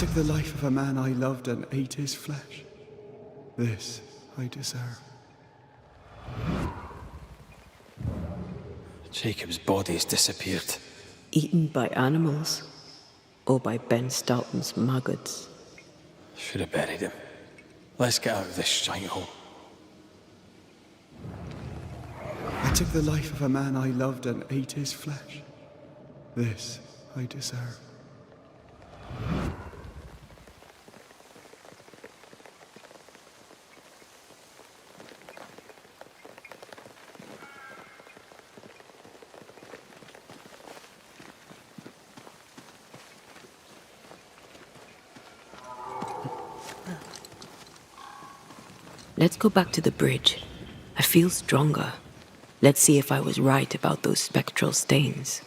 took the life of a man I loved and ate his flesh. This I deserve. Jacob's body's disappeared. Eaten by animals, or by Ben Stoughton's maggots. Should have buried him. Let's get out of this shithole. I took the life of a man I loved and ate his flesh. This I deserve. Let's go back to the bridge. I feel stronger. Let's see if I was right about those spectral stains.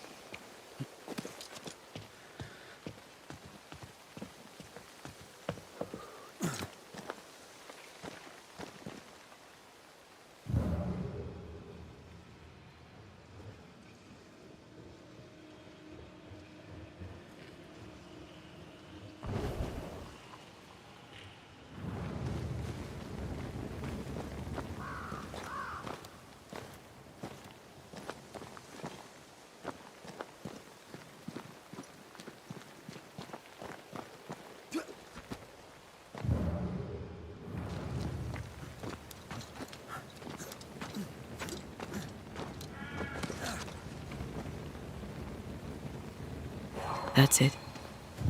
That's it.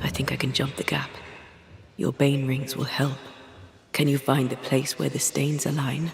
I think I can jump the gap. Your bane rings will help. Can you find the place where the stains align?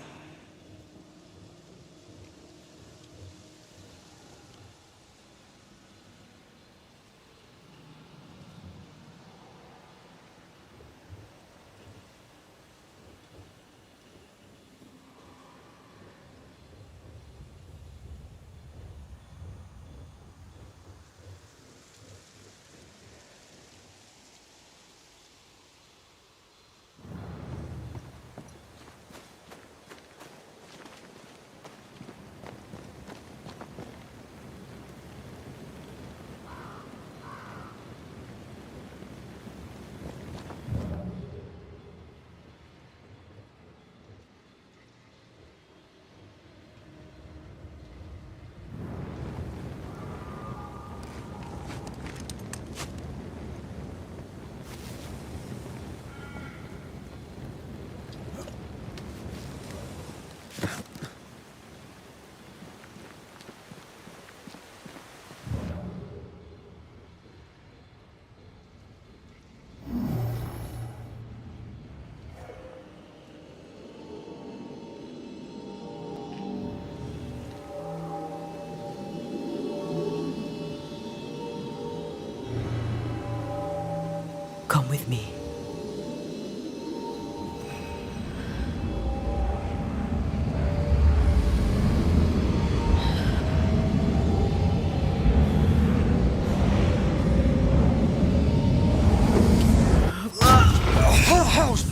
Come with me.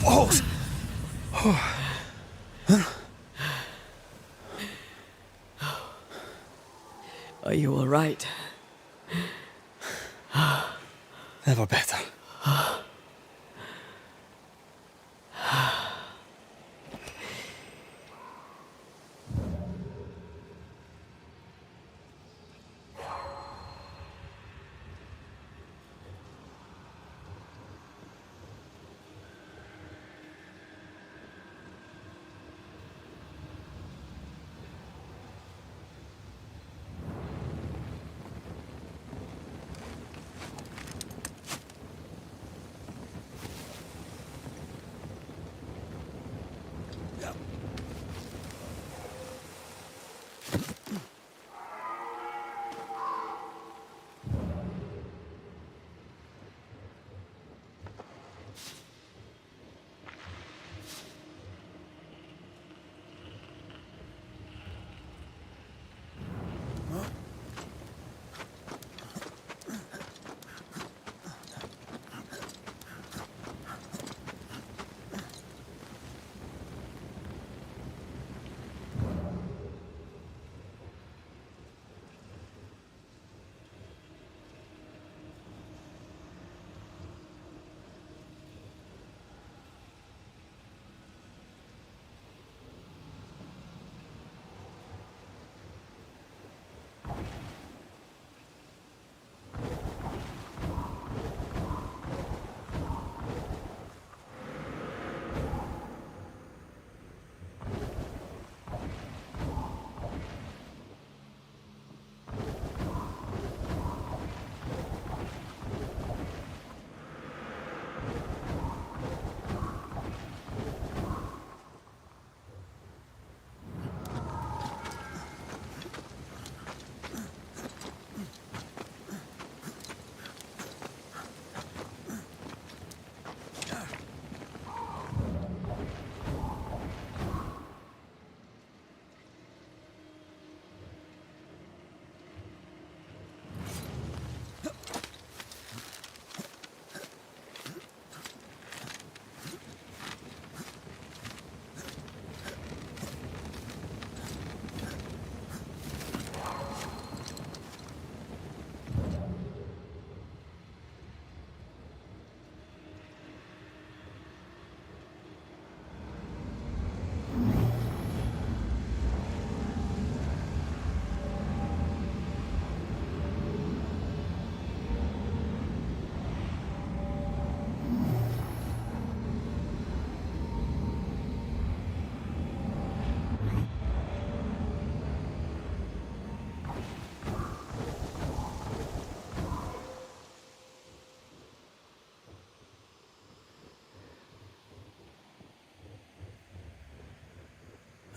Balls! Are you all right? Never better.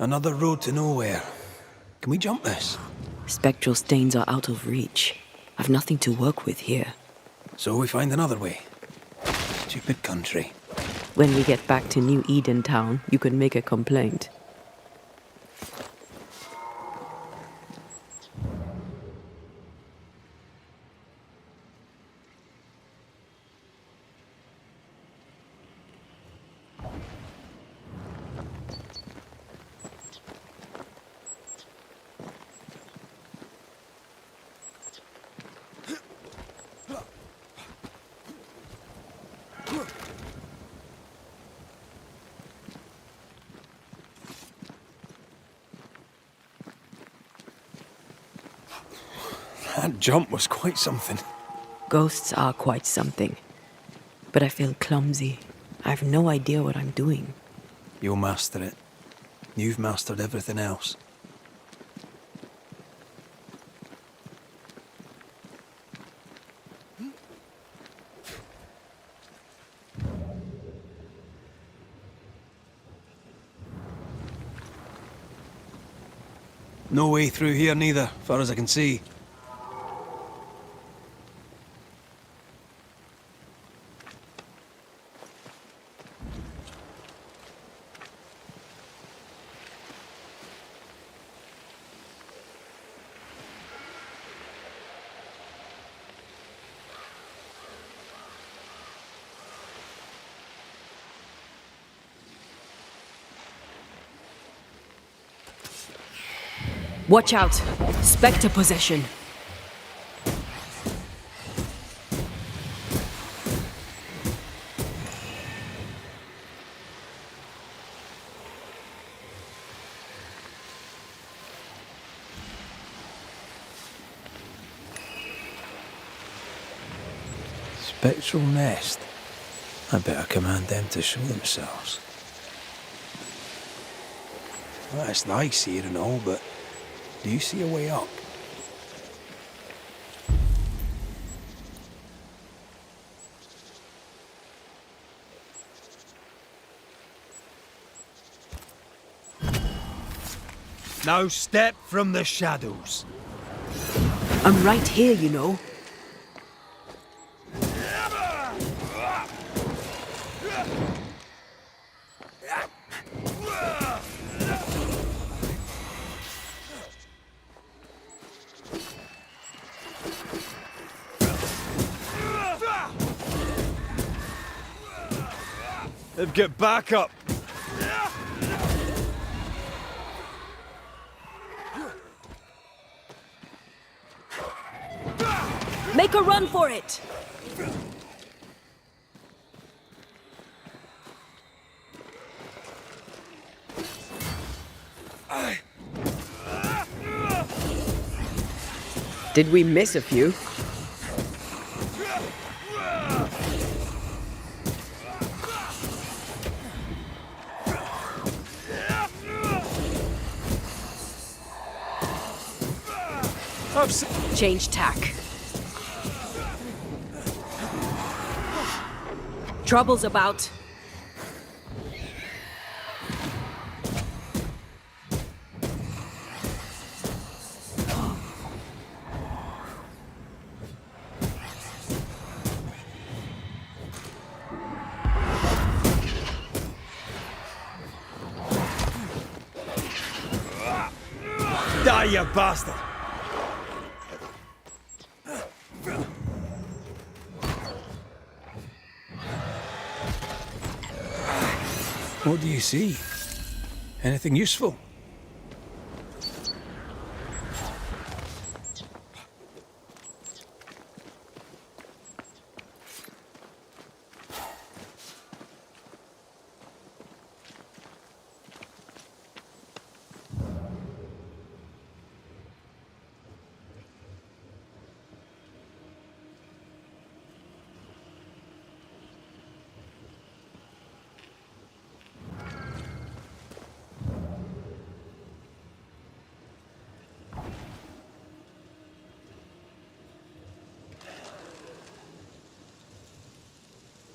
Another road to nowhere. Can we jump this? Spectral stains are out of reach. I've nothing to work with here. So we find another way. Stupid country. When we get back to New Eden Town, you can make a complaint. That jump was quite something. Ghosts are quite something. But I feel clumsy. I have no idea what I'm doing. You'll master it. You've mastered everything else. No way through here neither, far as I can see. Watch out! Spectre possession! Spectral nest. I better command them to show themselves. Well, it's nice here and all, but do you see a way up? Now step from the shadows. I'm right here, you know. They've got backup. Make a run for it! Did we miss a few? Change tack. Trouble's about. Die, you bastard! What do you see? Anything useful?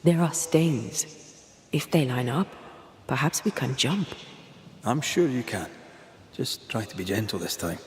There are stains. If they line up, perhaps we can jump. I'm sure you can. Just try to be gentle this time.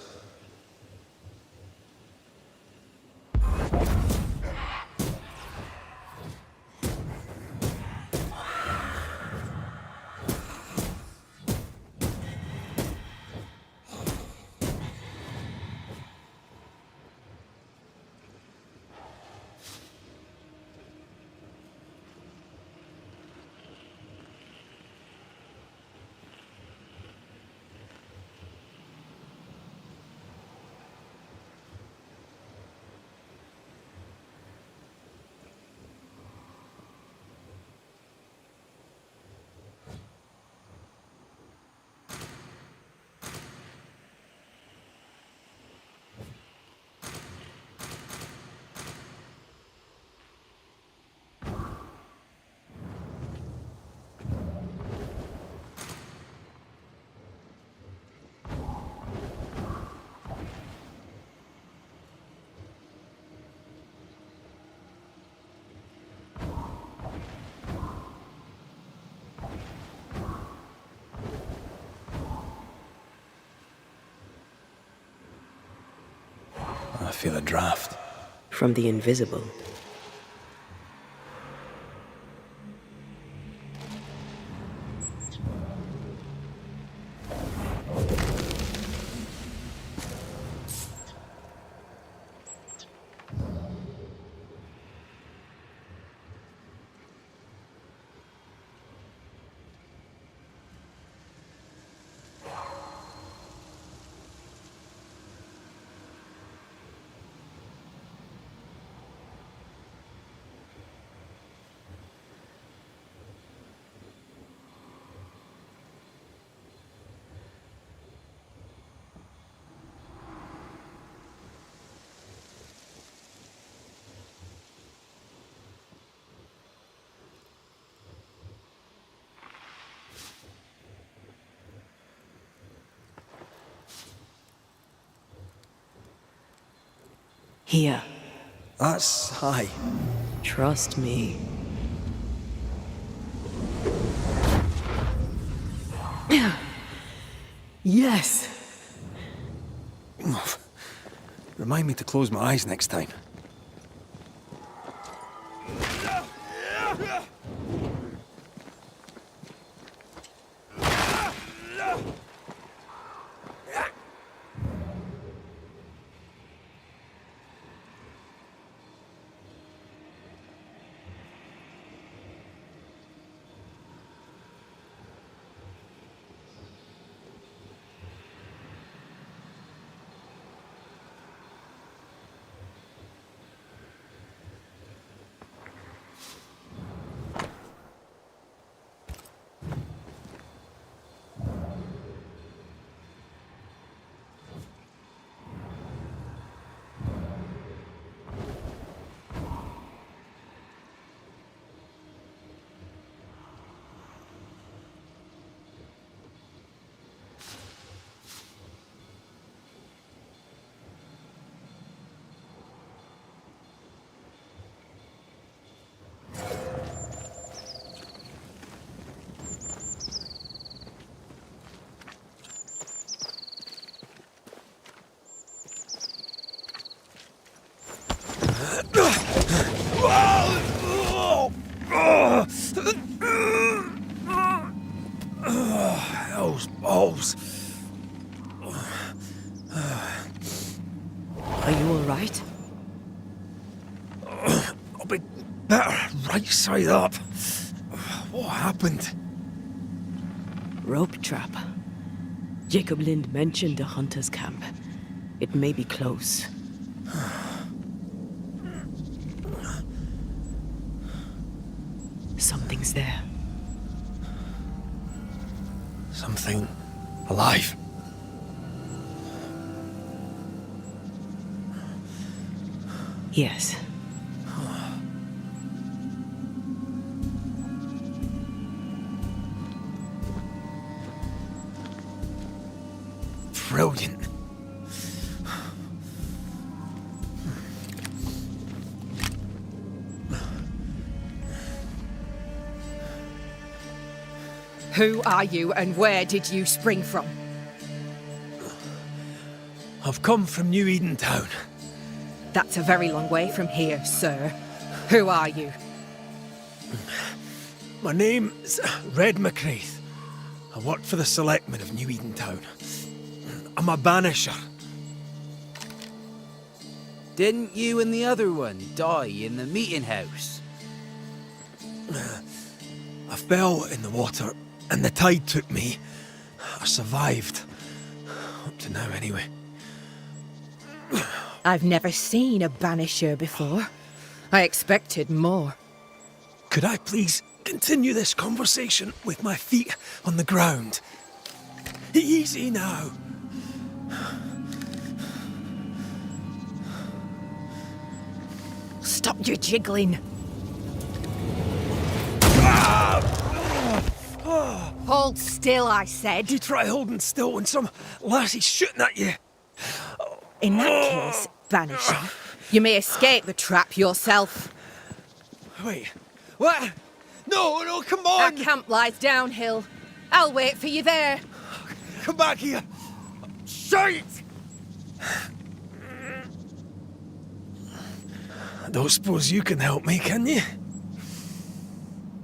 I feel a draft. From the invisible. Here. That's high. Trust me. Yes! Remind me to close my eyes next time. Those balls. Are you alright? I'll be better right side up. What happened? Rope trap. Jacob Lind mentioned a hunter's camp. It may be close. Something's there. Something alive. Yes. Brilliant. Who are you and where did you spring from? I've come from New Eden Town. That's a very long way from here, sir. Who are you? My name's Red McCraith. I work for the selectmen of New Eden Town. I'm a banisher. Didn't you and the other one die in the meeting house? I fell in the water and the tide took me. I survived. Up to now, anyway. I've never seen a banisher before. I expected more. Could I please continue this conversation with my feet on the ground? Easy now. Stop your jiggling. Hold still, I said. You try holding still when some lassie's shooting at you. In that case, Banisher, you may escape the trap yourself. Wait, what? No, come Our on! camp lies downhill. I'll wait for you there. Come back here! Shite! I don't suppose you can help me, can you?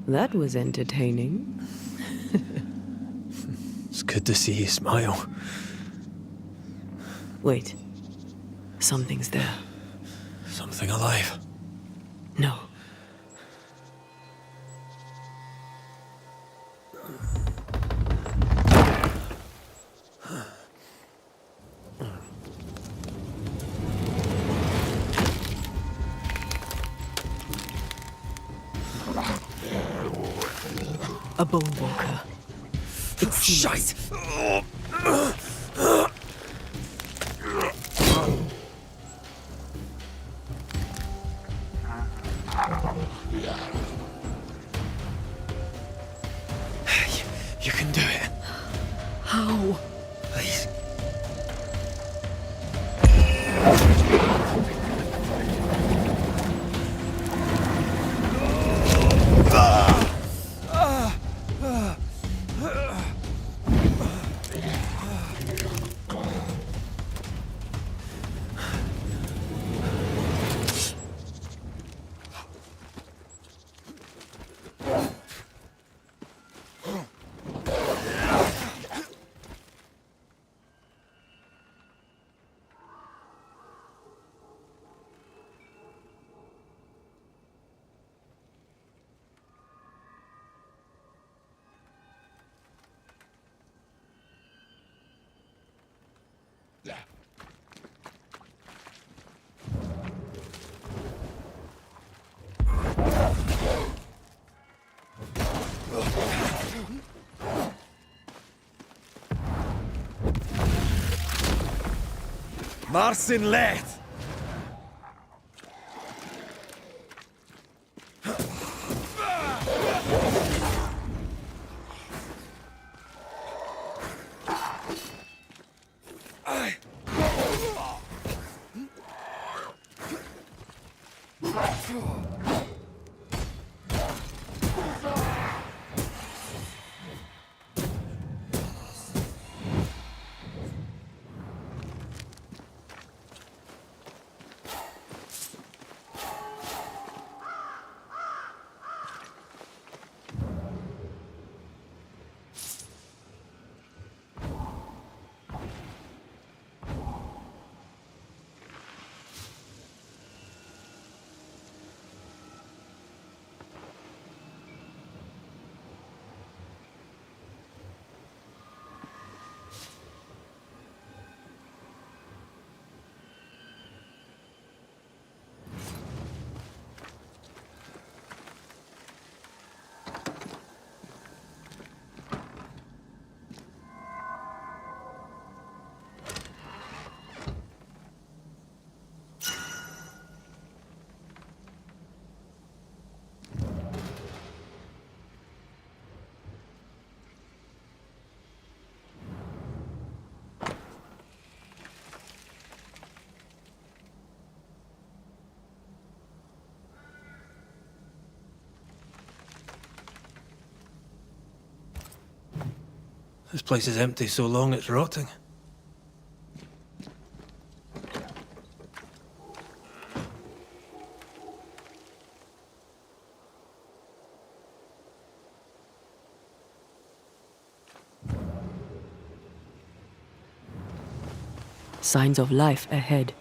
That was entertaining. It's good to see you smile. Wait. Something's there. Something alive. No. A bone walker. It's Shite! You can do it. How? Please. Marcin Let! This place is empty so long it's rotting. Signs of life ahead.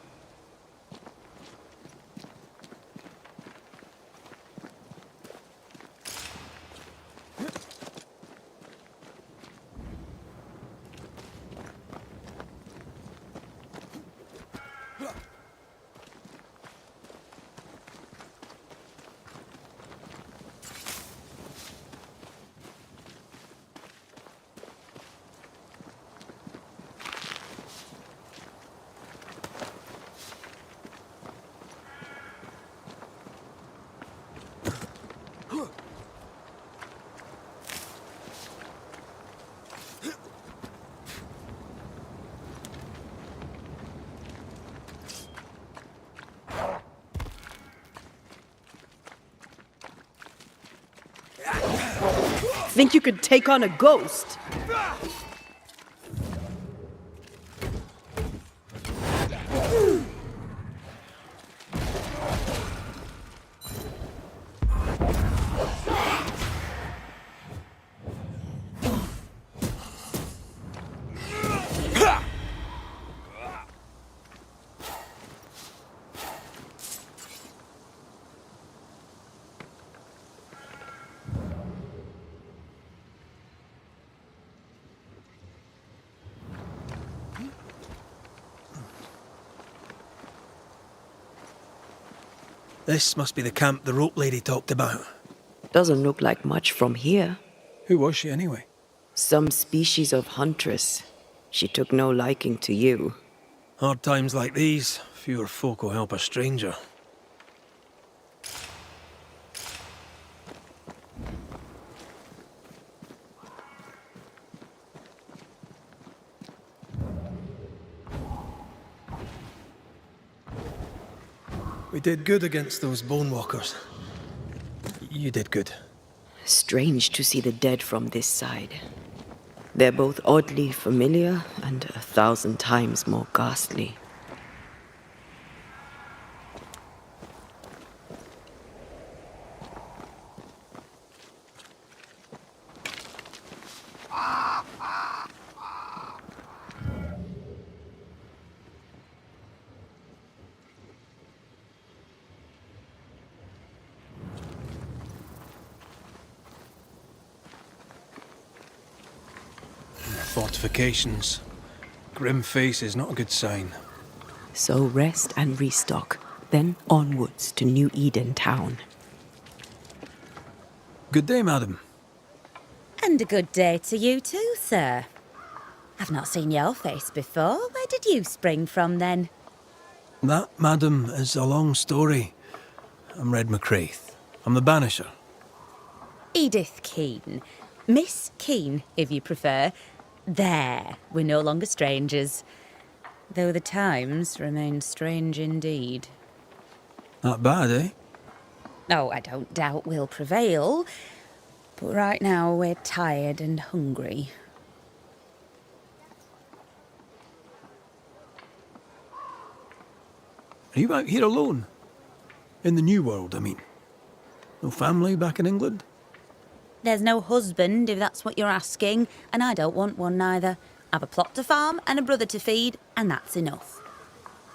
Think you could take on a ghost? This must be the camp the rope lady talked about. Doesn't look like much from here. Who was she anyway? Some species of huntress. She took no liking to you. Hard times like these, fewer folk will help a stranger. We did good against those bone walkers. You did good. Strange to see the dead from this side. They're both oddly familiar and 1,000 times more ghastly. Fortifications. Grim face is not a good sign. So rest and restock, then onwards to New Eden town. Good day, madam. And a good day to you too, sir. I've not seen your face before. Where did you spring from, then? That, madam, is a long story. I'm Red McCraith. I'm the Banisher. Edith Keane. Miss Keane, if you prefer. There, we're no longer strangers. Though the times remain strange indeed. Not bad, eh? Oh, I don't doubt we'll prevail. But right now we're tired and hungry. Are you out here alone? In the New World, I mean. No family back in England? There's no husband, if that's what you're asking, and I don't want one neither. I've a plot to farm and a brother to feed, and that's enough.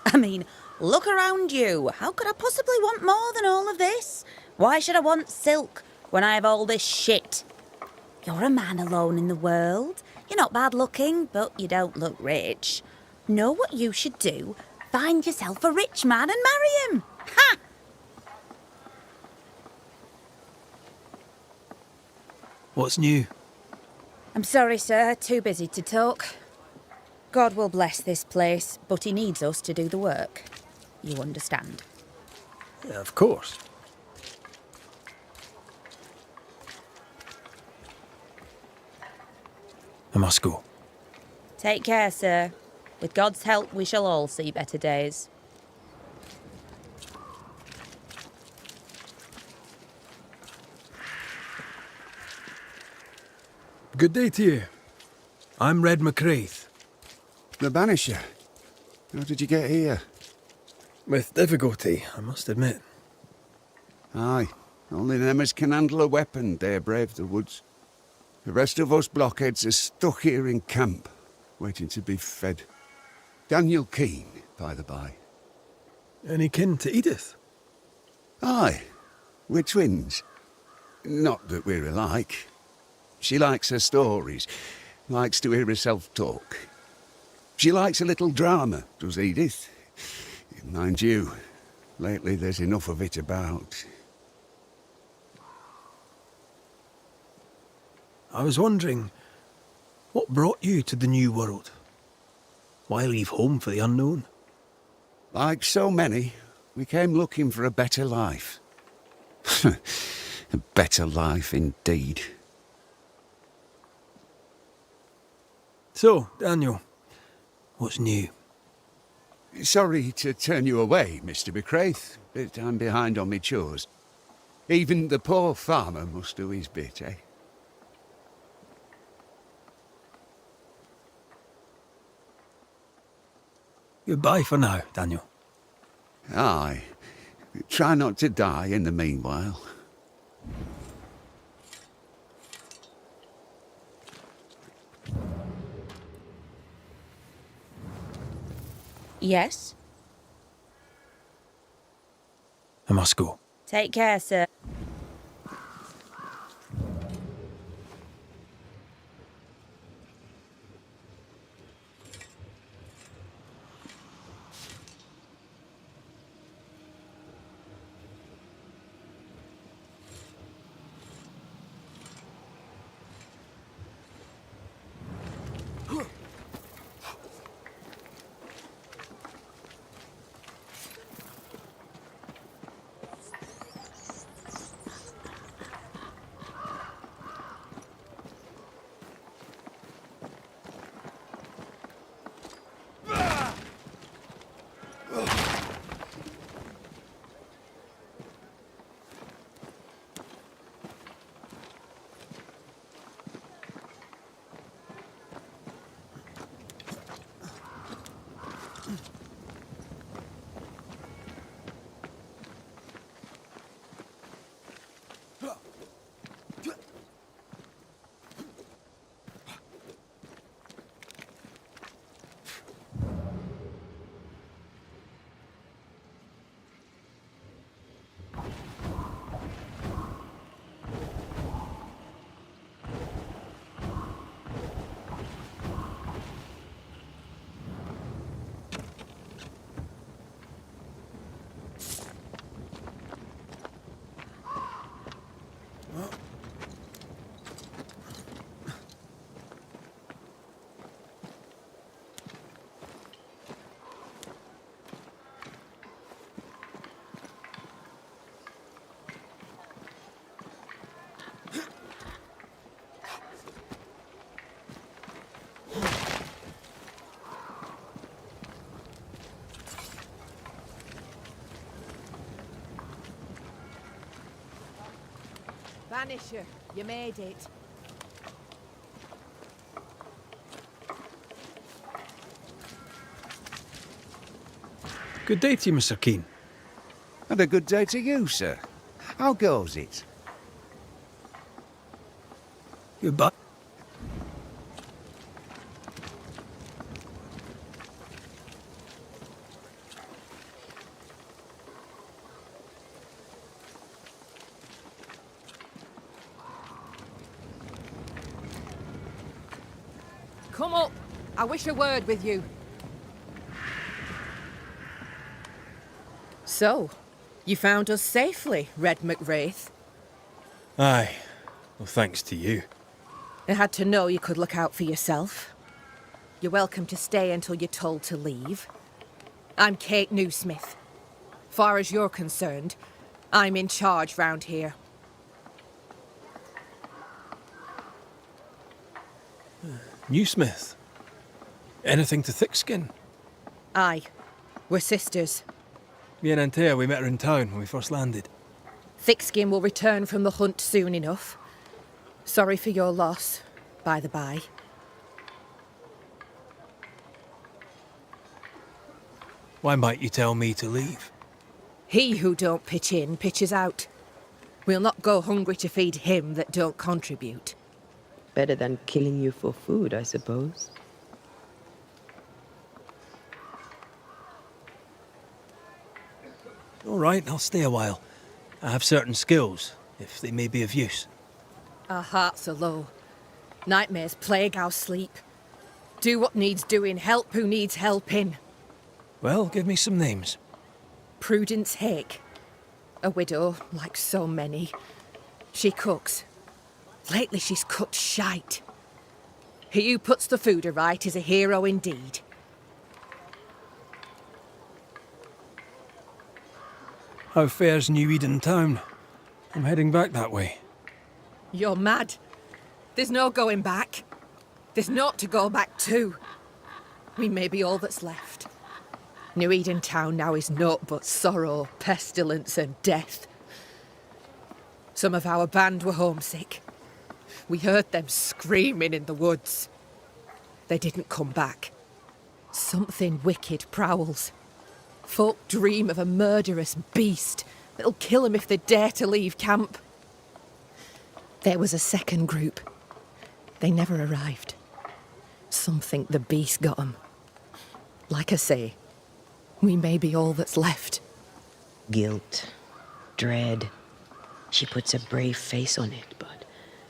I mean, look around you. How could I possibly want more than all of this? Why should I want silk when I have all this shit? You're a man alone in the world. You're not bad looking, but you don't look rich. Know what you should do? Find yourself a rich man and marry him. Ha! What's new? I'm sorry, sir. Too busy to talk. God will bless this place, but he needs us to do the work. You understand? Yeah, of course. I must go. Take care, sir. With God's help, we shall all see better days. Good day to you. I'm Red McCraith. The Banisher. How did you get here? With difficulty, I must admit. Aye, only them as can handle a weapon dare brave the woods. The rest of us blockheads are stuck here in camp, waiting to be fed. Daniel Keane, by the by. Any kin to Edith? Aye, we're twins. Not that we're alike. She likes her stories, likes to hear herself talk. She likes a little drama, does Edith. Mind you, lately there's enough of it about. I was wondering, what brought you to the New World? Why leave home for the unknown? Like so many, we came looking for a better life. A better life indeed. So, Daniel, what's new? Sorry to turn you away, Mr. McCraith, but I'm behind on me chores. Even the poor farmer must do his bit, eh? Goodbye for now, Daniel. Aye. Try not to die in the meanwhile. Yes? I must go. Take care, sir. Banisher, you made it. Good day to you, Mr. Keane. And a good day to you, sir. How goes it? Goodbye. Come up. I wish a word with you. So, you found us safely, Red McWraith. Aye. Well, thanks to you. I had to know you could look out for yourself. You're welcome to stay until you're told to leave. I'm Kate Newsmith. Far as you're concerned, I'm in charge round here. Newsmith. Anything to Thickskin? Aye. We're sisters. Me and Antea, we met her in town when we first landed. Thickskin will return from the hunt soon enough. Sorry for your loss, by the by. Why might you tell me to leave? He who don't pitch in, pitches out. We'll not go hungry to feed him that don't contribute. Better than killing you for food, I suppose. All right, I'll stay a while. I have certain skills, if they may be of use. Our hearts are low. Nightmares plague our sleep. Do what needs doing, help who needs helping. Well, give me some names. Prudence Hake. A widow, like so many. She cooks. Lately she's cooked shite. He who puts the food aright is a hero indeed. How fares New Eden town? I'm heading back that way. You're mad. There's no going back. There's naught to go back to. We may be all that's left. New Eden town now is naught but sorrow, pestilence and death. Some of our band were homesick. We heard them screaming in the woods. They didn't come back. Something wicked prowls. Folk dream of a murderous beast that'll kill 'em if they dare to leave camp. There was a second group. They never arrived. Some think the beast got 'em. Like I say, we may be all that's left. Guilt, dread. She puts a brave face on it, but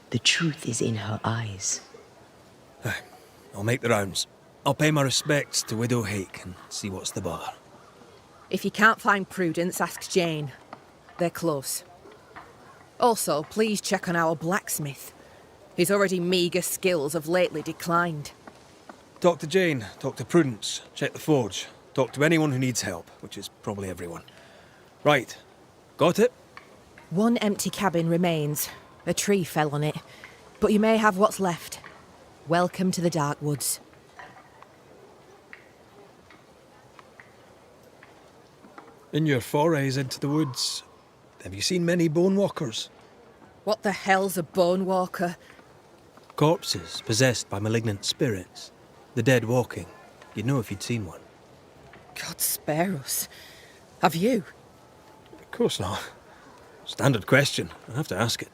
the truth is in her eyes. I'll make the rounds. I'll pay my respects to Widow Hake and see what's the bother. If you can't find Prudence, ask Jane. They're close. Also, please check on our blacksmith. His already meagre skills have lately declined. Talk to Jane, talk to Prudence, check the forge, talk to anyone who needs help, which is probably everyone. Right. Got it? One empty cabin remains. A tree fell on it. But you may have what's left. Welcome to the Dark Woods. In your forays into the woods, have you seen many bone walkers? What the hell's a bone walker? Corpses possessed by malignant spirits. The dead walking. You'd know if you'd seen one. God spare us. Have you? Of course not. Standard question. I'll have to ask it.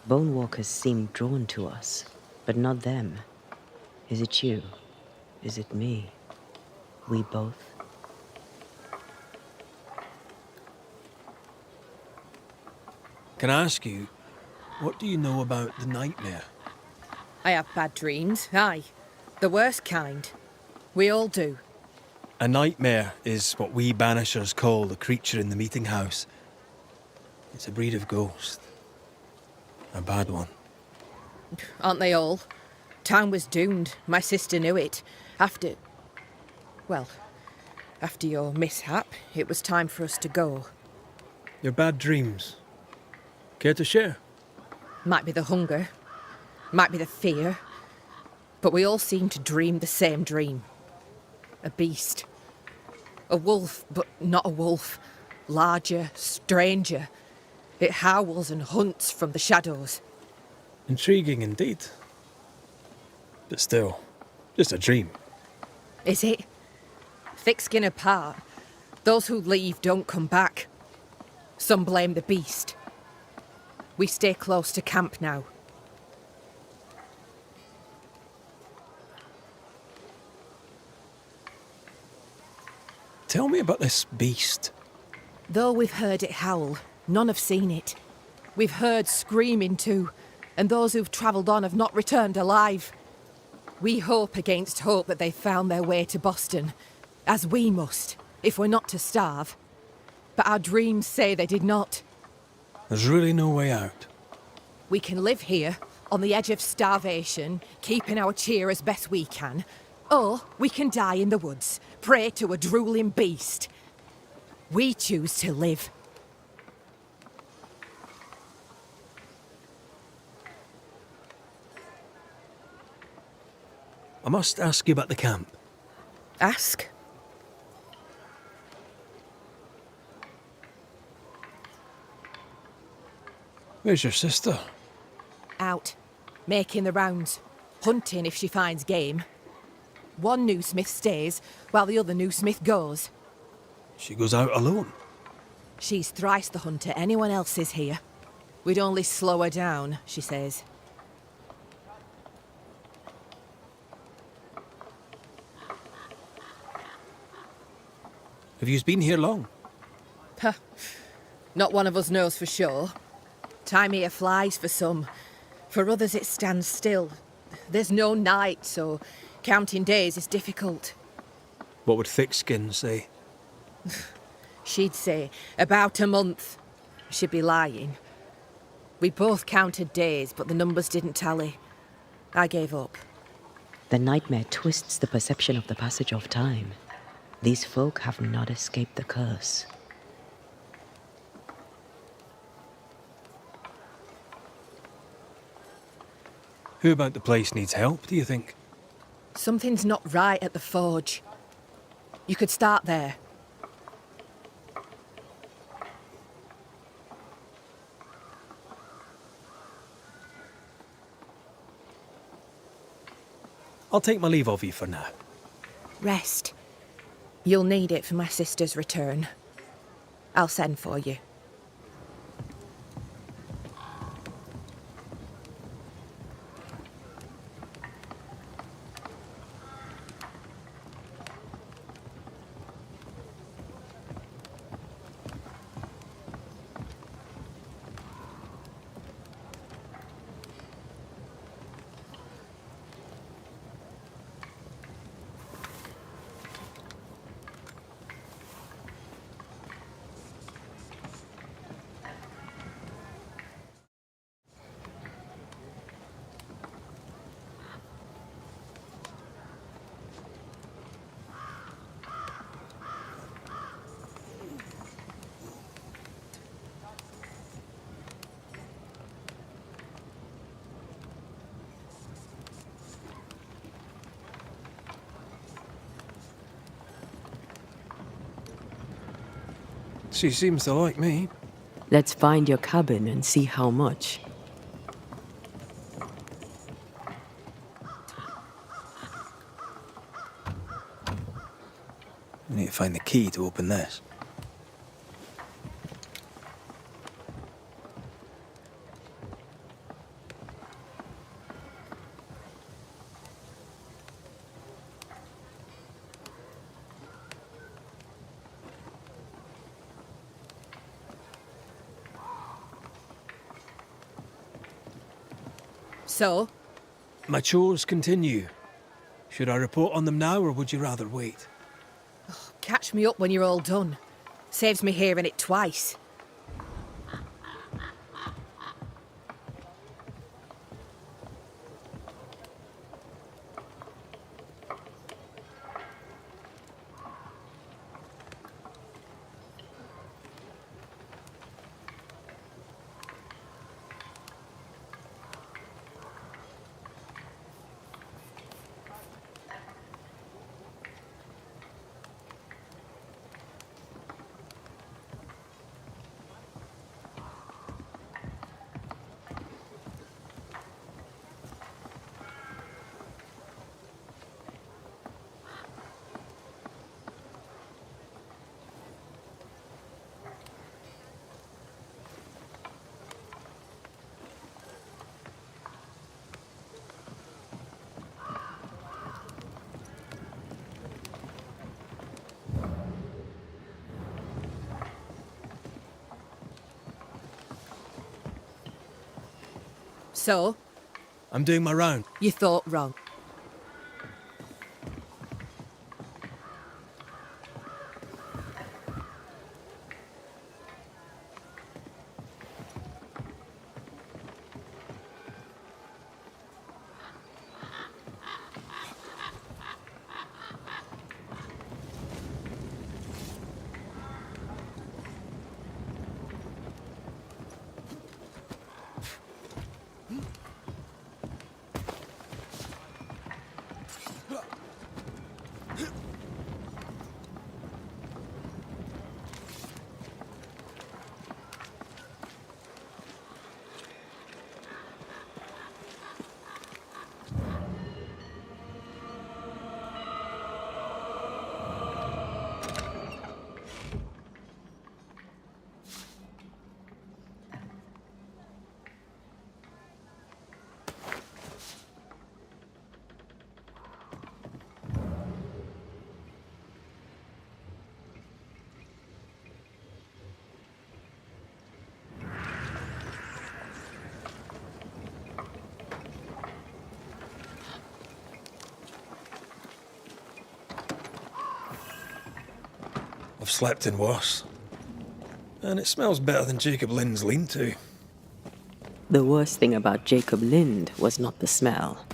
Bone walkers seem drawn to us, but not them. Is it you? Is it me? We both? Can I ask you, what do you know about the nightmare? I have bad dreams, aye. The worst kind. We all do. A nightmare is what we Banishers call the creature in the meeting house. It's a breed of ghost. A bad one. Aren't they all? Town was doomed. My sister knew it. After your mishap, it was time for us to go. Your bad dreams. Care to share? Might be the hunger. Might be the fear. But we all seem to dream the same dream. A beast. A wolf, but not a wolf. Larger, stranger. It howls and hunts from the shadows. Intriguing indeed. But still, just a dream. Is it? Thick skin apart, those who leave don't come back. Some blame the beast. We stay close to camp now. Tell me about this beast. Though we've heard it howl, none have seen it. We've heard screaming too, and those who've travelled on have not returned alive. We hope against hope that they found their way to Boston, as we must, if we're not to starve. But our dreams say they did not. There's really no way out. We can live here, on the edge of starvation, keeping our cheer as best we can. Or we can die in the woods, prey to a drooling beast. We choose to live. I must ask you about the camp. Ask. Where's your sister? Out, making the rounds, hunting if she finds game. One new smith stays, while the other new smith goes. She goes out alone. She's thrice the hunter anyone else is here. We'd only slow her down, she says. Have you been here long? Puh. Not one of us knows for sure. Time here flies for some. For others it stands still. There's no night, so counting days is difficult. What would Thickskin say? She'd say about a month. She'd be lying. We both counted days, but the numbers didn't tally. I gave up. The nightmare twists the perception of the passage of time. These folk have not escaped the curse. Who about the place needs help, do you think? Something's not right at the forge. You could start there. I'll take my leave of you for now. Rest. You'll need it for my sister's return. I'll send for you. She seems to like me. Let's find your cabin and see how much. We need to find the key to open this. So, My chores continue. Should I report on them now, or would you rather wait? catch me up when you're all done. Saves me hearing it twice. So, I'm doing my round. you thought wrong. I've slept in worse. And it smells better than Jacob Lynn's lean-to. The worst thing about Jacob Lind was not the smell.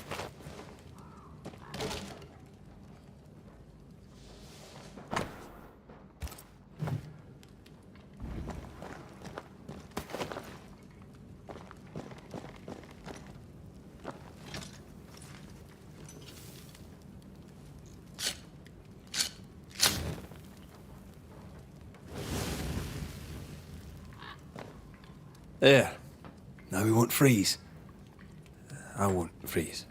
There. Now we won't freeze. I won't freeze.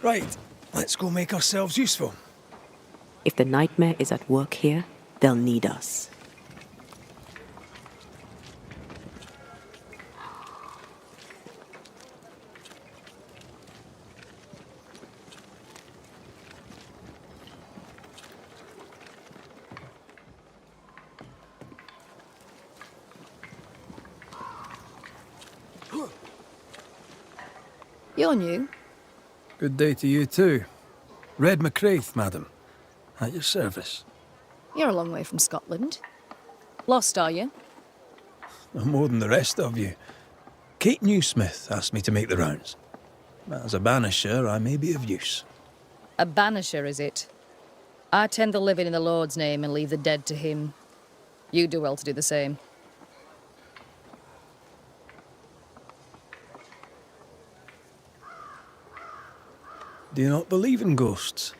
Right, let's go make ourselves useful. If the nightmare is at work here, they'll need us. You're new. Good day to you too. Red McCraith, madam. At your service. You're a long way from Scotland. Lost, are you? No more than the rest of you. Kate Newsmith asked me to make the rounds. As a banisher, I may be of use. A banisher, is it? I tend the living in the Lord's name and leave the dead to him. You do well to do the same. Do you not believe in ghosts?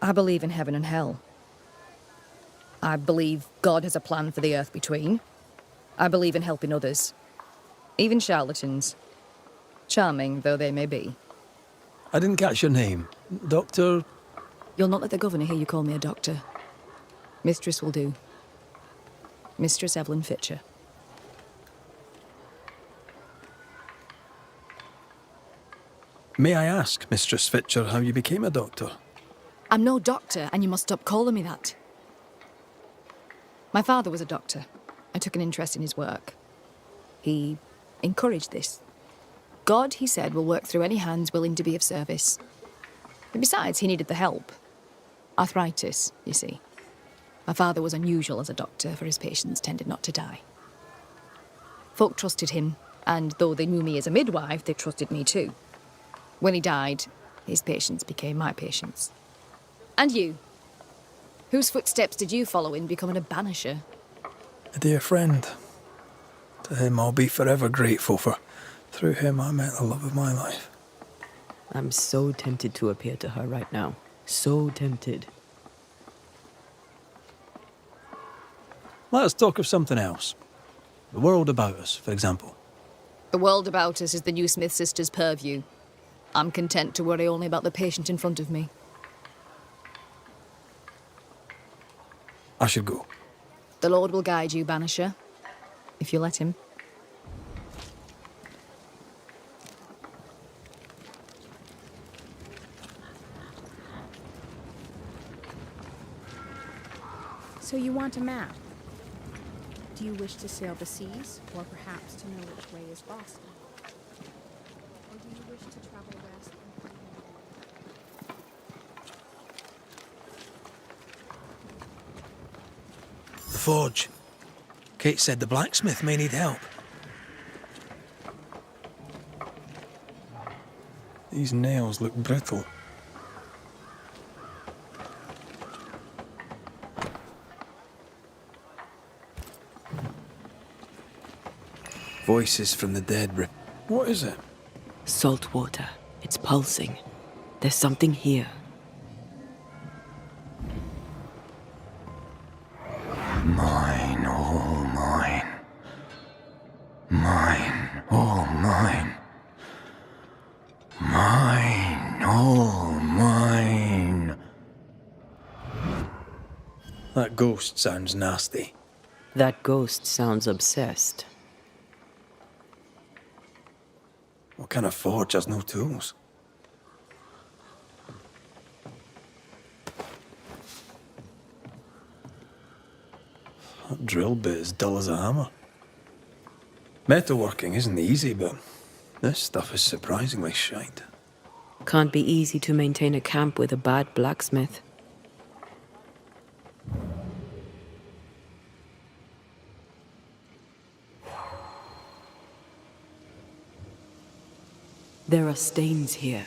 I believe in heaven and hell. I believe God has a plan for the earth between. I believe in helping others. Even charlatans. Charming though they may be. I didn't catch your name. Doctor... You'll not let the governor hear you call me a doctor. Mistress will do. Mistress Evelyn Fitcher. May I ask, Mistress Fitcher, how you became a doctor? I'm no doctor, and you must stop calling me that. My father was a doctor. I took an interest in his work. He encouraged this. God, he said, will work through any hands willing to be of service. And besides, he needed the help. Arthritis, you see. My father was unusual as a doctor, for his patients tended not to die. Folk trusted him, and though they knew me as a midwife, they trusted me too. When he died, his patients became my patients. And you? Whose footsteps did you follow in becoming a banisher? A dear friend. To him I'll be forever grateful, for through him I met the love of my life. I'm so tempted to appear to her right now. So tempted. Let us talk of something else. The world about us, for example. The world about us is the new Smith sisters' purview. I'm content to worry only about the patient in front of me. I should go. The Lord will guide you, Banisher, if you let him. So you want a map? Do you wish to sail the seas, or perhaps to know which way is Boston? Or do you wish to travel west and The forge. Kate said the blacksmith may need help. These nails look brittle. Voices from the dead. What is it? Salt water. It's pulsing. There's something here. Mine, all mine. Mine, all mine. Mine, all mine. That ghost sounds nasty. That ghost sounds obsessed. What kind of forge has no tools? That drill bit is dull as a hammer. Metalworking isn't easy, but this stuff is surprisingly shite. Can't be easy to maintain a camp with a bad blacksmith. There are stains here.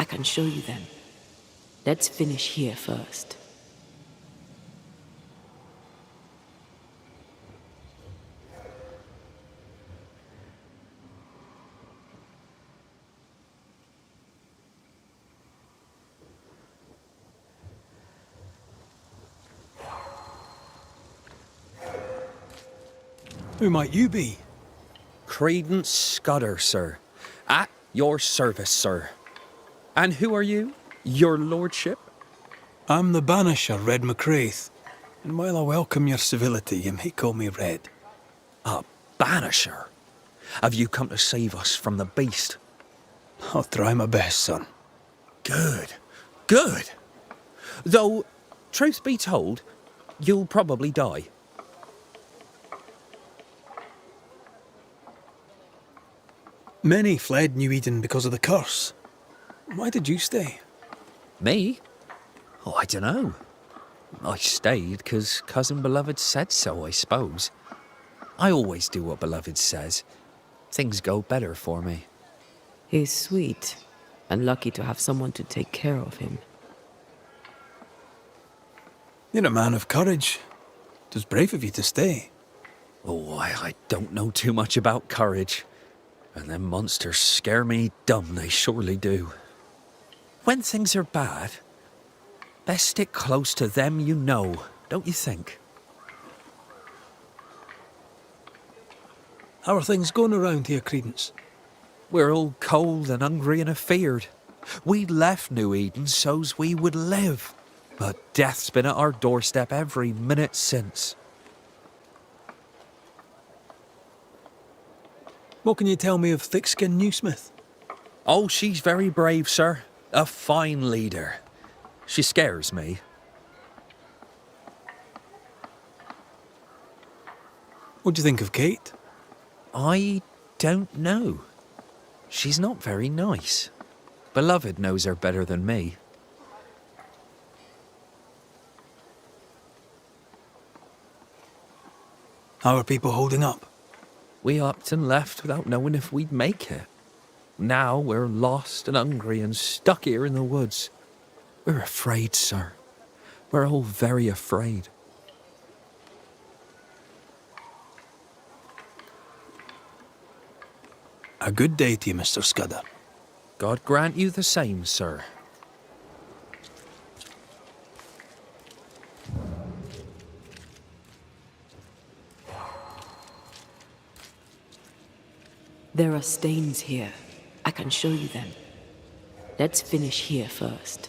I can show you them. Let's finish here first. Who might you be? Credence Scudder, sir. At your service, sir. And who are you? Your lordship? I'm the Banisher, Red McCraith. And while I welcome your civility, you may call me Red. A banisher? Have you come to save us from the beast? I'll try my best, son. Good. Good. Though, truth be told, you'll probably die. Many fled New Eden because of the curse. Why did you stay? Me? Oh, I dunno. I stayed because Cousin Beloved said so, I suppose. I always do what Beloved says. Things go better for me. He's sweet, and lucky to have someone to take care of him. You're a man of courage. It was brave of you to stay. Oh, I don't know too much about courage. And them monsters scare me dumb, they surely do. When things are bad, best stick close to them you know, don't you think? How are things going around here, Credence? We're all cold and hungry and afeared. We left New Eden so's we would live. But death's been at our doorstep every minute since. What can you tell me of thick-skinned Newsmith? Oh, she's very brave, sir. A fine leader. She scares me. What do you think of Kate? I don't know. She's not very nice. Beloved knows her better than me. How are people holding up? We upped and left without knowing if we'd make it. Now we're lost and hungry and stuck here in the woods. We're afraid, sir. We're all very afraid. A good day to you, Mr. Scudder. God grant you the same, sir. There are stains here. I can show you them. Let's finish here first.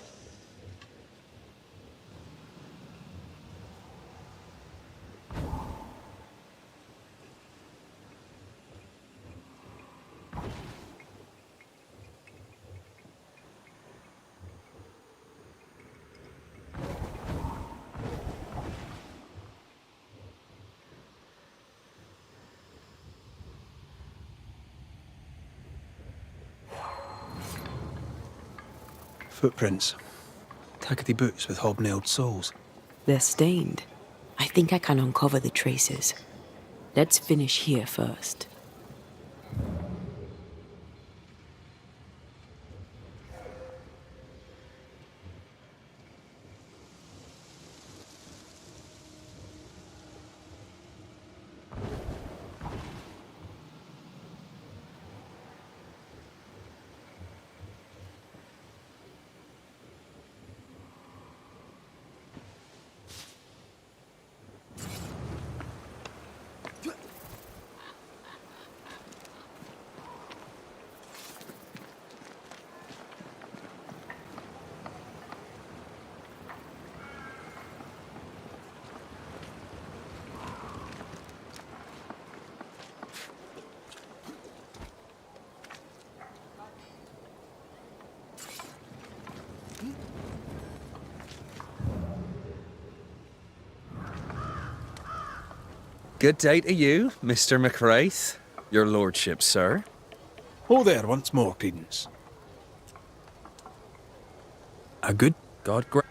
Footprints. Tackety boots with hobnailed soles. They're stained. I think I can uncover the traces. Let's finish here first. Good day to you, Mr. McWraith. Your lordship, sir. Oh, there, once more, Credence. A good... God grant...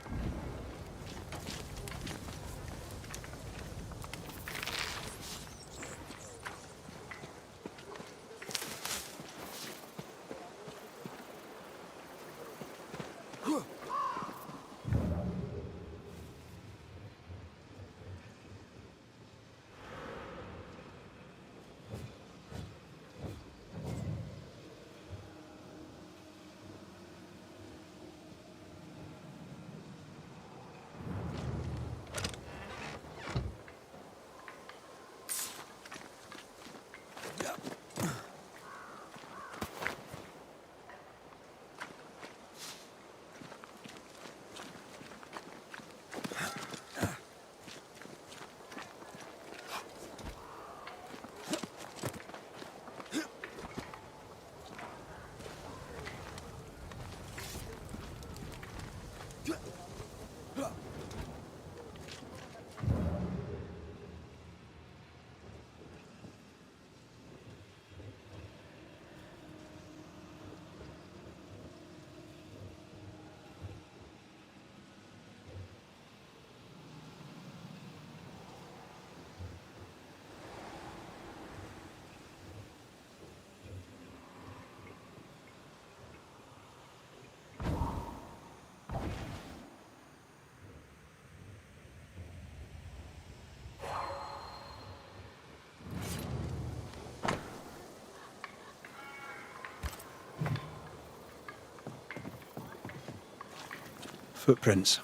Footprints.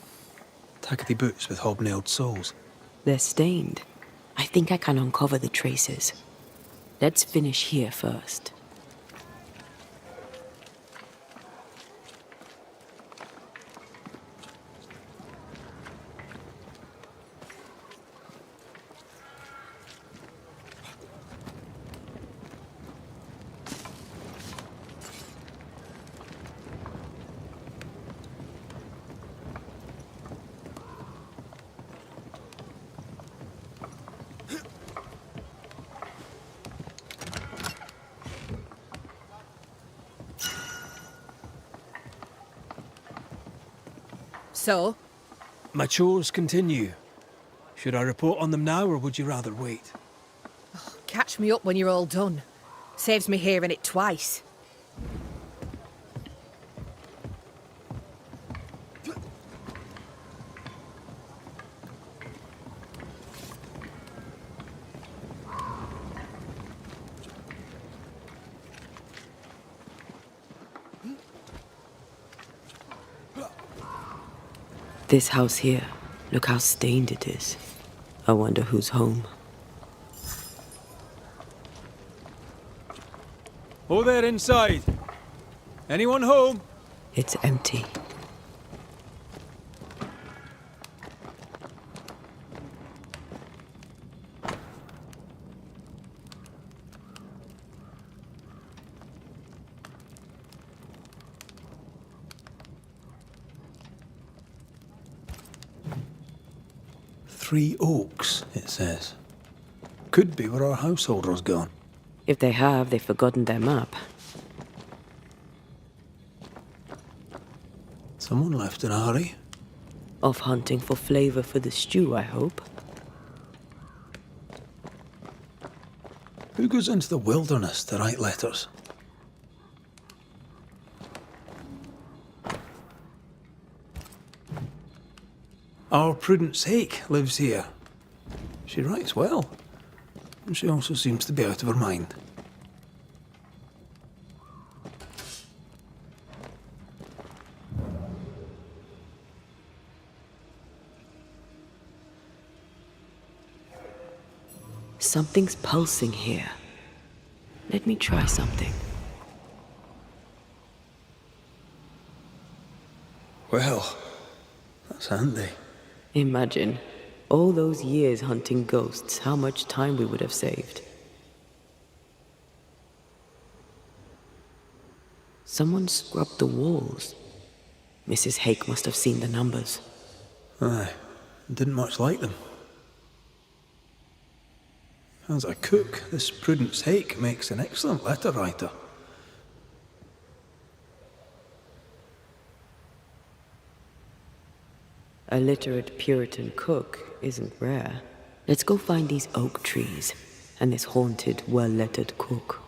Tackety boots with hobnailed soles. They're stained. I think I can uncover the traces. Let's finish here first. So? My chores continue. Should I report on them now, or would you rather wait? Catch me up when you're all done. Saves me hearing it twice. This house here, look how stained it is. I wonder who's home. Oh, there inside. Anyone home? It's empty. Three Oaks, it says. Could be where our householder's gone. If they have, they've forgotten their map. Someone left in a hurry. Off hunting for flavor for the stew, I hope. Who goes into the wilderness to write letters? Our Prudence Hake lives here. She writes well, and she also seems to be out of her mind. Something's pulsing here. Let me try something. Well, that's handy. Imagine, all those years hunting ghosts, how much time we would have saved. Someone scrubbed the walls. Mrs. Hake must have seen the numbers. Aye, didn't much like them. As a cook, this Prudence Hake makes an excellent letter writer. A literate Puritan cook isn't rare. Let's go find these oak trees and this haunted, well-lettered cook.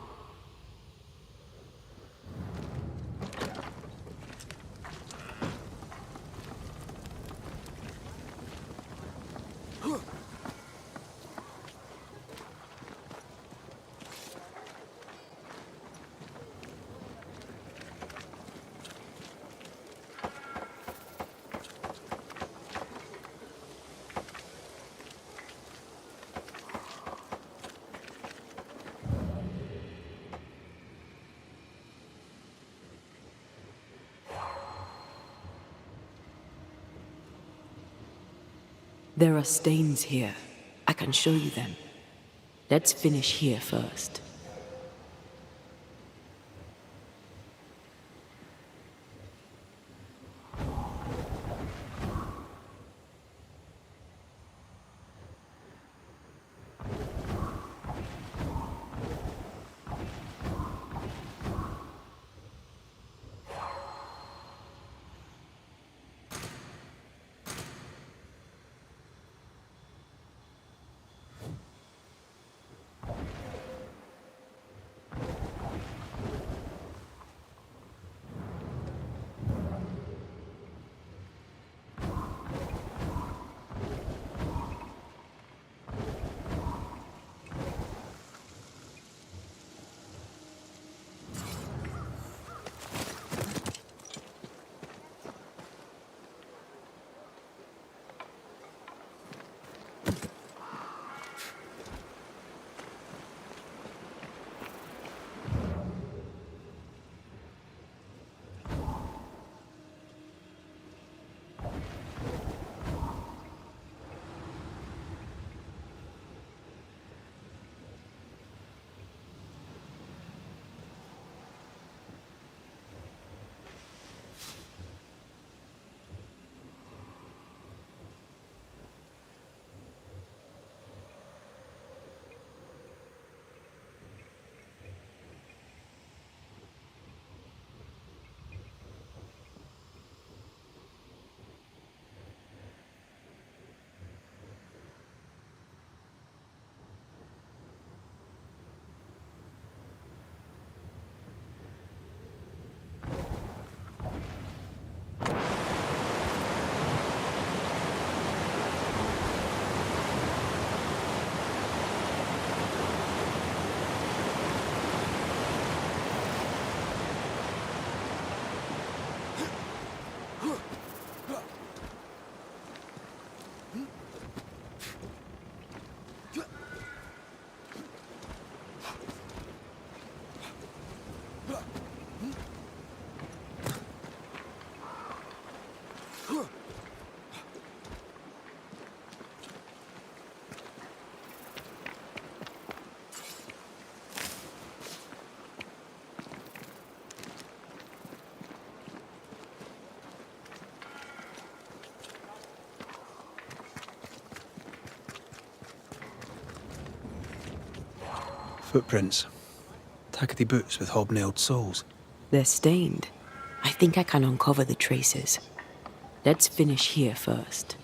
There are stains here. I can show you them. Let's finish here first. Footprints. Tackety boots with hobnailed soles. They're stained. I think I can uncover the traces. Let's finish here first.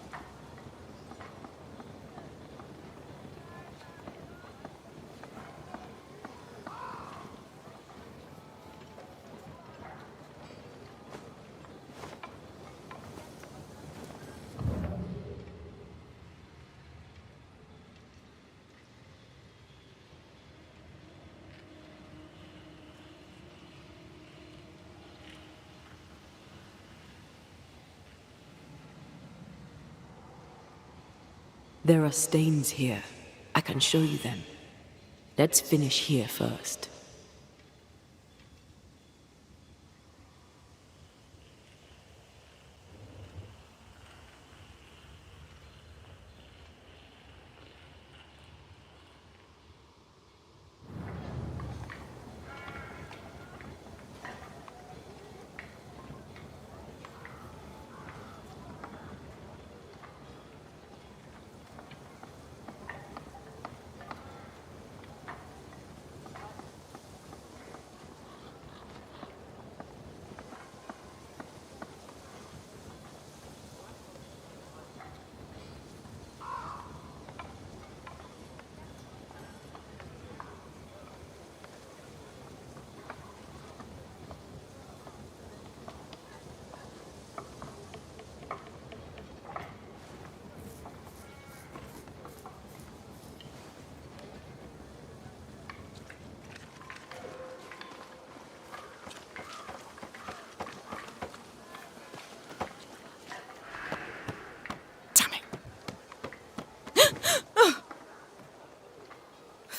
There are stains here. I can show you them. Let's finish here first.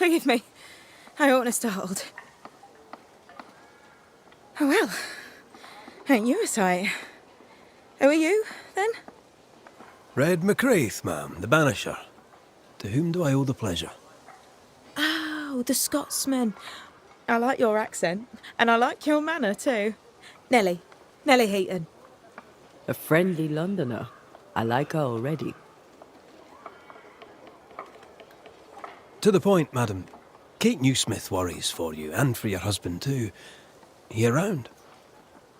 Forgive me. I oughtn't have startled. Oh well. Ain't you a sight? Who are you, then? Red MacCreath, ma'am, the Banisher. To whom do I owe the pleasure? Oh, the Scotsman. I like your accent, and I like your manner too. Nellie. Nellie Heaton. A friendly Londoner. I like her already. To the point, madam. Kate Newsmith worries for you, and for your husband too. He around?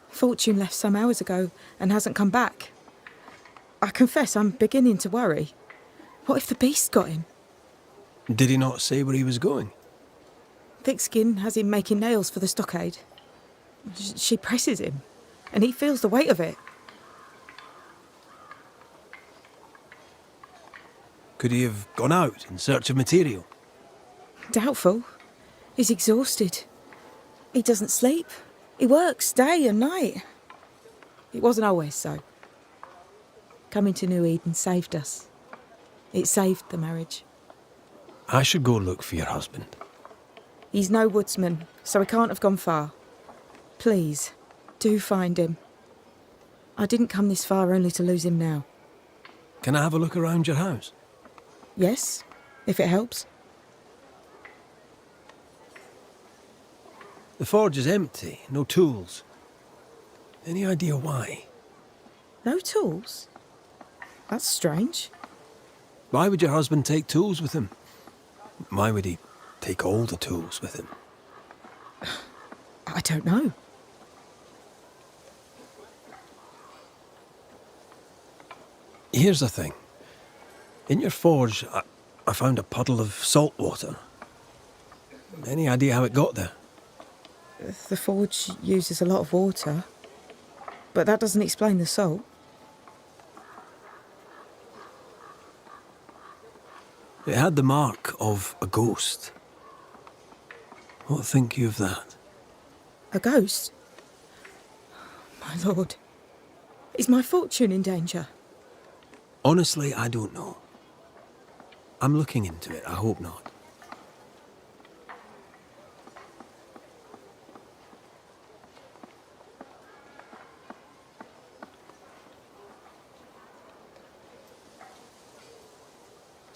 Fortune left some hours ago and hasn't come back. I confess I'm beginning to worry. What if the beast got him? Did he not say where he was going? Thickskin has him making nails for the stockade. She presses him, and he feels the weight of it. Could he have gone out in search of material? Doubtful. He's exhausted. He doesn't sleep. He works day and night. It wasn't always so. Coming to New Eden saved us. It saved the marriage. I should go look for your husband. He's no woodsman, so he can't have gone far. Please, do find him. I didn't come this far only to lose him now. Can I have a look around your house? Yes, if it helps. The forge is empty, no tools. Any idea why? No tools? That's strange. Why would your husband take tools with him? Why would he take all the tools with him? I don't know. Here's the thing. In your forge, I found a puddle of salt water. Any idea how it got there? The forge uses a lot of water, but that doesn't explain the salt. It had the mark of a ghost. What think you of that? A ghost? My lord, is my fortune in danger? Honestly, I don't know. I'm looking into it, I hope not.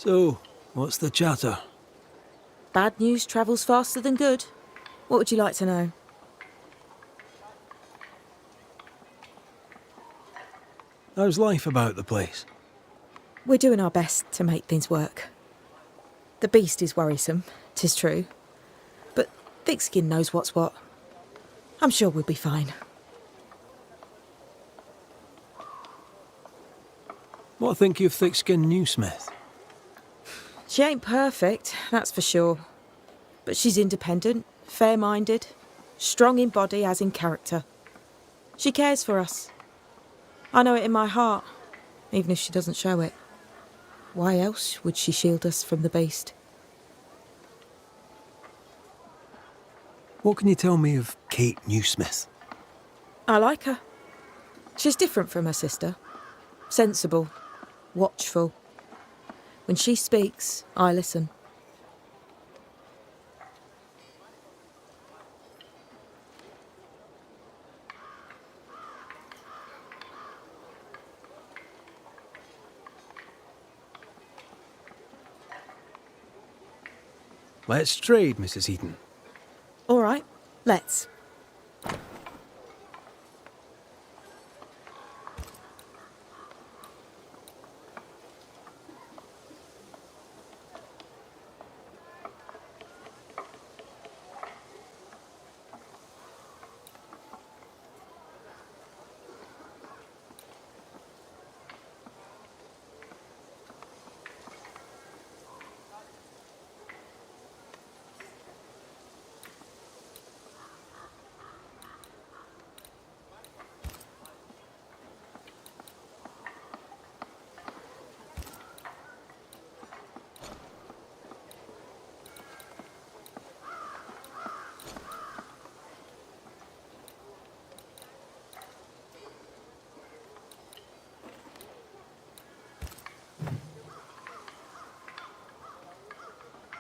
So, what's the chatter? Bad news travels faster than good. What would you like to know? How's life about the place? We're doing our best to make things work. The beast is worrisome, 'tis true. But Thickskin knows what's what. I'm sure we'll be fine. What think you of thick-skinned Newsmith? She ain't perfect, that's for sure. But she's independent, fair-minded, strong in body as in character. She cares for us. I know it in my heart, even if she doesn't show it. Why else would she shield us from the beast? What can you tell me of Kate Newsmith? I like her. She's different from her sister. Sensible, watchful. When she speaks, I listen. Let's trade, Mrs. Eden. All right, let's.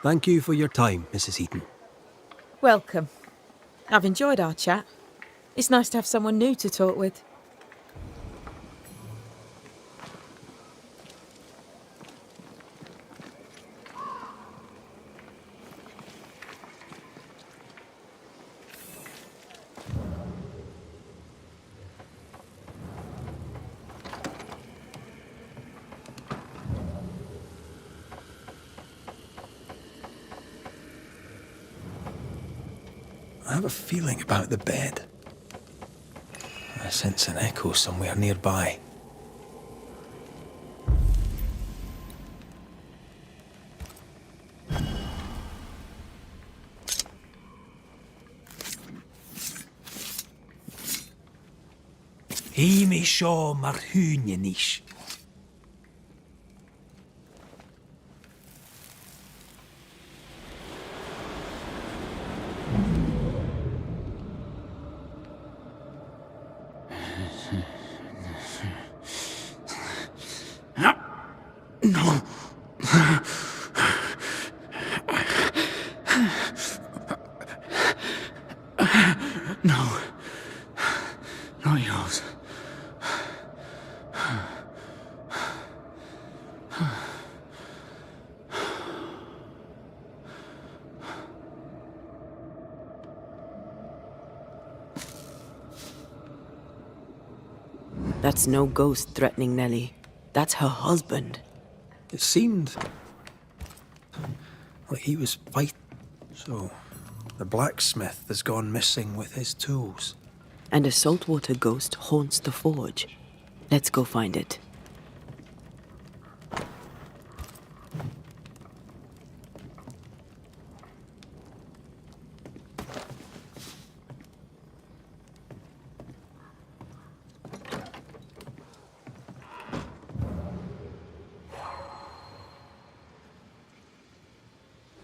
Thank you for your time, Mrs. Eden. Welcome. I've enjoyed our chat. It's nice to have someone new to talk with. I have a feeling about the bed. I sense an echo somewhere nearby. He me shaw mar húnjenish. No. No. Not yours. That's no ghost threatening Nellie. That's her husband. It seemed like he was fighting. So, the blacksmith has gone missing with his tools. And a saltwater ghost haunts the forge. Let's go find it.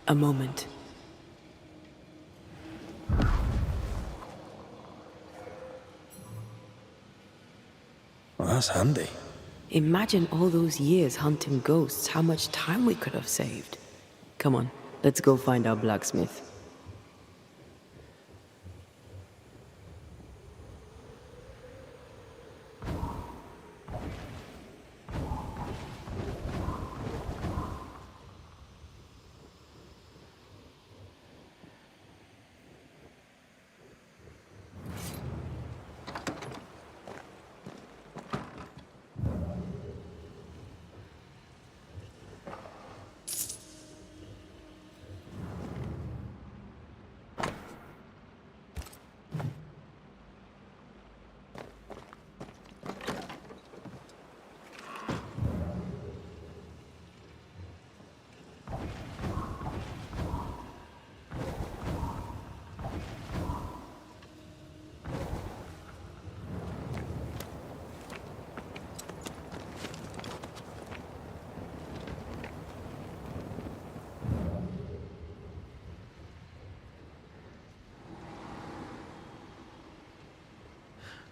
A moment. Well, that's handy. Imagine all those years hunting ghosts, how much time we could have saved. Come on, let's go find our blacksmith.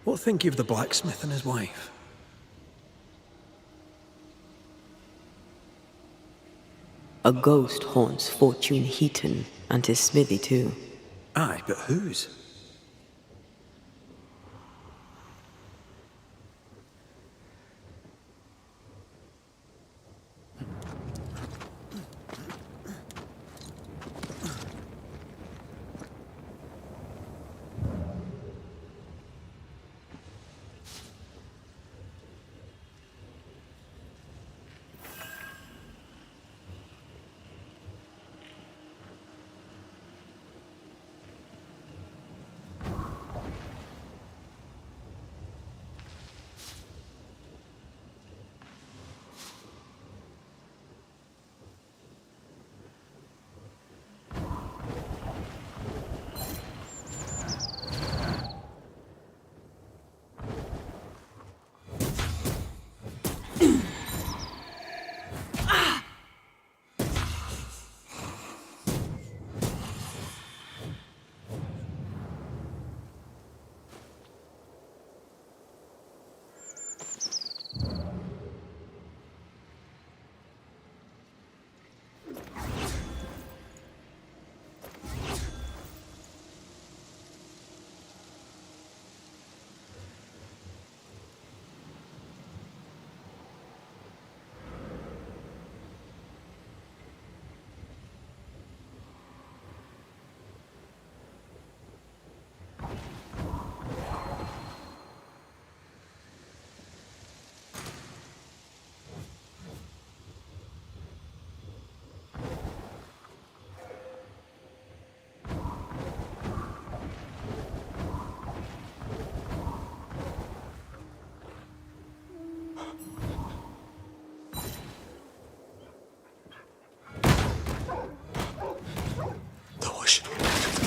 What think you of the blacksmith and his wife? A ghost haunts Fortune Heaton and his smithy too. Aye, but whose?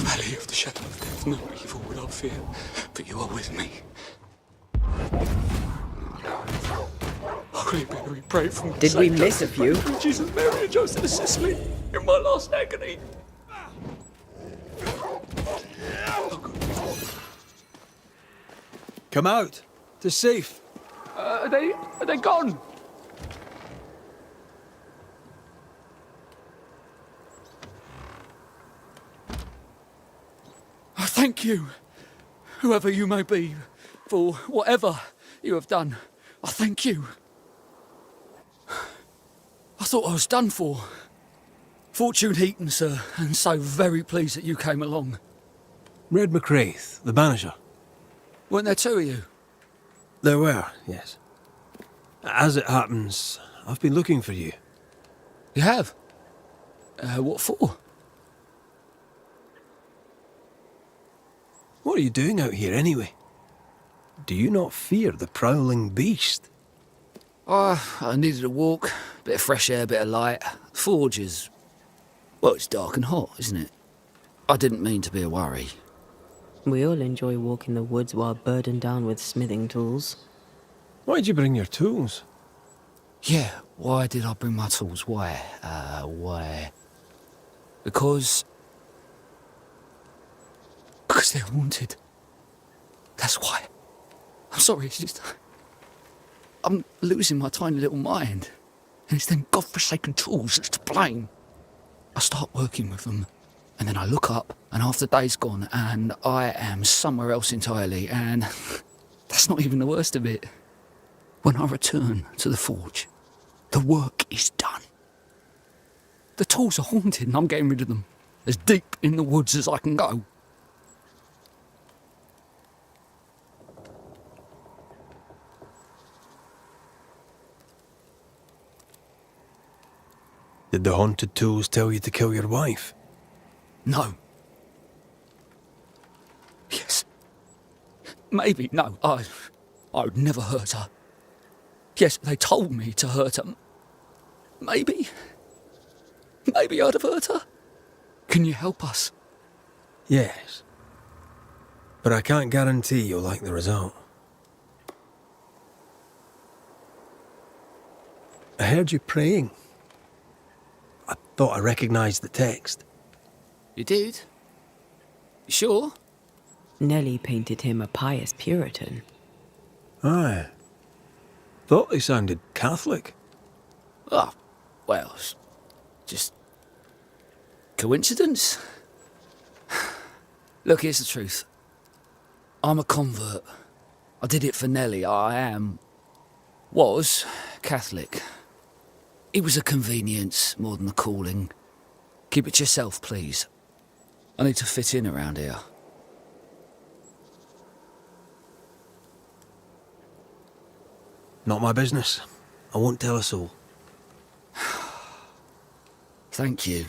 Valley of the shadow of death, no evil will I fear, for you are with me. Holy Mary, pray for me. Did we miss a few? Jesus, Mary, and Joseph, assist me in my last agony. Come out. 'Tis safe. Are they gone? I thank you, whoever you may be, for whatever you have done. I thank you. I thought I was done for. Fortune Heaton, sir, and so very pleased that you came along. Red McCraith, the Banisher. Weren't there two of you? There were, yes. As it happens, I've been looking for you. You have? What for? What are you doing out here anyway? Do you not fear the prowling beast? I needed a walk, bit of fresh air, bit of light. Forge is... well, it's dark and hot, isn't it? I didn't mean to be a worry. We all enjoy walking the woods while burdened down with smithing tools. Why'd you bring your tools? Yeah, why did I bring my tools? Why? Because they're haunted. That's why. I'm sorry, it's just... I'm losing my tiny little mind. And it's them godforsaken tools that's to blame. I start working with them, and then I look up, and half the day's gone, and I am somewhere else entirely, and that's not even the worst of it. When I return to the forge, the work is done. The tools are haunted, and I'm getting rid of them. As deep in the woods as I can go. Did the haunted tools tell you to kill your wife? No. Yes. Maybe, no. I would never hurt her. Yes, they told me to hurt her. Maybe I'd have hurt her. Can you help us? Yes. But I can't guarantee you'll like the result. I heard you praying. I thought I recognised the text. You did? You sure? Nellie painted him a pious Puritan. Aye. Thought they sounded Catholic. Oh, well, it's just coincidence. Look, here's the truth. I'm a convert. I did it for Nellie. Was Catholic. It was a convenience more than a calling. Keep it to yourself, please. I need to fit in around here. Not my business. I won't tell a soul. Thank you.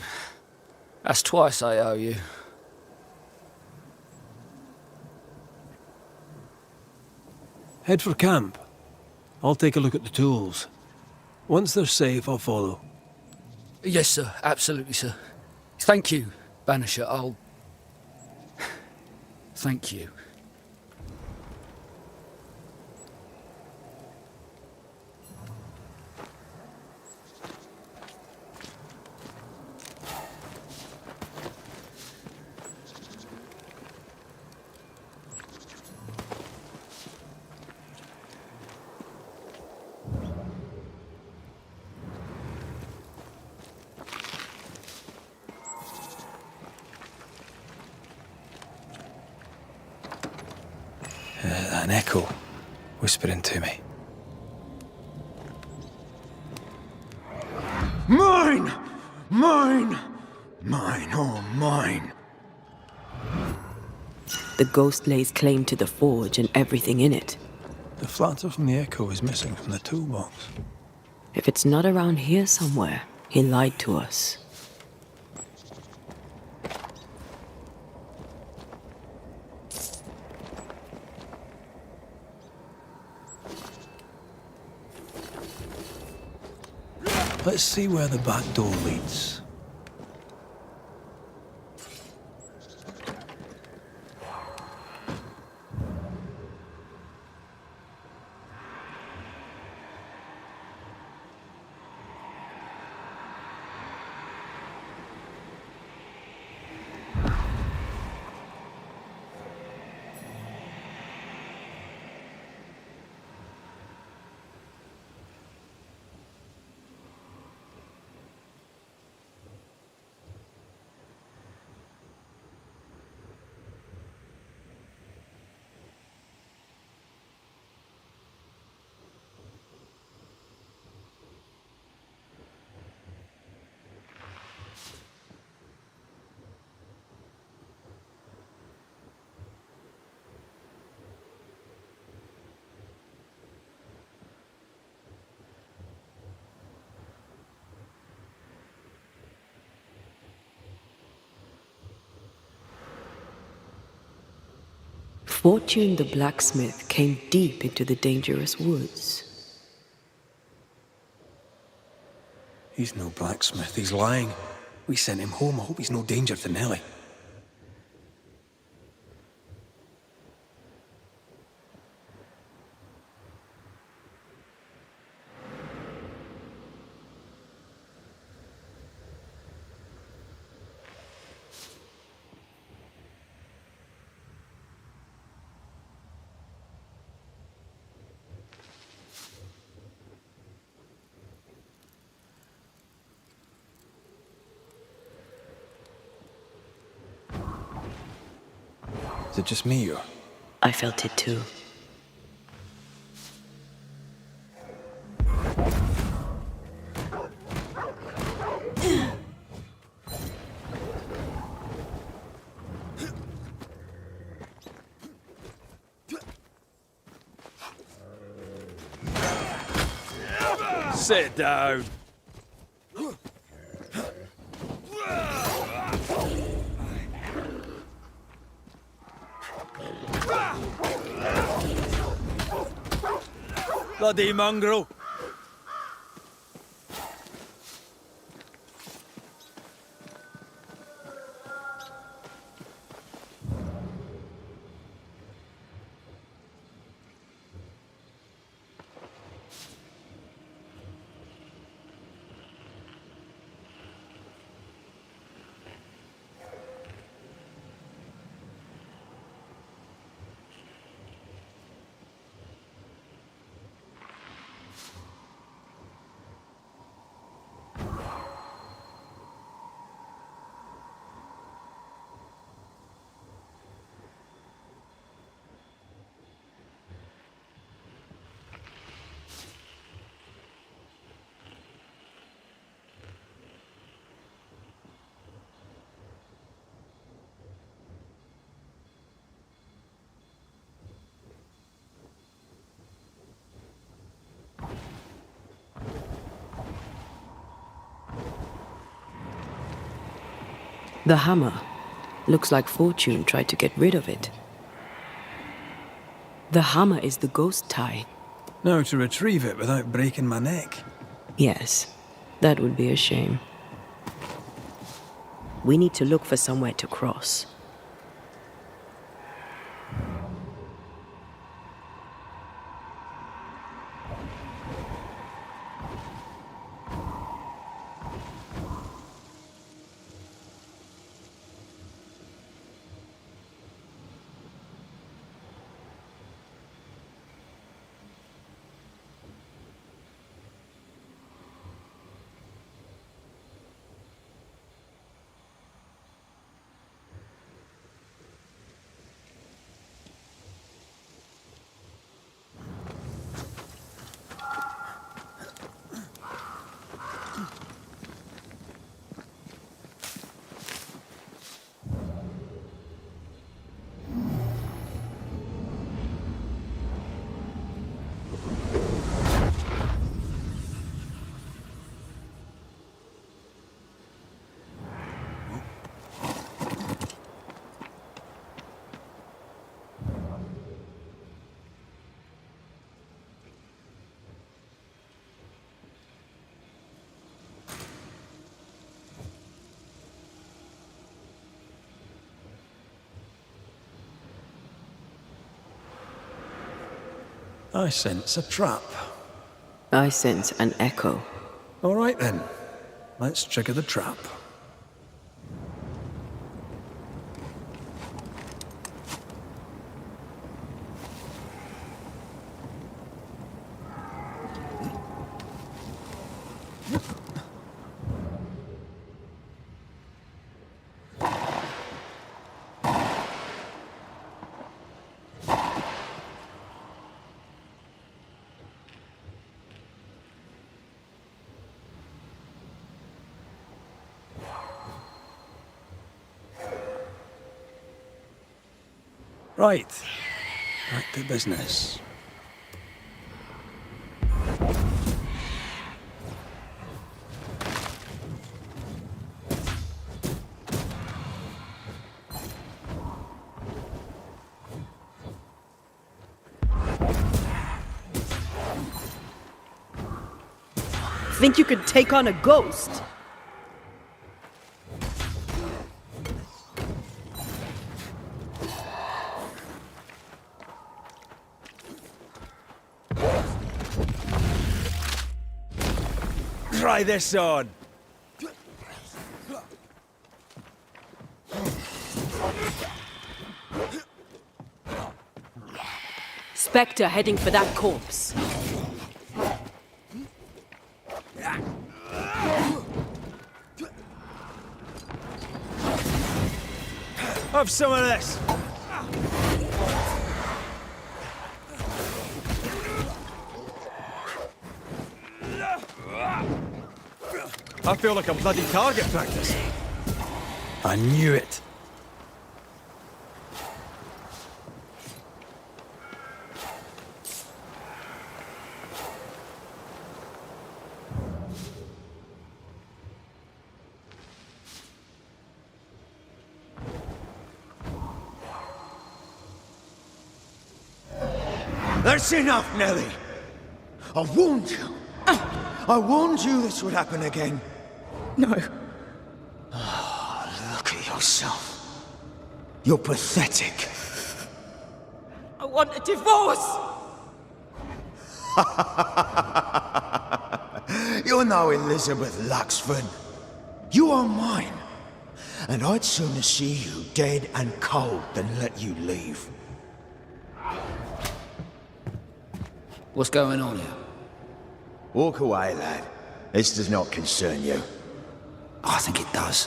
That's twice I owe you. Head for camp. I'll take a look at the tools. Once they're safe, I'll follow. Yes, sir. Absolutely, sir. Thank you, Banisher. Thank you. An echo whispering to me. Mine! Mine! Mine, oh mine! The ghost lays claim to the forge and everything in it. The flatter from the echo is missing from the toolbox. If it's not around here somewhere, he lied to us. Let's see where the back door leads. Fortune the blacksmith came deep into the dangerous woods. He's no blacksmith, he's lying. We sent him home, I hope he's no danger to Nellie. Is it just me or? I felt it too. Sit down. Bloody mongrel. The hammer. Looks like Fortune tried to get rid of it. The hammer is the ghost tie. Now to retrieve it without breaking my neck. Yes, that would be a shame. We need to look for somewhere to cross. I sense a trap. I sense an echo. All right then, let's trigger the trap. Right, back to business. Think you could take on a ghost? Try this on. Spectre heading for that corpse. Have some of this. I feel like a bloody target practice. I knew it. That's enough, Nellie. I warned you. I warned you this would happen again. No. Oh, look at yourself. You're pathetic. I want a divorce! You're no Elizabeth Luxford. You are mine. And I'd sooner see you dead and cold than let you leave. What's going on here? Walk away, lad. This does not concern you. I think it does.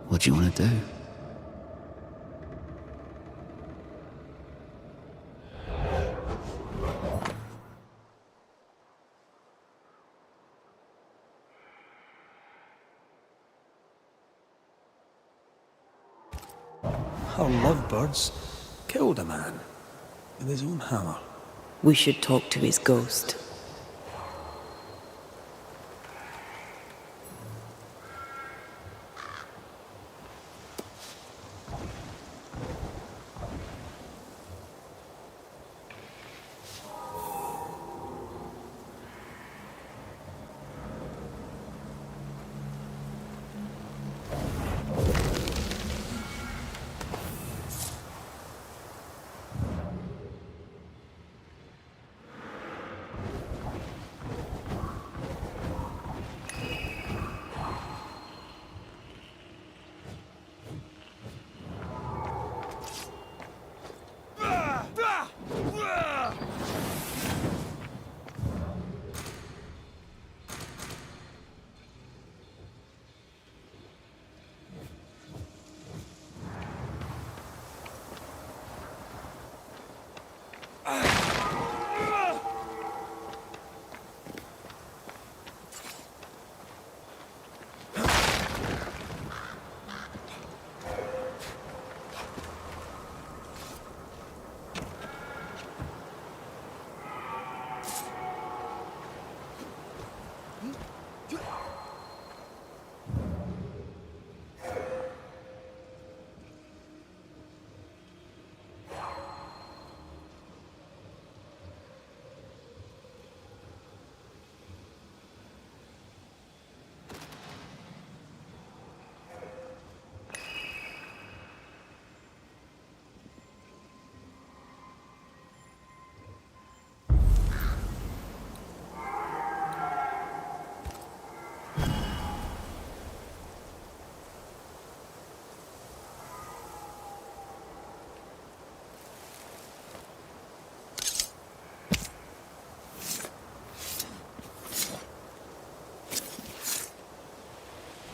What do you want to do? our lovebirds killed a man with his own hammer. We should talk to his ghost.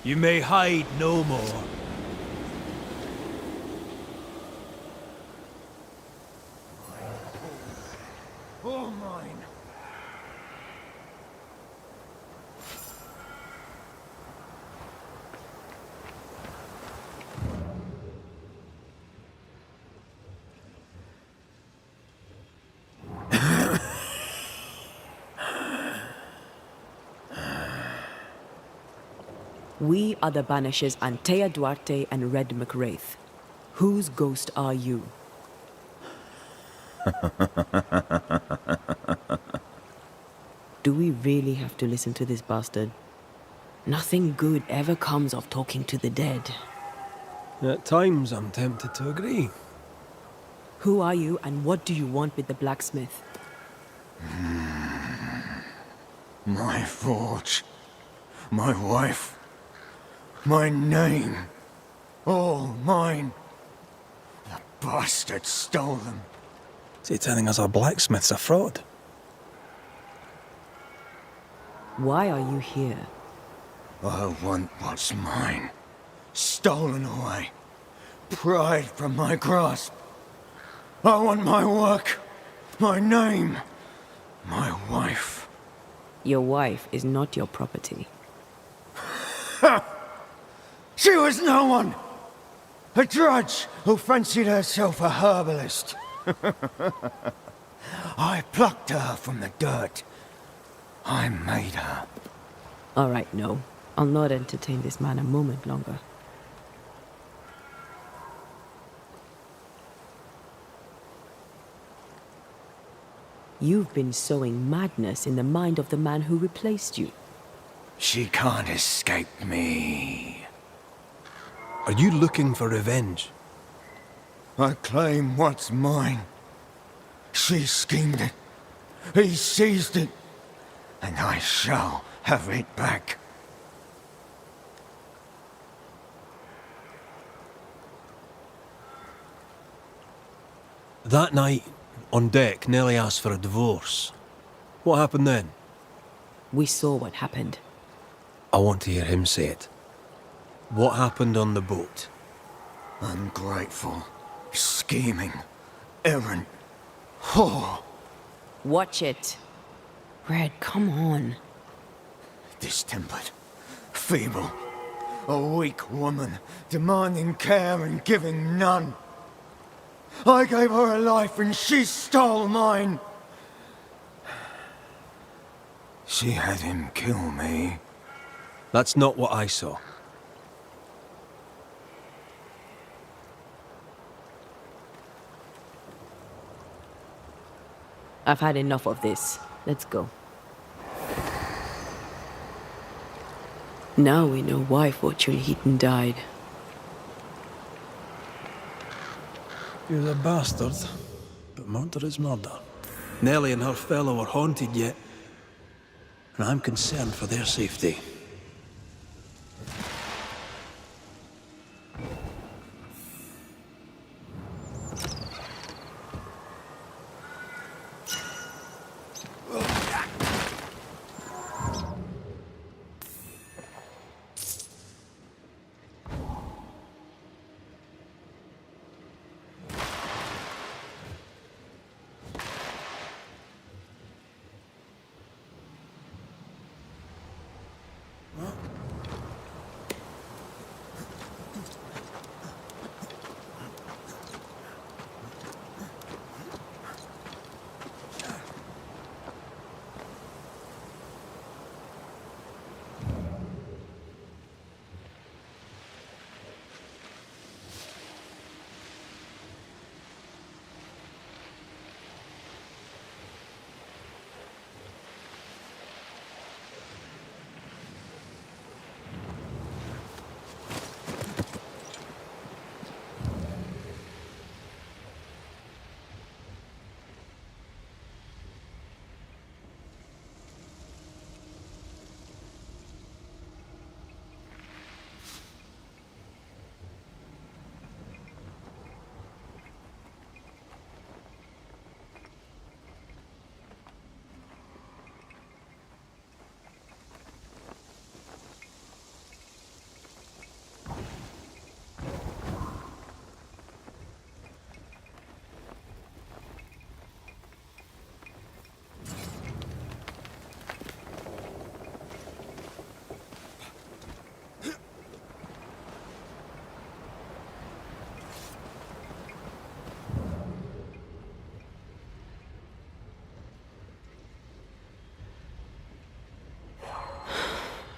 You may hide no more. All mine. We are the Banishers Antea Duarte and Red McWraith. Whose ghost are you? Do we really have to listen to this bastard? Nothing good ever comes of talking to the dead. At times, I'm tempted to agree. Who are you and what do you want with the blacksmith? My forge. My wife. My name. All mine. The bastard stole them. Is he telling us our blacksmith's a fraud? Why are you here? I want what's mine. Stolen away. Pried from my grasp. I want my work. My name. My wife. Your wife is not your property. She was no one! A drudge who fancied herself a herbalist. I plucked her from the dirt. I made her. All right, no. I'll not entertain this man a moment longer. You've been sowing madness in the mind of the man who replaced you. She can't escape me. Are you looking for revenge? I claim what's mine. She schemed it. He seized it. And I shall have it back. That night, on deck, Nellie asked for a divorce. What happened then? We saw what happened. I want to hear him say it. What happened on the boat? Ungrateful, scheming, errant, whore. Watch it. Red, come on. Distempered, feeble, a weak woman, demanding care and giving none. I gave her a life and she stole mine. She had him kill me. That's not what I saw. I've had enough of this. Let's go. Now we know why Fortune Heaton died. He was a bastard, but murder is murder. Nellie and her fellow are haunted yet, and I'm concerned for their safety.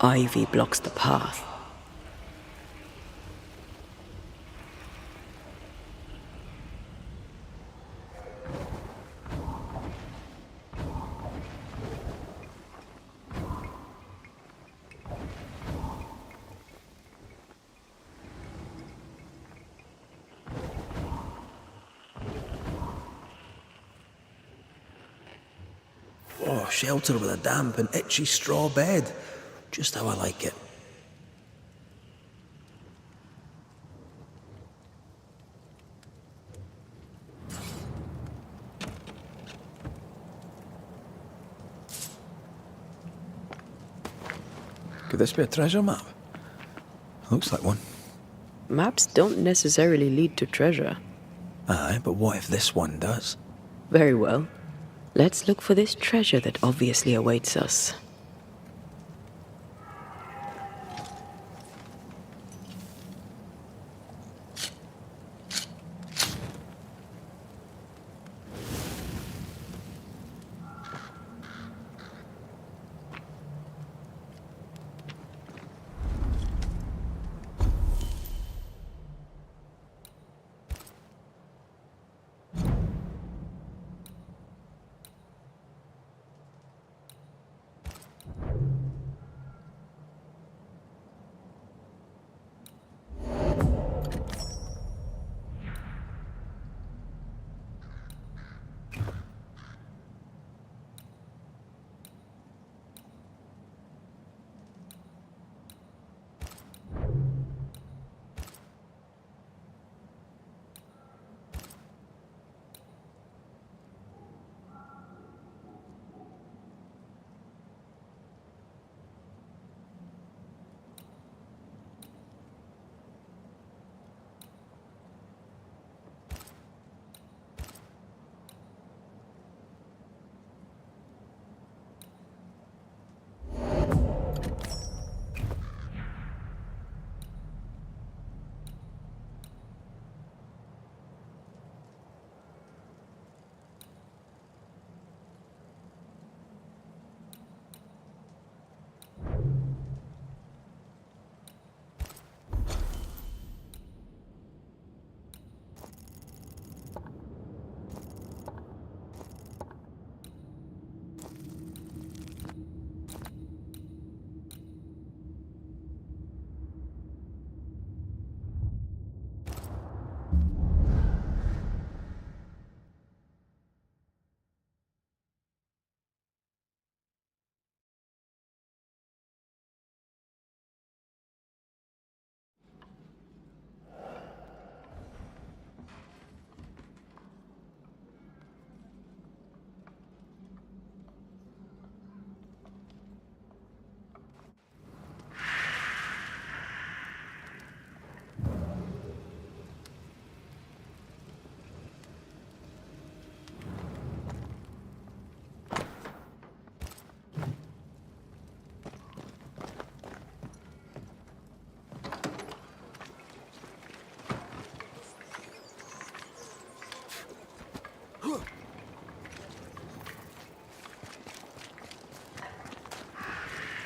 Ivy blocks the path. Oh, shelter with a damp and itchy straw bed. Just how I like it. Could this be a treasure map? Looks like one. Maps don't necessarily lead to treasure. Aye, but what if this one does? Very well. Let's look for this treasure that obviously awaits us.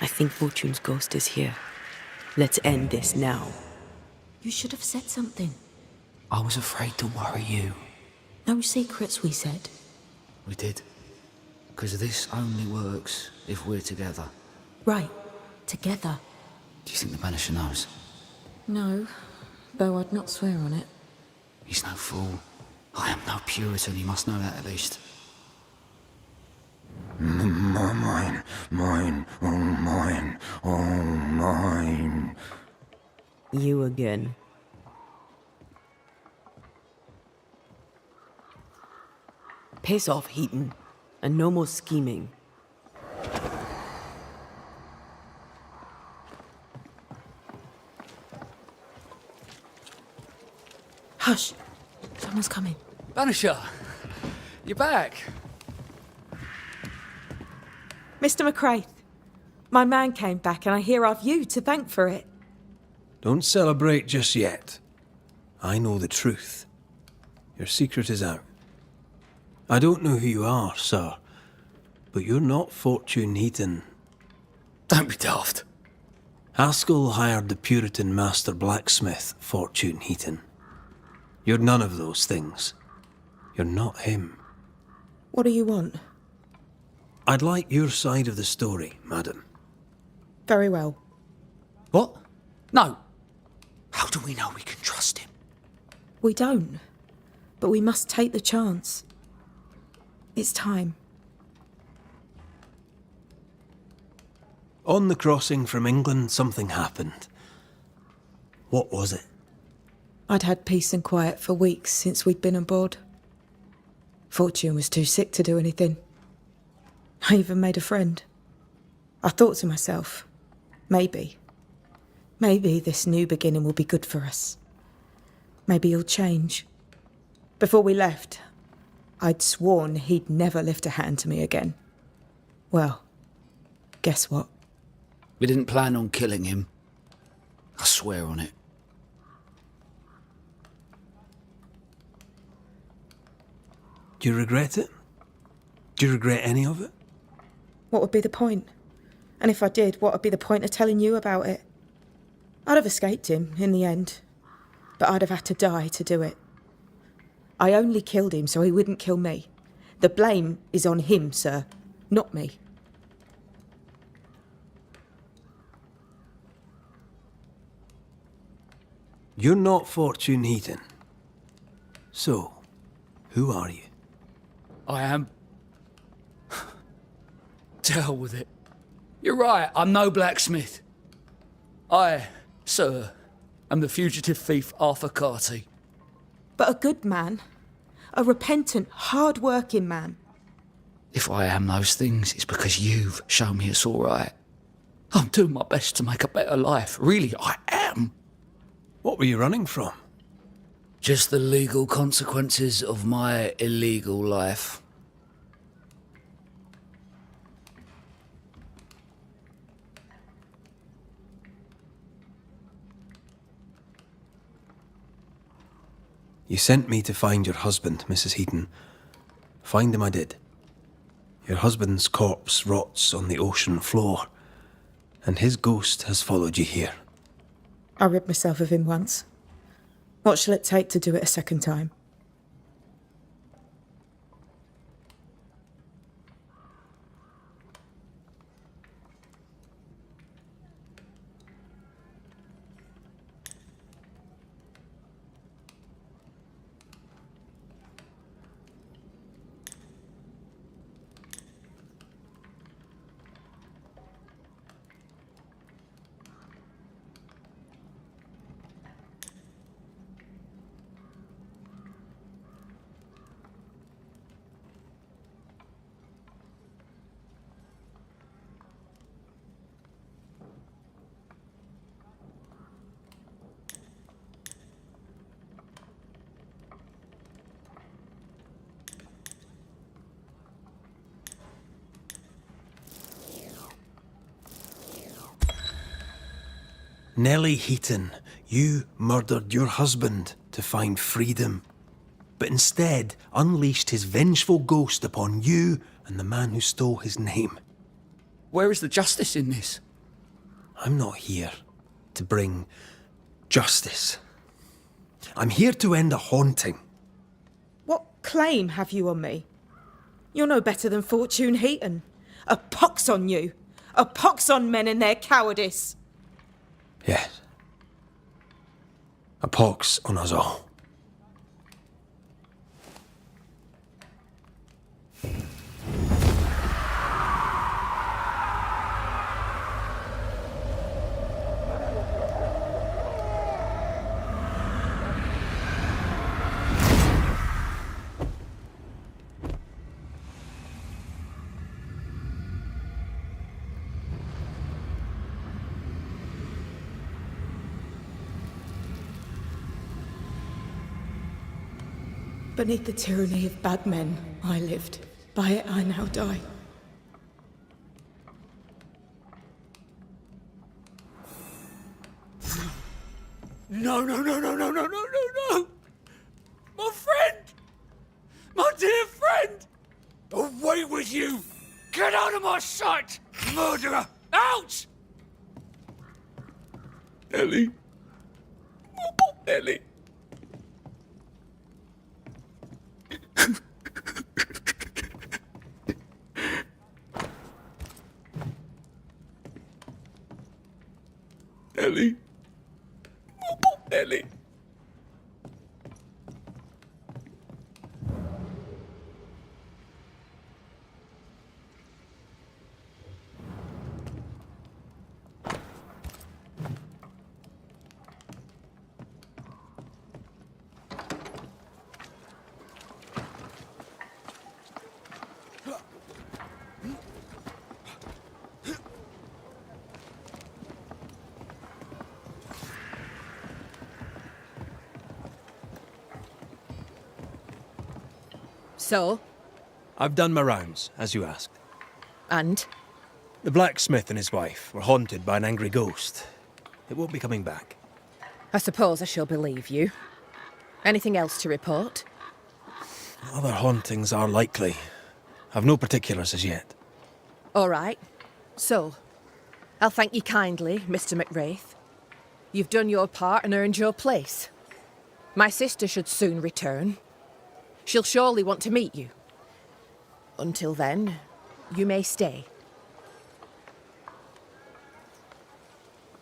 I think Fortune's ghost is here. Let's end this now. You should have said something. I was afraid to worry you. No secrets, we said. We did. Because this only works if we're together. Right. Together. Do you think the Banisher knows? No. Though I'd not swear on it. He's no fool. I am no Puritan, he must know that at least. Mine, oh mine. You again. Piss off, Heaton. And no more scheming. Hush. Someone's coming. Banisher, you're back. Mr. McCraith, my man came back and I hear I've you to thank for it. Don't celebrate just yet. I know the truth. Your secret is out. I don't know who you are, sir, but you're not Fortune Heaton. Don't be daft. Haskell hired the Puritan master blacksmith, Fortune Heaton. You're none of those things. You're not him. What do you want? I'd like your side of the story, madam. Very well. What? No. How do we know we can trust him? We don't. But we must take the chance. It's time. On the crossing from England, something happened. What was it? I'd had peace and quiet for weeks since we'd been on board. Fortune was too sick to do anything. I even made a friend. I thought to myself, maybe this new beginning will be good for us. Maybe he'll change. Before we left, I'd sworn he'd never lift a hand to me again. Well, guess what? We didn't plan on killing him. I swear on it. Do you regret it? Do you regret any of it? What would be the point? And if I did, what would be the point of telling you about it? I'd have escaped him in the end, but I'd have had to die to do it. I only killed him so he wouldn't kill me. The blame is on him, sir, not me. You're not Fortune Heaton. So, who are you? I am. To hell with it. You're right, I'm no blacksmith. I, sir, am the fugitive thief Arthur Carty. But a good man. A repentant, hard-working man. If I am those things, it's because you've shown me it's all right. I'm doing my best to make a better life. Really, I am. What were you running from? Just the legal consequences of my illegal life. You sent me to find your husband, Mrs. Heaton. Find him I did. Your husband's corpse rots on the ocean floor, and his ghost has followed you here. I rid myself of him once. What shall it take to do it a second time? Nellie Heaton, you murdered your husband to find freedom, but instead unleashed his vengeful ghost upon you and the man who stole his name. Where is the justice in this? I'm not here to bring justice. I'm here to end a haunting. What claim have you on me? You're no better than Fortune Heaton. A pox on you! A pox on men and their cowardice! Yes. A pox on us all. Beneath the tyranny of bad men, I lived. By it I now die. No, no, no, no, no, no, no, no, no! My friend! My dear friend! Away with you! Get out of my sight! Murderer! Out! Ellie. Ellie. Ellie. Ellie. So? I've done my rounds, as you asked. And? The blacksmith and his wife were haunted by an angry ghost. It won't be coming back. I suppose I shall believe you. Anything else to report? Other hauntings are likely. I've no particulars as yet. All right. So, I'll thank you kindly, Mr. McWraith. You've done your part and earned your place. My sister should soon return. She'll surely want to meet you. Until then, you may stay.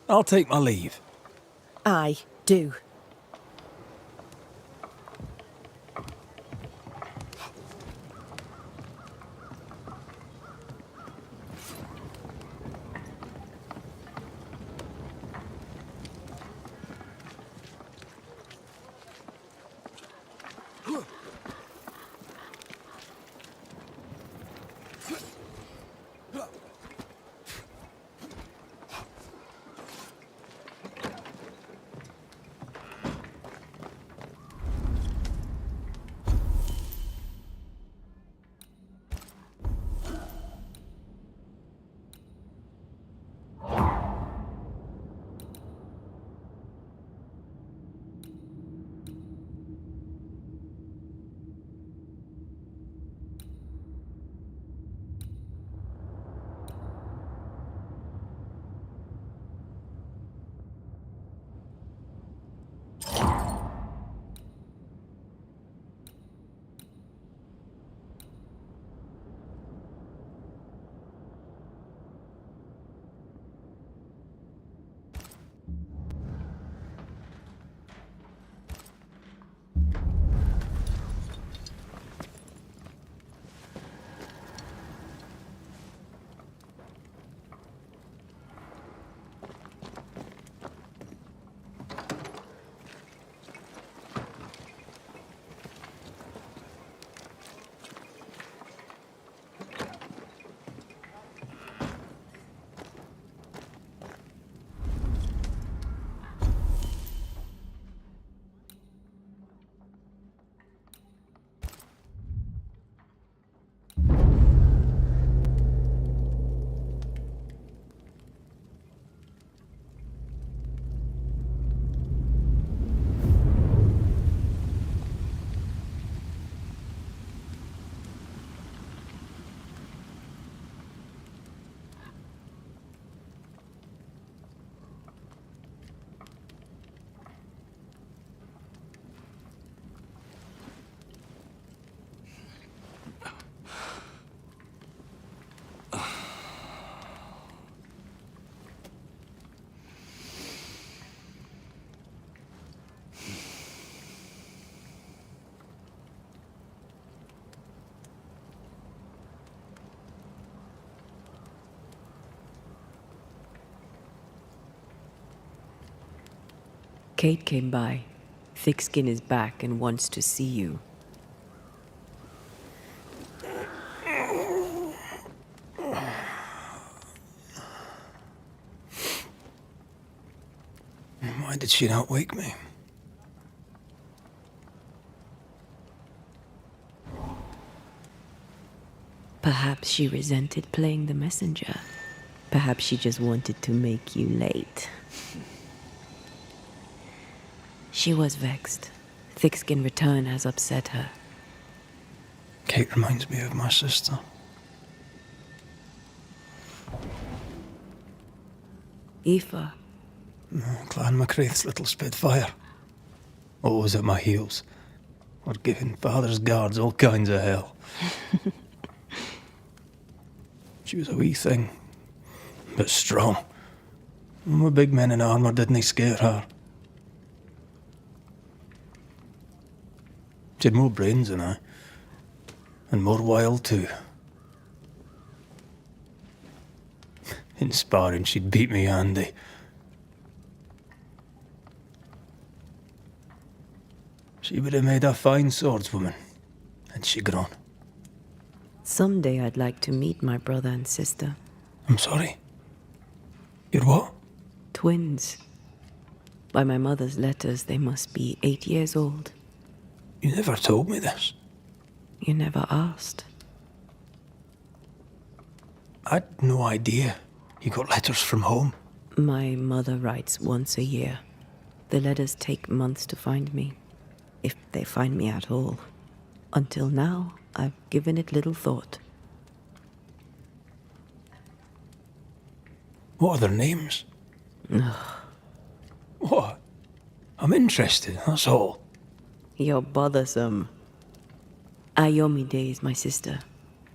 I'll take my leave. I do. Kate came by. Thickskin is back and wants to see you. Why did she not wake me? Perhaps she resented playing the messenger. Perhaps she just wanted to make you late. She was vexed. Thickskin return has upset her. Kate reminds me of my sister. Aoife. Clan MacRaith's little Spitfire. Always at my heels. Or giving father's guards all kinds of hell. She was a wee thing, but strong. And the big men in armour didn't scare her. She had more brains than I. And more wild too. In sparring, she'd beat me handy. She would have made a fine swordswoman, had she grown. Someday I'd like to meet my brother and sister. I'm sorry. You're what? Twins. By my mother's letters, they must be 8 years old. You never told me this. You never asked. I'd no idea you got letters from home. My mother writes once a year. The letters take months to find me, if they find me at all. Until now, I've given it little thought. What are their names? What? I'm interested, that's all. You're bothersome. Ayomide is my sister.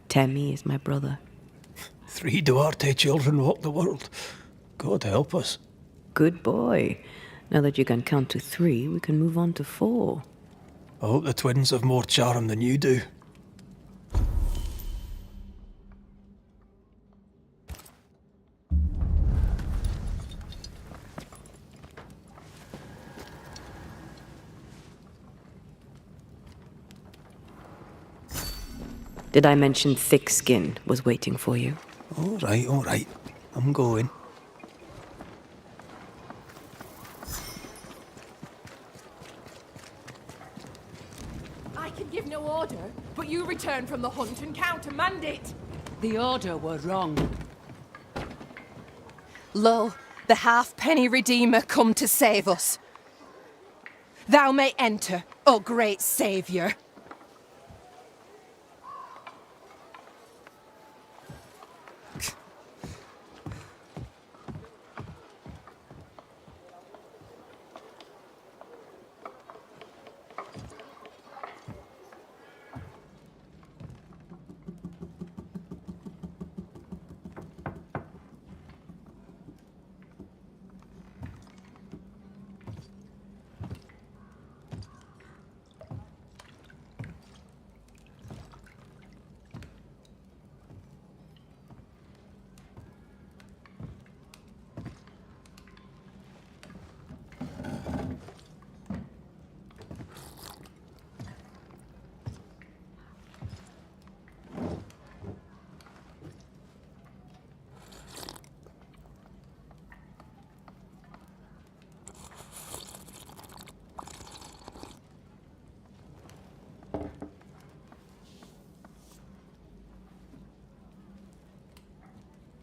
Temi is my brother. 3 Duarte children walk the world. God help us. Good boy. Now that you can count to 3, we can move on to 4. I hope the twins have more charm than you do. Did I mention Thickskin was waiting for you? All right. I'm going. I can give no order, but you return from the hunt and countermand it. The order were wrong. Lo, the halfpenny Redeemer come to save us. Thou may enter, O great Saviour.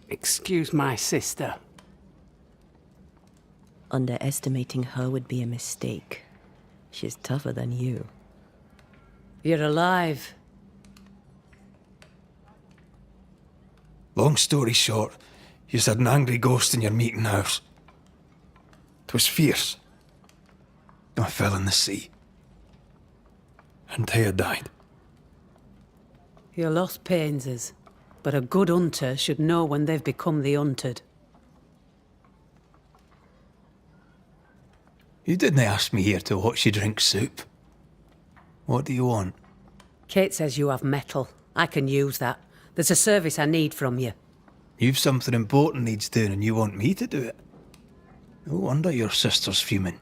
Excuse my sister. Underestimating her would be a mistake. She's tougher than you. You're alive. Long story short, you had an angry ghost in your meeting house. 'Twas fierce. I fell in the sea. And Thea died. Your loss pains us, but a good hunter should know when they've become the hunted. You didn't ask me here to watch you drink soup. What do you want? Kate says you have metal. I can use that. There's a service I need from you. You've something important needs doing and you want me to do it. No wonder your sister's fuming.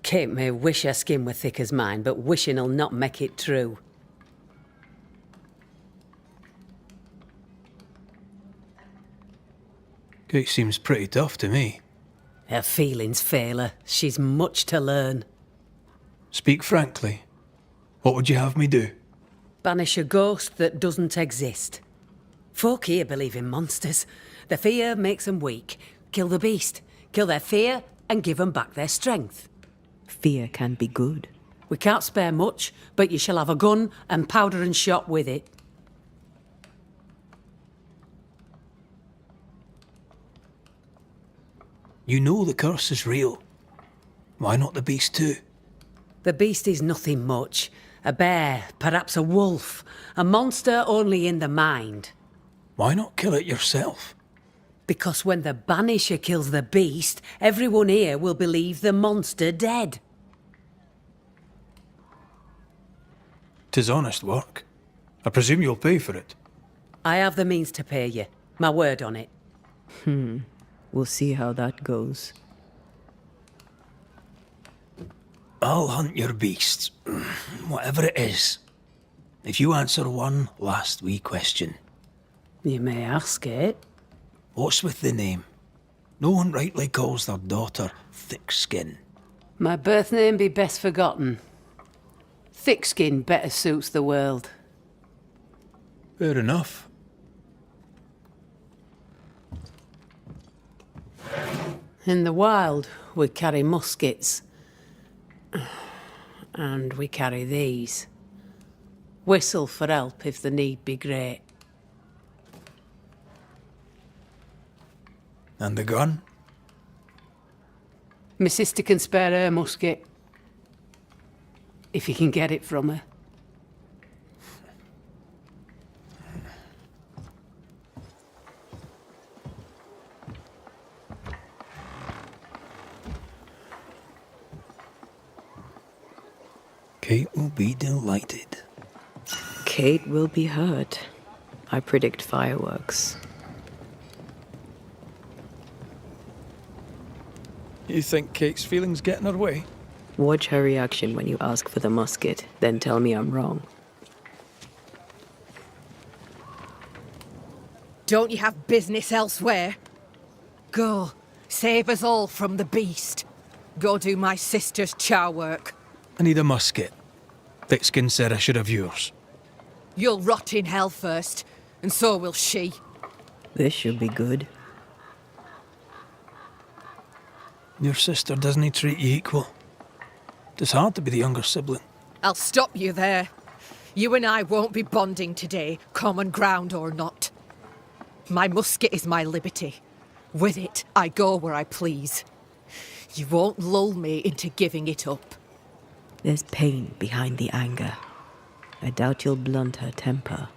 Kate may wish her skin were thick as mine, but wishing'll not make it true. Kate seems pretty tough to me. Her feelings fail her. She's much to learn. Speak frankly. What would you have me do? Banish a ghost that doesn't exist. Folk here believe in monsters. The fear makes them weak. Kill the beast. Kill their fear and give them back their strength. Fear can be good. We can't spare much, but you shall have a gun and powder and shot with it. You know the curse is real. Why not the beast too? The beast is nothing much. A bear, perhaps a wolf. A monster only in the mind. Why not kill it yourself? Because when the Banisher kills the beast, everyone here will believe the monster dead. 'Tis honest work. I presume you'll pay for it. I have the means to pay you. My word on it. We'll see how that goes. I'll hunt your beast, whatever it is, if you answer one last wee question. You may ask it. What's with the name? No one rightly calls their daughter Thick-Skin. My birth name be best forgotten. Thick skin better suits the world. Fair enough. In the wild, we carry muskets. And we carry these. Whistle for help if the need be great. And the gun? My sister can spare her musket. If you can get it from her. Kate will be delighted. Kate will be hurt. I predict fireworks. You think Kate's feelings get in her way? Watch her reaction when you ask for the musket, then tell me I'm wrong. Don't you have business elsewhere? Go, save us all from the beast. Go do my sister's char work. I need a musket. Thick-Skin said I should have yours. You'll rot in hell first, and so will she. This should be good. Your sister doesn't treat you equal. It's hard to be the younger sibling. I'll stop you there. You and I won't be bonding today, common ground or not. My musket is my liberty. With it, I go where I please. You won't lull me into giving it up. There's pain behind the anger. I doubt you'll blunt her temper.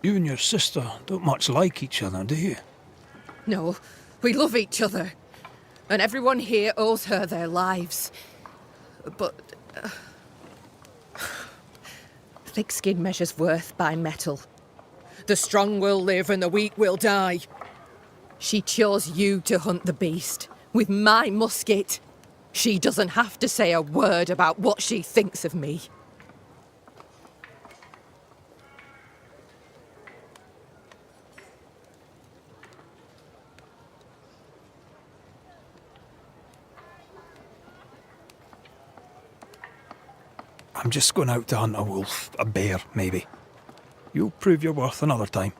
You and your sister don't much like each other, do you? No, we love each other. And everyone here owes her their lives. But... thick skin measures worth by metal. The strong will live and the weak will die. She chose you to hunt the beast. With my musket. She doesn't have to say a word about what she thinks of me. I'm just going out to hunt a wolf, a bear, maybe. You'll prove your worth another time.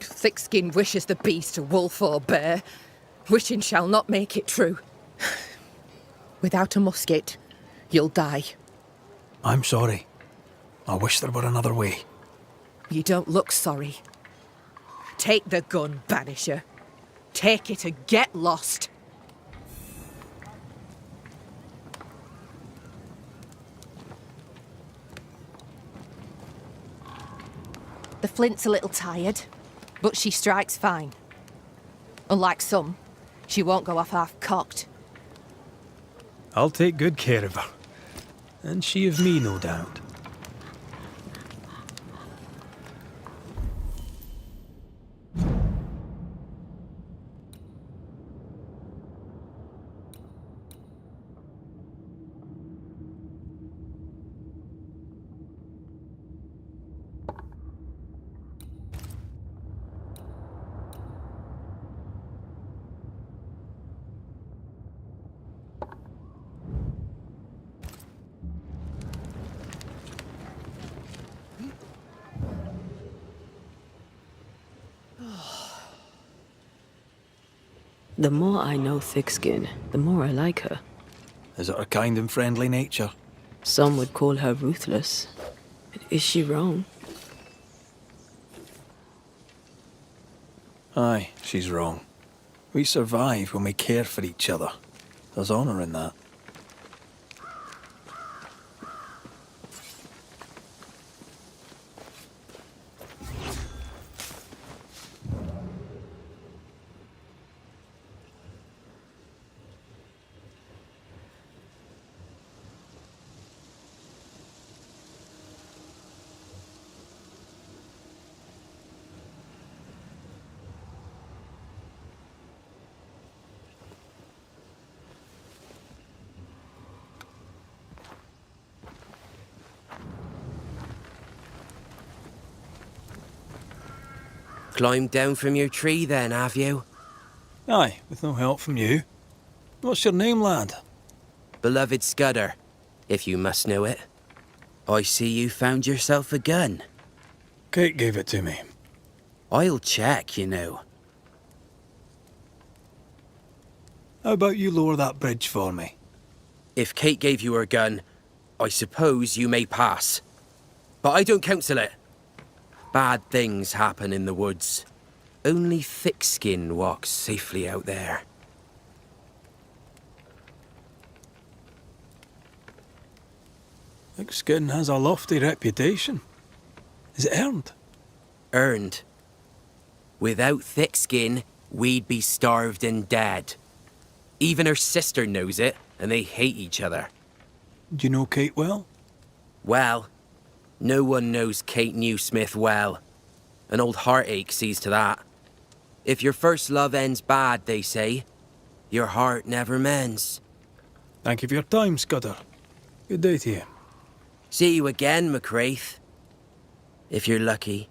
Thick-skin wishes the beast a wolf or bear. Wishing shall not make it true. Without a musket, you'll die. I'm sorry. I wish there were another way. You don't look sorry. Take the gun, Banisher. Take it and get lost. The flint's a little tired, but she strikes fine. Unlike some, she won't go off half-cocked. I'll take good care of her. And she of me, no doubt. The more I know Thickskin, the more I like her. Is it her kind and friendly nature? Some would call her ruthless. But is she wrong? Aye, she's wrong. We survive when we care for each other. There's honour in that. Climbed down from your tree then, have you? Aye, with no help from you. What's your name, lad? Beloved Scudder, if you must know it. I see you found yourself a gun. Kate gave it to me. I'll check, you know. How about you lower that bridge for me? If Kate gave you her gun, I suppose you may pass. But I don't counsel it. Bad things happen in the woods. Only Thickskin walks safely out there. Thickskin has a lofty reputation. Is it earned? Earned. Without Thickskin, we'd be starved and dead. Even her sister knows it, and they hate each other. Do you know Kate well? Well, no one knows Kate Newsmith well. An old heartache sees to that. If your first love ends bad, they say, your heart never mends. Thank you for your time, Scudder. Good day to you. See you again, McCraith. If you're lucky.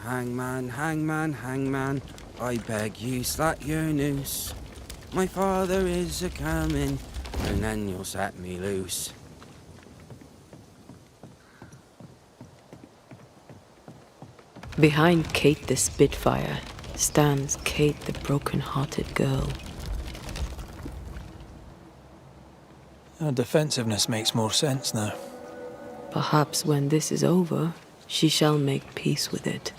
Hangman, hangman, hangman, I beg you slack your noose. My father is a-comin', and then you'll set me loose. Behind Kate the Spitfire stands Kate the broken-hearted girl. Her defensiveness makes more sense now. Perhaps when this is over, she shall make peace with it.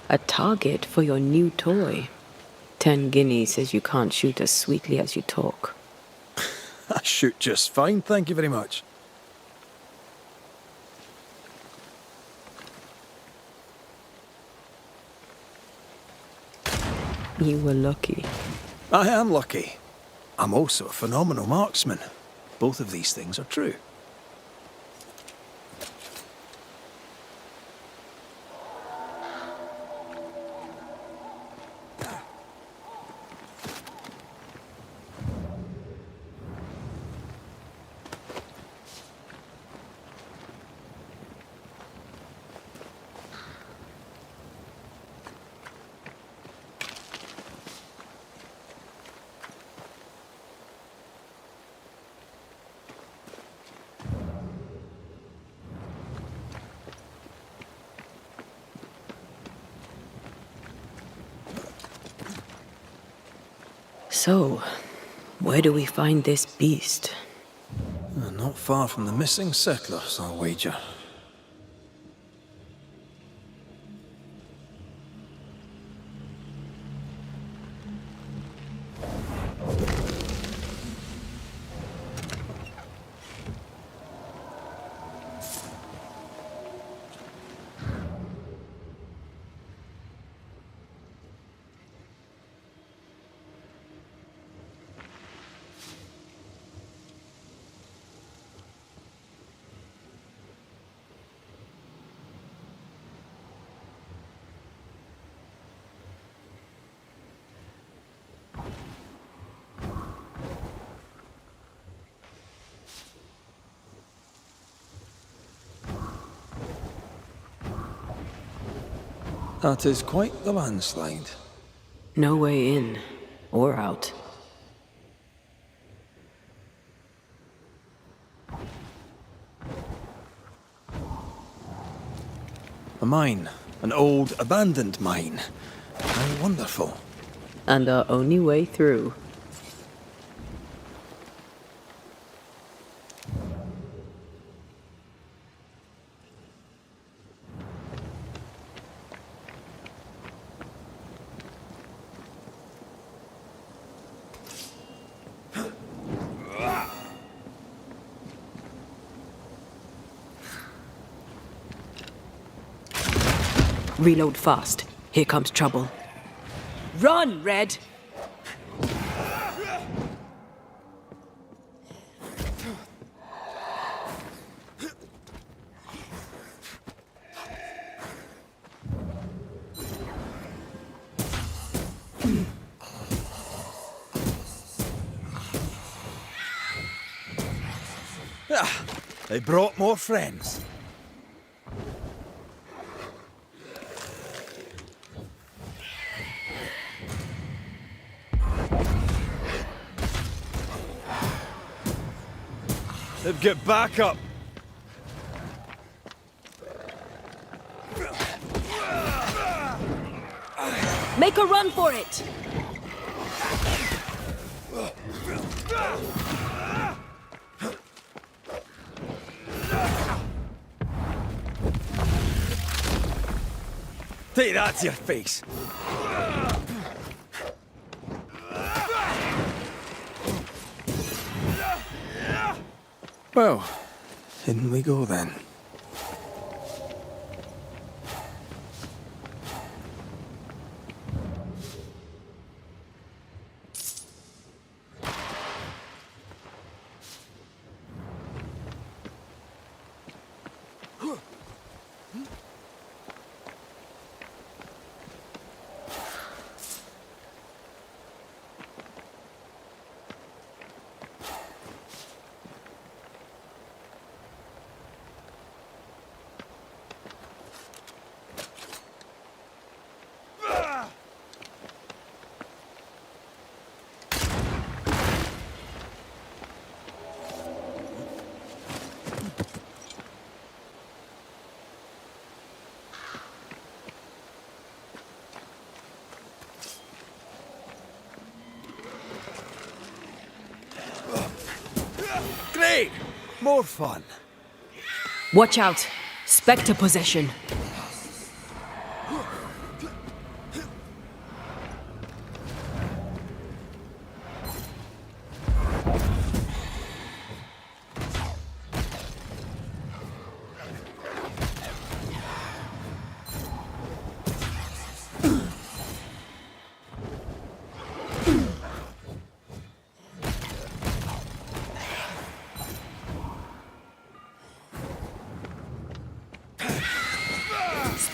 A target for your new toy. 10 guineas says you can't shoot as sweetly as you talk. I shoot just fine, thank you very much. You were lucky. I am lucky. I'm also a phenomenal marksman. Both of these things are true. So, where do we find this beast? Not far from the missing settlers, I'll wager. That is quite the landslide. No way in or out. A mine. An old, abandoned mine. How wonderful. And our only way through. Reload fast. Here comes trouble. Run, Red! They brought more friends. They've got back up. Make a run for it! Take that to your face. Well, in we go then. Great! More fun. Watch out. Spectre possession.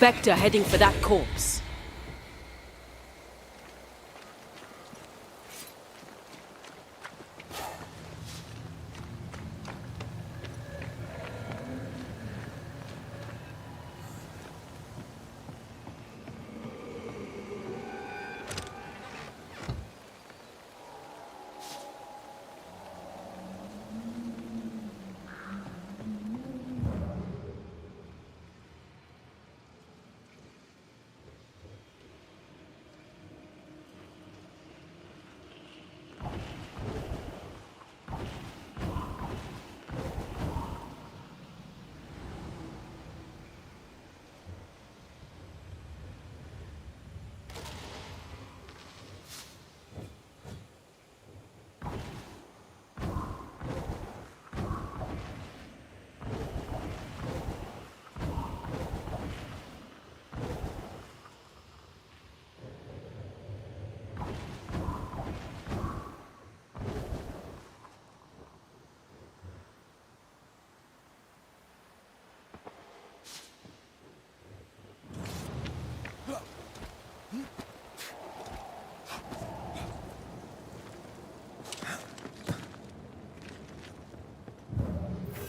spectre heading for that corpse.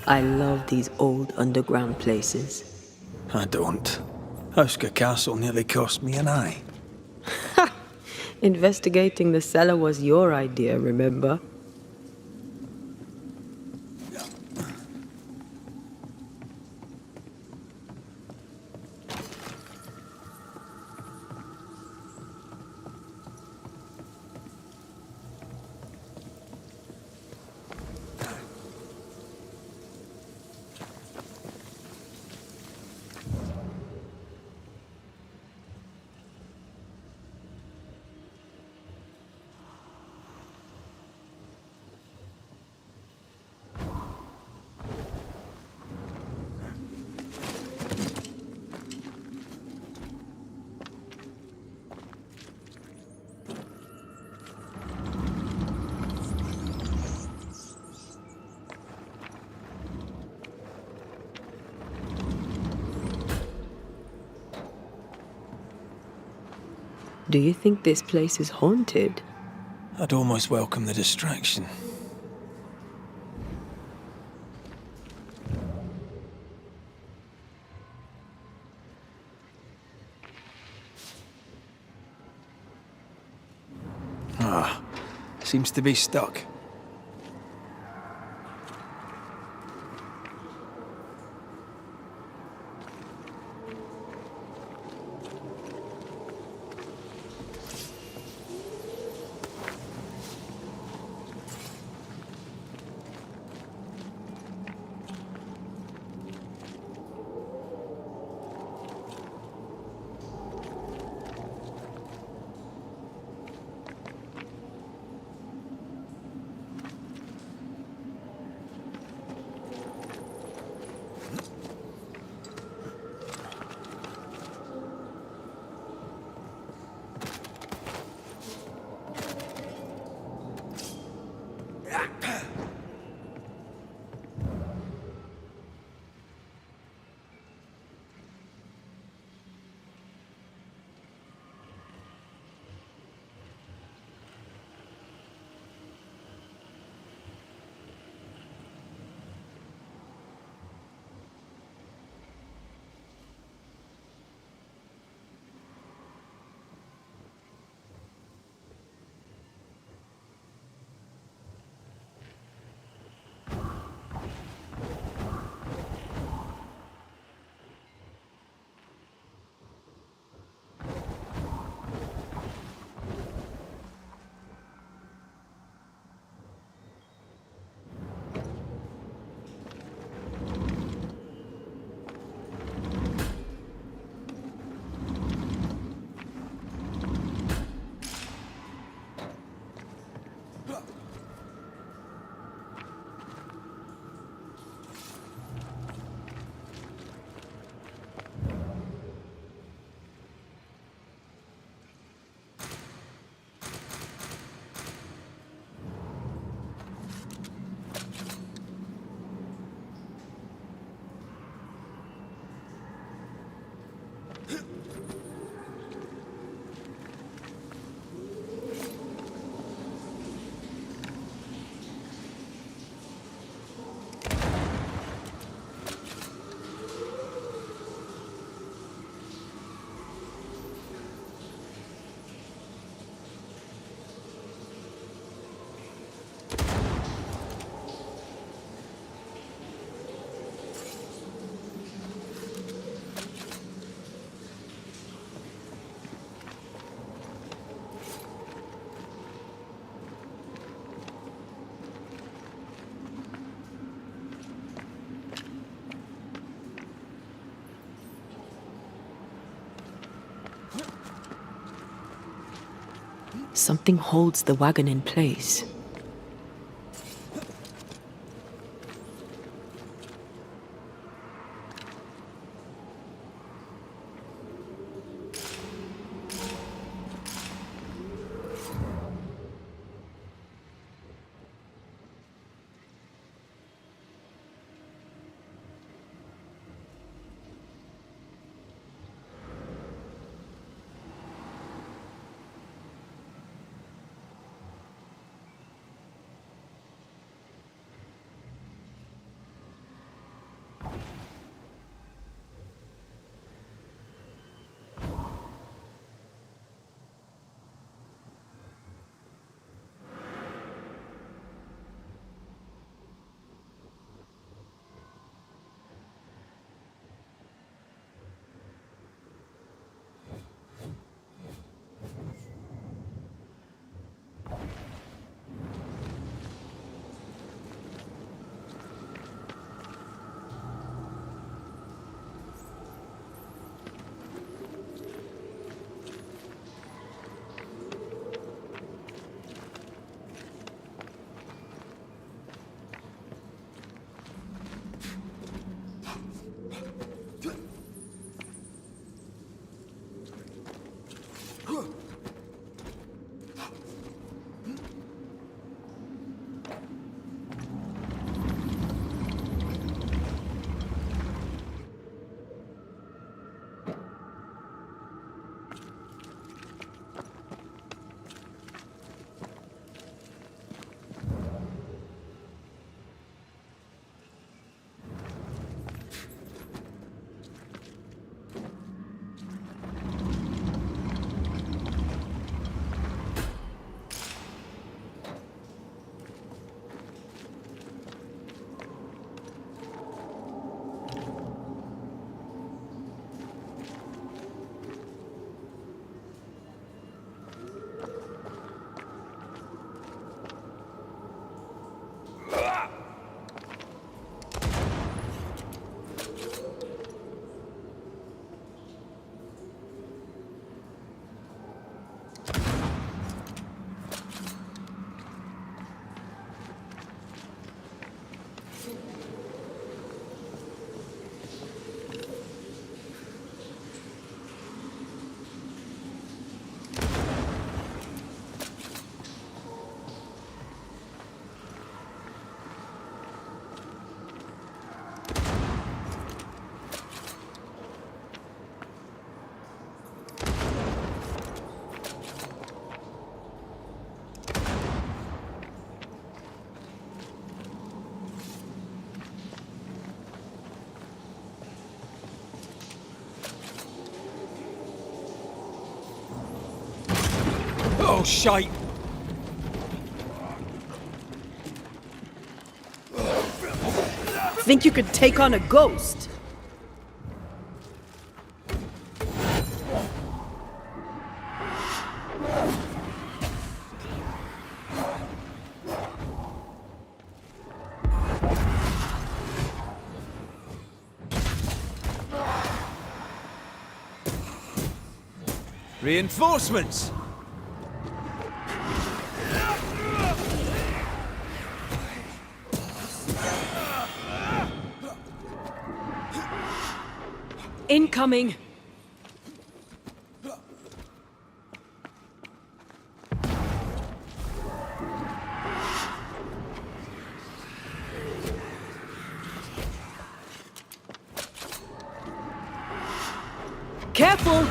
I love these old underground places. I don't. Houska Castle nearly cost me an eye. Investigating the cellar was your idea, remember? Do you think this place is haunted? I'd almost welcome the distraction. Seems to be stuck. Something holds the wagon in place. Oh, shite! Think you could take on a ghost? Reinforcements! Incoming! Careful!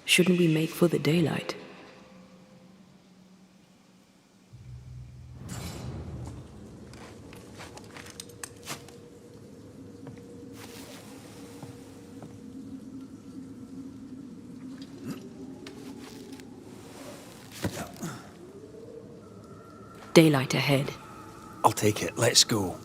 Shouldn't we make for the daylight? Daylight ahead. I'll take it. Let's go.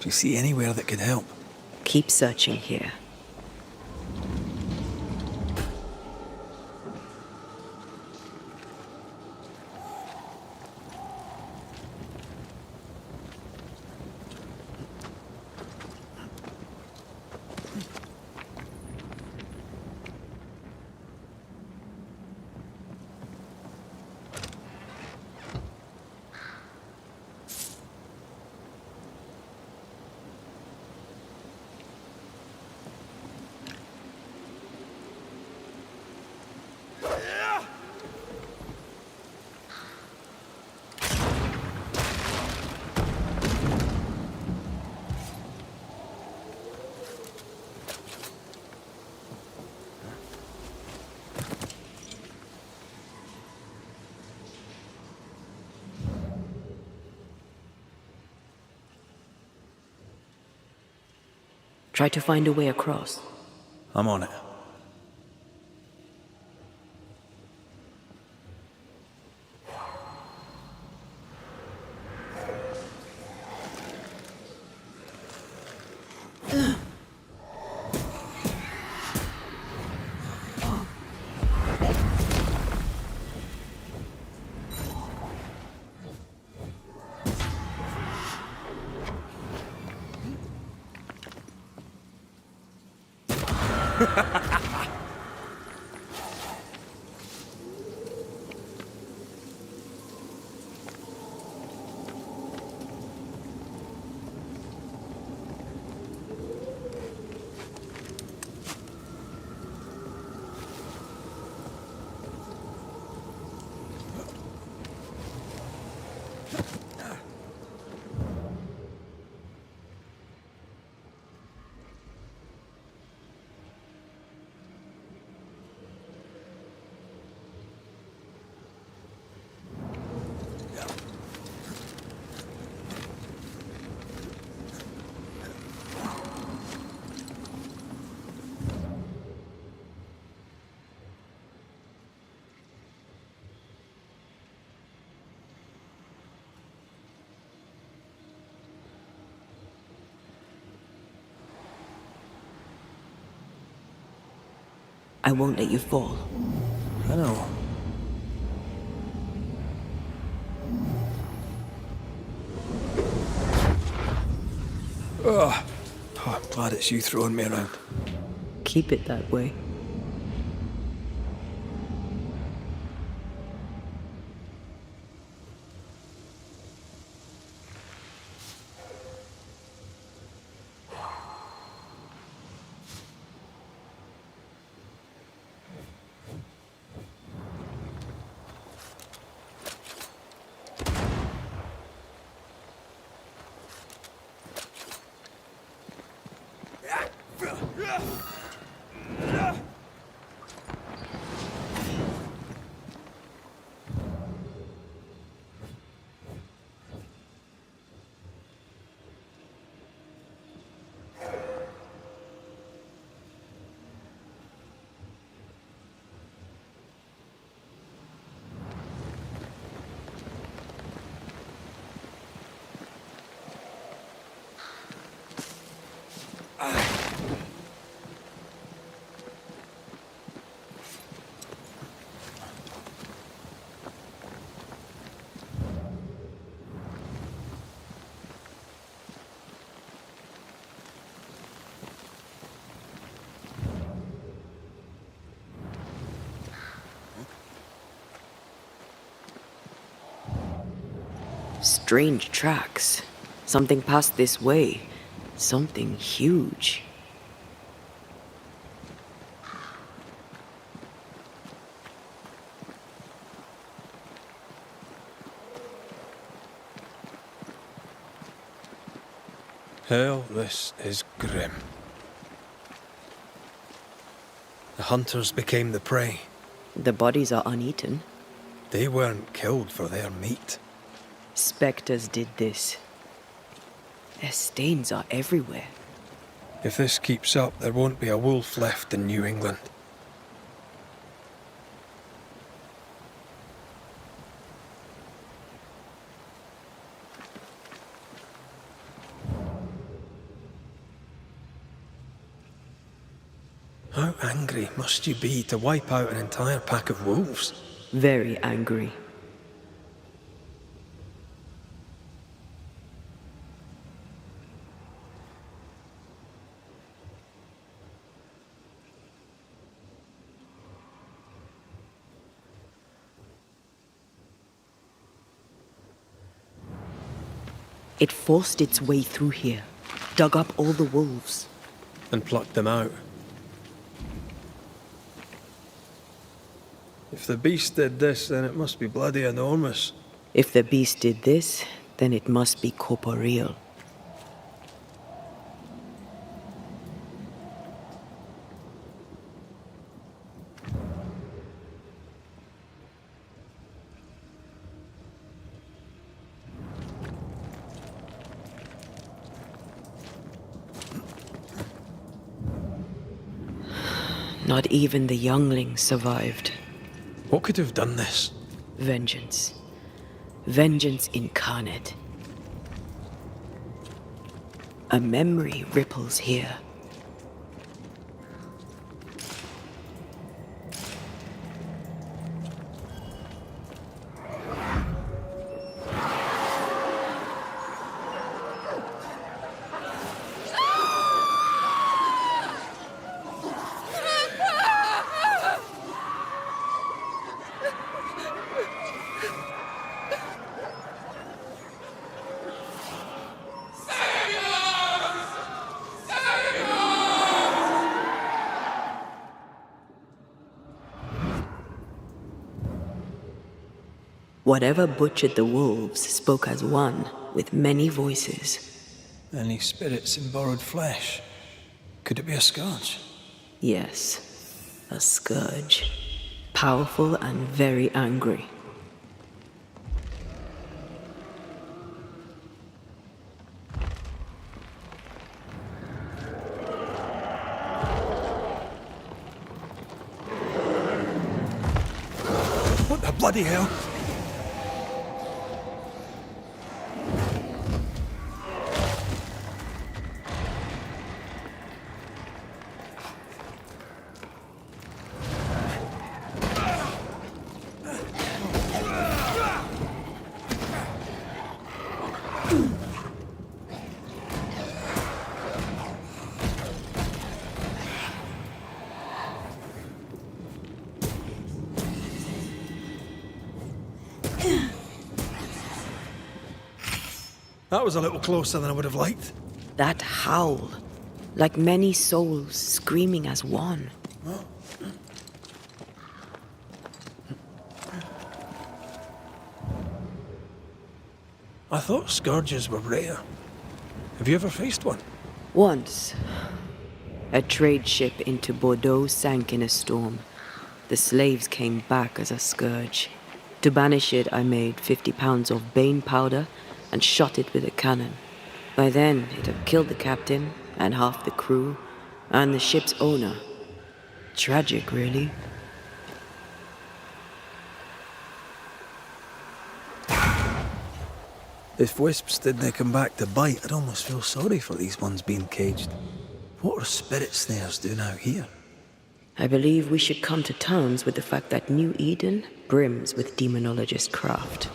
Do you see anywhere that could help? Keep searching here. Try to find a way across. I'm on it. I won't let you fall. I know. Oh, I'm glad it's you throwing me around. Keep it that way. Strange tracks. Something passed this way. Something huge. Hell, this is grim. The hunters became the prey. The bodies are uneaten. They weren't killed for their meat. Spectres did this. Their stains are everywhere. If this keeps up, there won't be a wolf left in New England. How angry must you be to wipe out an entire pack of wolves? Very angry. It forced its way through here, dug up all the wolves. And plucked them out. If the beast did this, then it must be bloody enormous. If the beast did this, then it must be corporeal. Not even the younglings survived. What could have done this? Vengeance. Vengeance incarnate. A memory ripples here. Whatever butchered the wolves spoke as one, with many voices. Any spirits in borrowed flesh? Could it be a scourge? Yes, a scourge. Powerful and very angry. What the bloody hell? That was a little closer than I would have liked. That howl, like many souls screaming as one. I thought scourges were rare. Have you ever faced one? Once, a trade ship into Bordeaux sank in a storm. The slaves came back as a scourge. To banish it, I made 50 pounds of bane powder and shot it with a cannon. By then, it had killed the captain and half the crew and the ship's owner. Tragic, really. If wisps didn't come back to bite, I'd almost feel sorry for these ones being caged. What are spirit snares doing out here? I believe we should come to terms with the fact that New Eden brims with demonologist craft.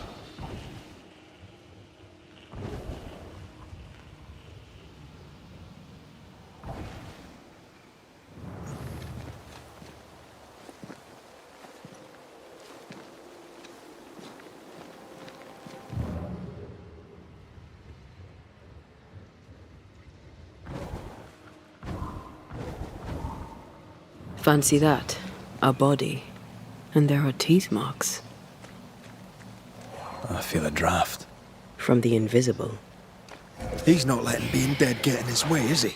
Fancy that. A body. And there are teeth marks. I feel a draft. From the invisible. He's not letting being dead get in his way, is he?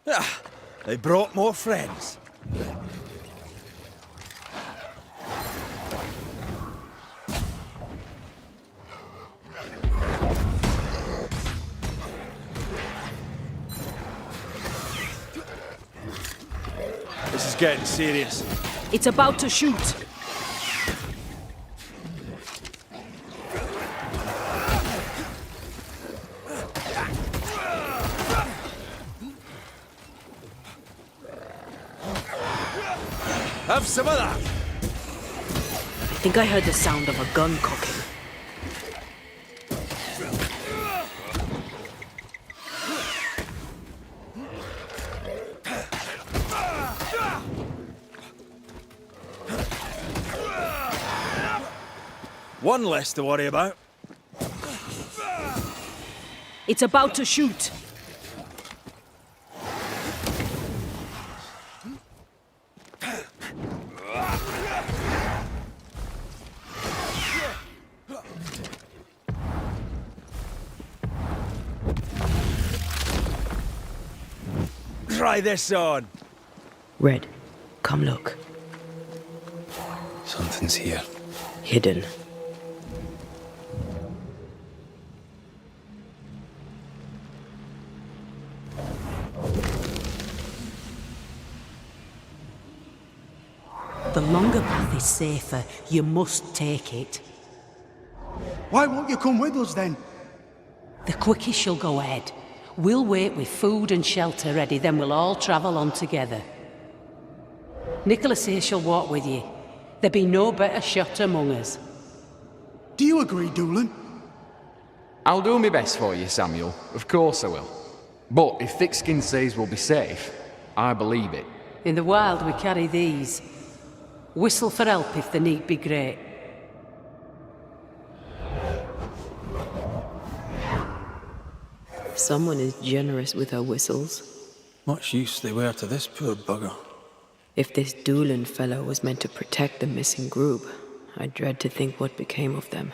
Ah, they brought more friends. This is getting serious. It's about to shoot. Have some of that. I think I heard the sound of a gun cocking. One less to worry about. It's about to shoot. Try this on. Red, come look. Something's here. Hidden. The longer path is safer. You must take it. Why won't you come with us then? The quickest you'll go ahead. We'll wait with food and shelter ready, then we'll all travel on together. Nicholas here shall walk with you. There be no better shot among us. Do you agree, Doolan? I'll do my best for you, Samuel. Of course I will. But if Thickskin says we'll be safe, I believe it. In the wild we carry these. Whistle for help if the need be great. Someone is generous with her whistles. Much use they were to this poor bugger. If this Doolin fellow was meant to protect the missing group, I dread to think what became of them.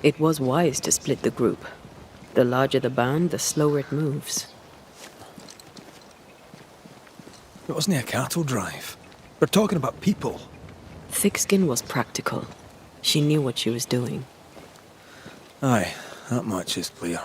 It was wise to split the group. The larger the band, the slower it moves. It wasn't a cattle drive. We're talking about people. Thickskin was practical. She knew what she was doing. Aye, that much is clear.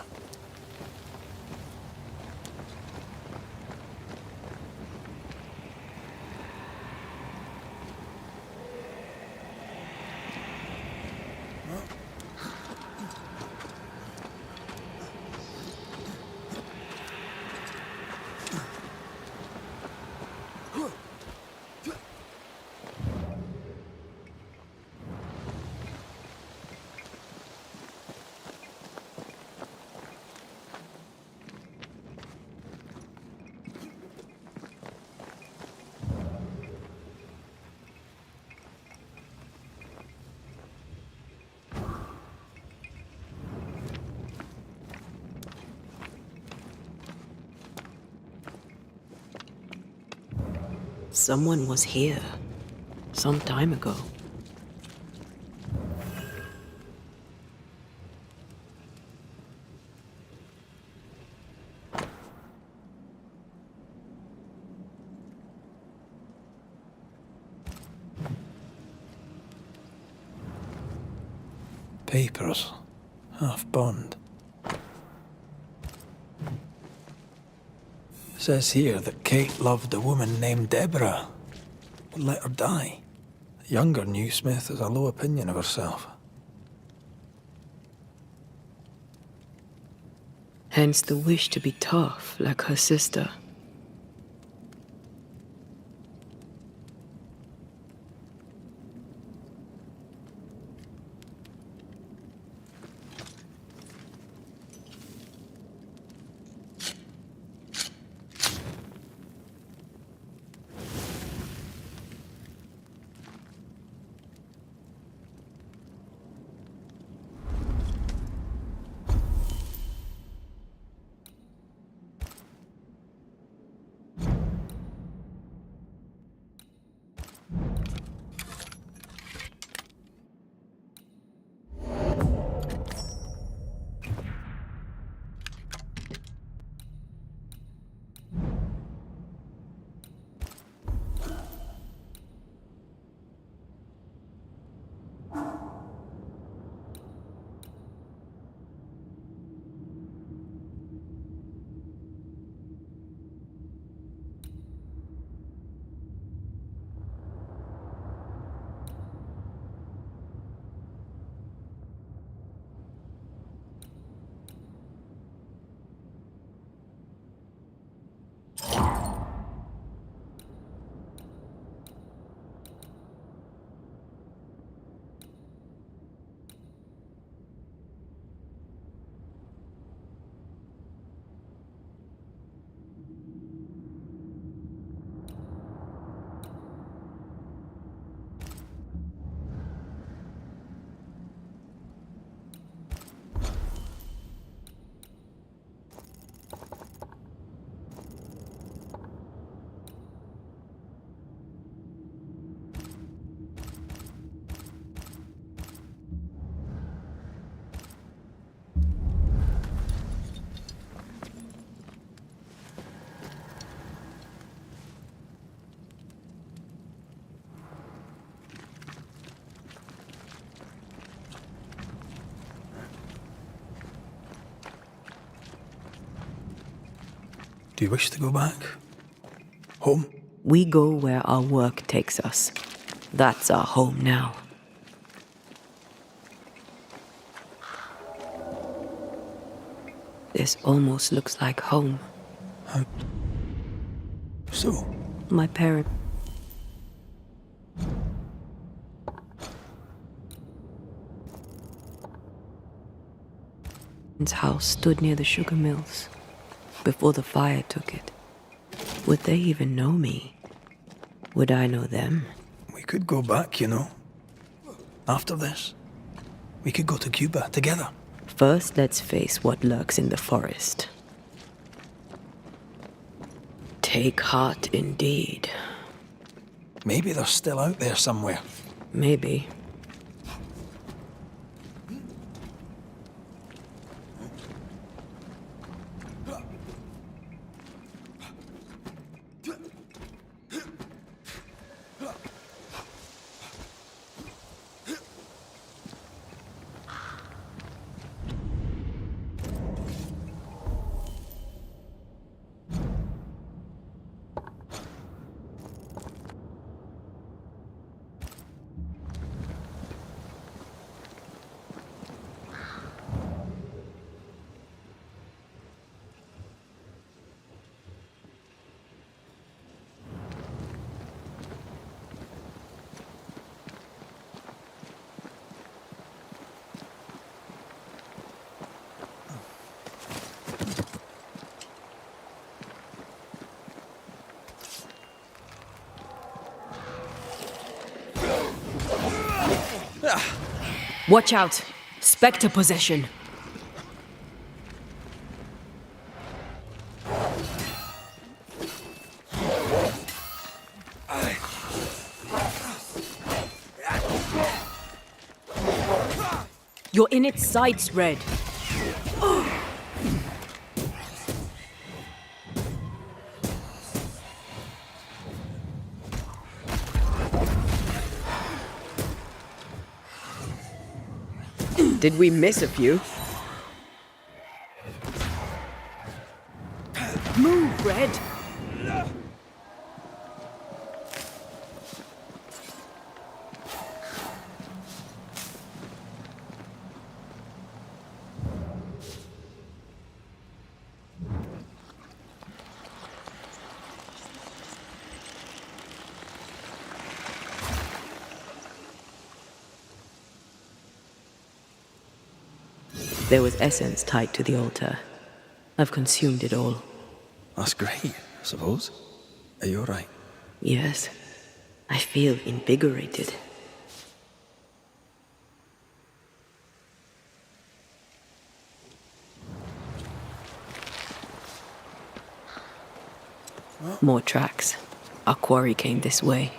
Someone was here. Some time ago. Papers. Half burned. Says here that Kate loved a woman named Deborah, but let her die. The younger Newsmith has a low opinion of herself. Hence the wish to be tough, like her sister. Do you wish to go back? Home? We go where our work takes us. That's our home now. This almost looks like home. So? My parents. His house stood near the sugar mills before the fire took it. Would they even know me? Would I know them? We could go back, you know. After this, we could go to Cuba together. First, let's face what lurks in the forest. Take heart indeed. Maybe they're still out there somewhere. Maybe. Watch out! Spectre possession! You're in its sights, Red. Did we miss a few? Move, Red! There was essence tied to the altar. I've consumed it all. That's great, I suppose. Are you alright? Yes. I feel invigorated. More tracks. Our quarry came this way.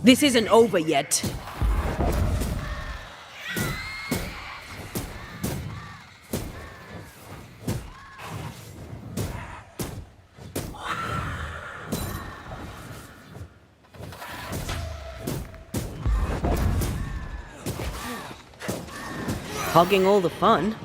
This isn't over yet. Hogging all the fun.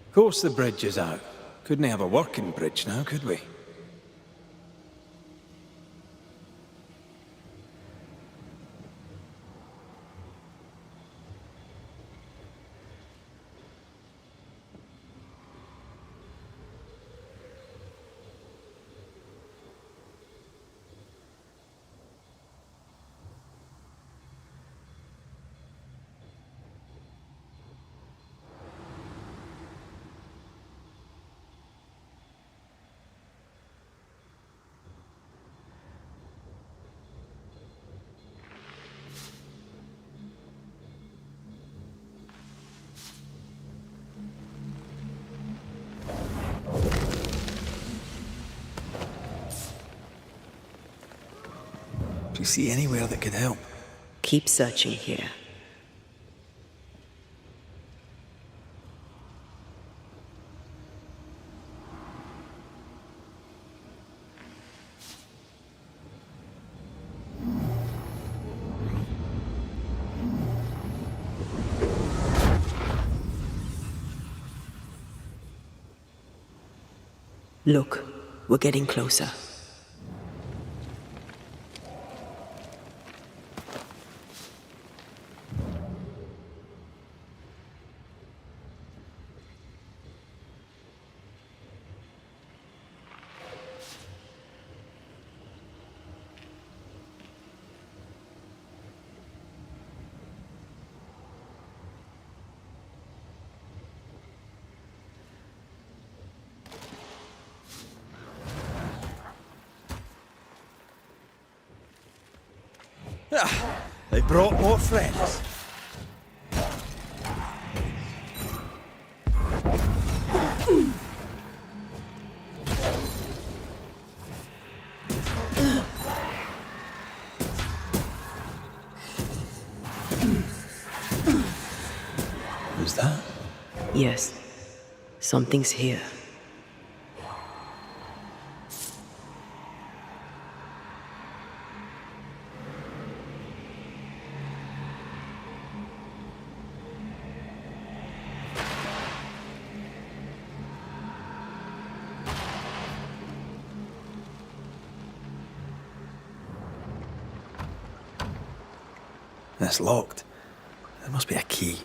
Of course the bridge is out. Couldn't have a working bridge now, could we? Do you see anywhere that could help? Keep searching here. Look, we're getting closer. They brought more friends. Who's that? Yes, something's here. It's locked. There must be a key.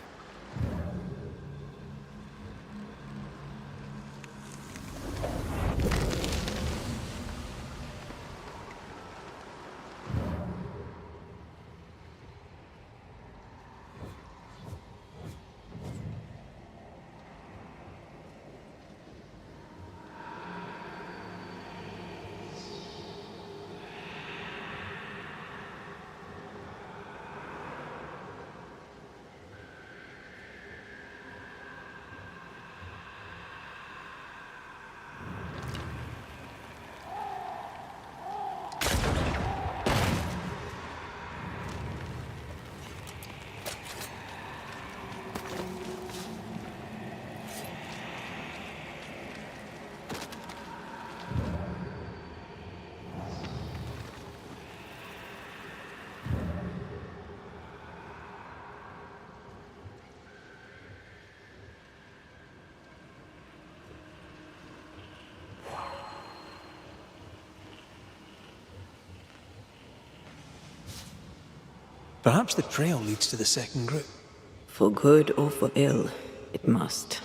Perhaps the trail leads to the second group. For good or for ill, it must.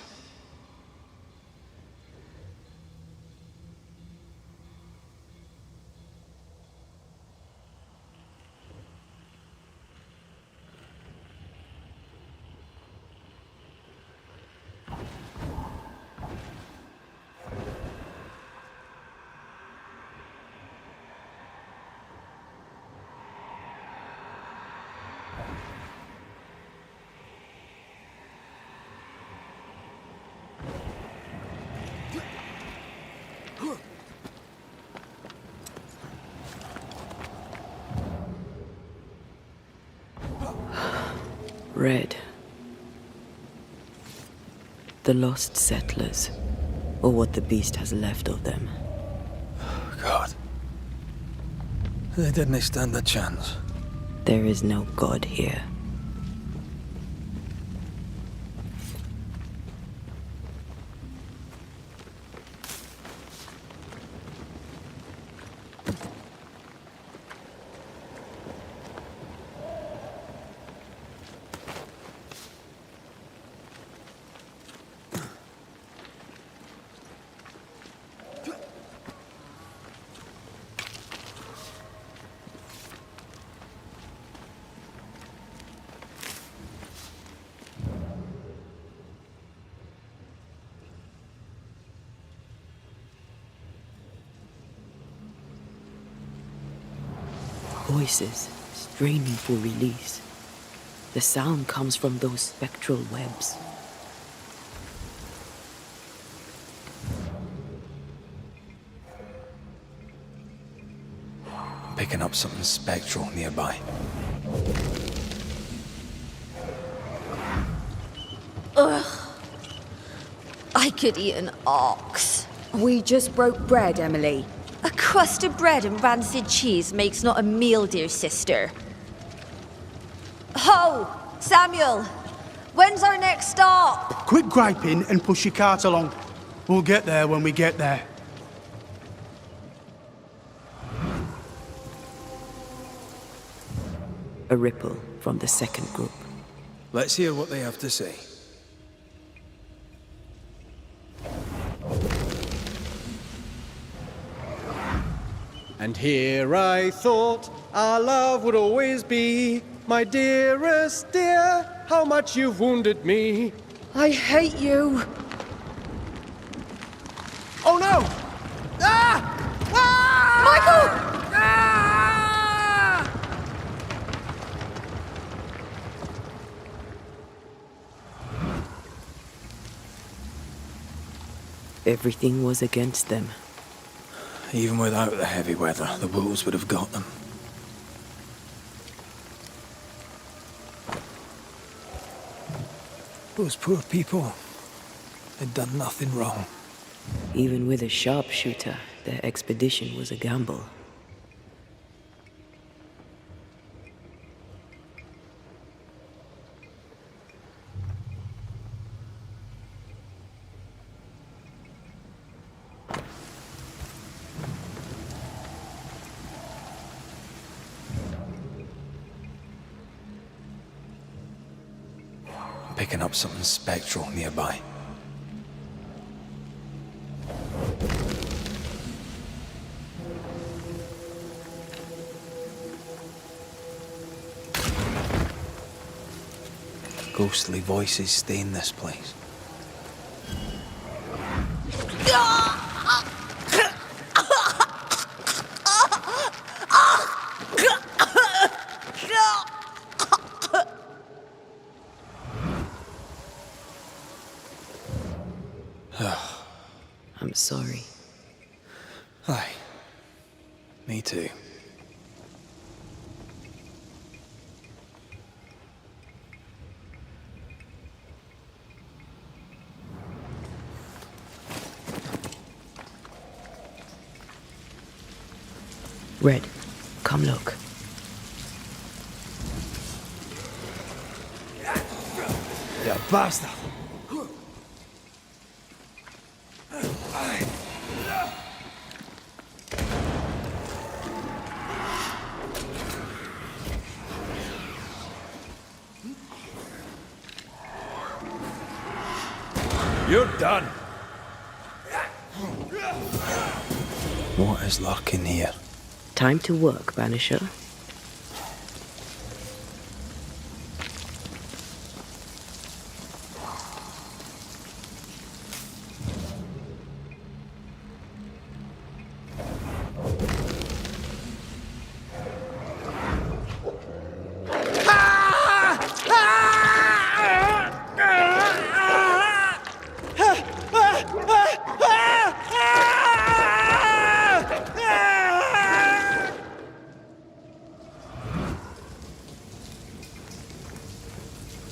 Red. The lost settlers, or what the beast has left of them. God. They didn't stand a chance. There is no God here. Voices straining for release. The sound comes from those spectral webs. picking up something spectral nearby. Ugh. I could eat an ox. We just broke bread, Emily. A crust of bread and rancid cheese makes not a meal, dear sister. Ho! Samuel! When's our next stop? Quit griping and push your cart along. We'll get there when we get there. A ripple from the second group. Let's hear what they have to say. And here I thought our love would always be. My dearest dear, how much you've wounded me. I hate you. Oh no! Ah! Ah! Michael! Ah! Everything was against them. Even without the heavy weather, the wolves would have got them. Those poor people had done nothing wrong. Even with a sharpshooter, their expedition was a gamble. Picking up something spectral nearby. Ghostly voices stay in this place. I'm sorry. Aye. Me too. Red, come look. You bastard! You're done. What is lurking here? Time to work, Banisher.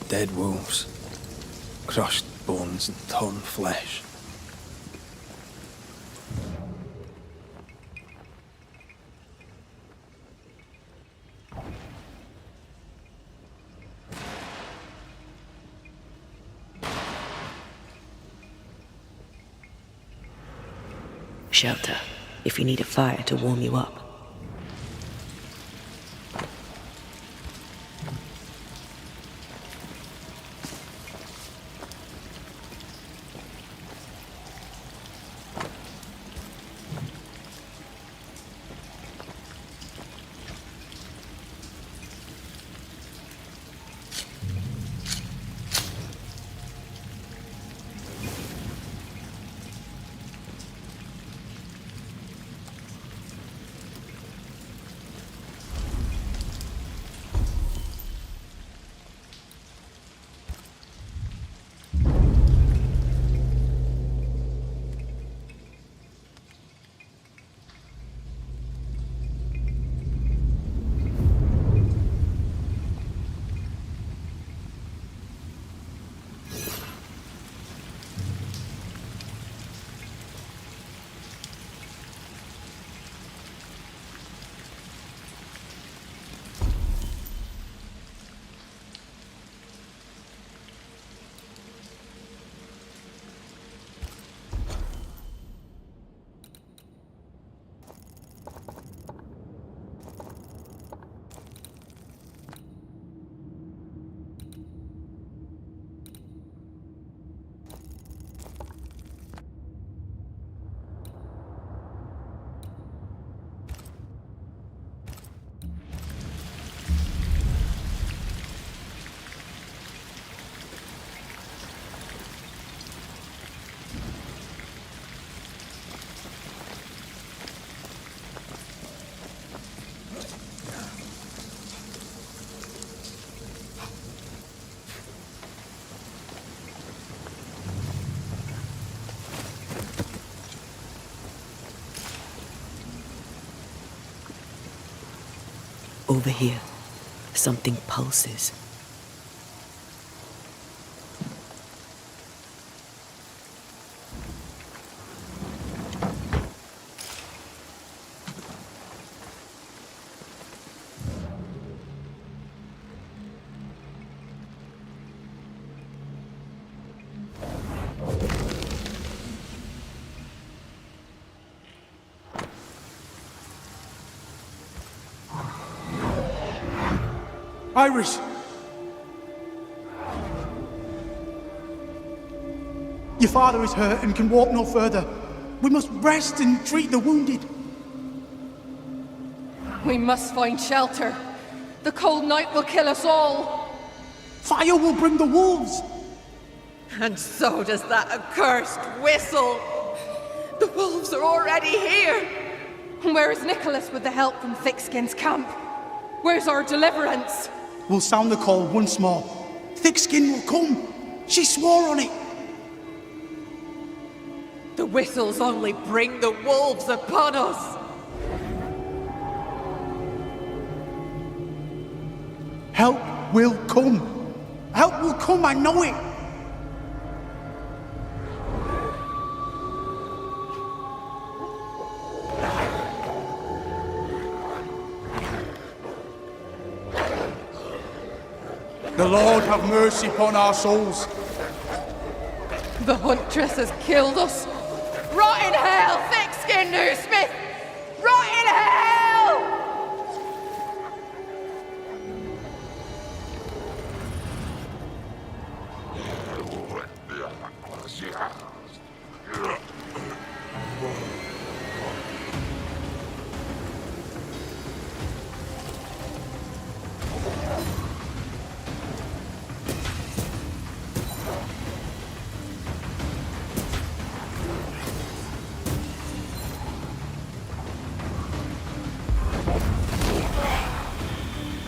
Dead wolves. Crushed bones and torn flesh. Shelter, if you need a fire to warm you up. over here. Something pulses. Iris! Your father is hurt and can walk no further. We must rest and treat the wounded. We must find shelter. The cold night will kill us all. Fire will bring the wolves. And so does that accursed whistle. The wolves are already here. Where is Nicholas with the help from Thickskin's camp? Where's our deliverance? We'll sound the call once more. Thickskin will come. She swore on it. The whistles only bring the wolves upon us. Help will come. Help will come, I know it. The Lord have mercy upon our souls. The huntress has killed us. Rot in hell, thick-skinned Newsmith! Rot in hell!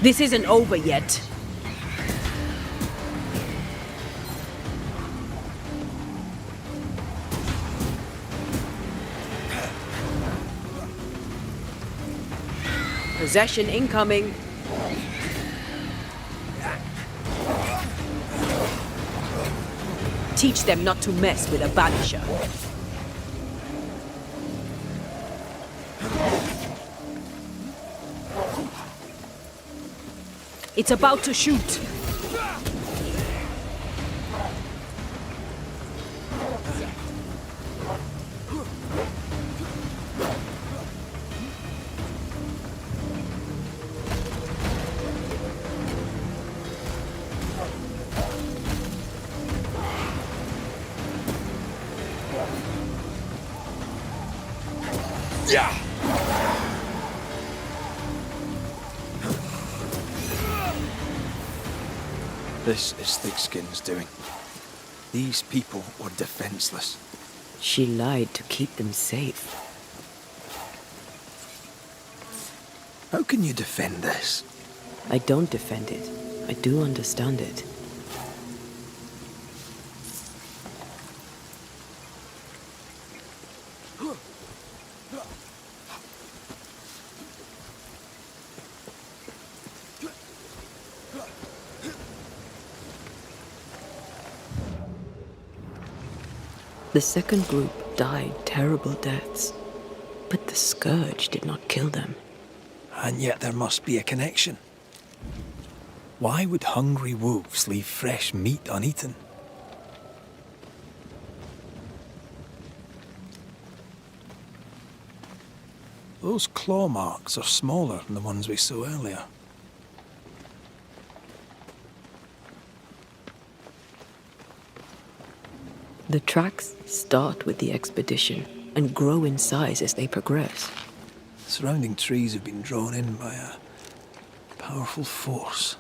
This isn't over yet. Possession incoming. Teach them not to mess with a Banisher. It's about to shoot. Yeah! This is Thickskin's doing. These people were defenseless. She lied to keep them safe. How can you defend this? I don't defend it. I do understand it. The second group died terrible deaths, but the scourge did not kill them. And yet there must be a connection. Why would hungry wolves leave fresh meat uneaten? Those claw marks are smaller than the ones we saw earlier. The tracks start with the expedition and grow in size as they progress. Surrounding trees have been drawn in by a powerful force.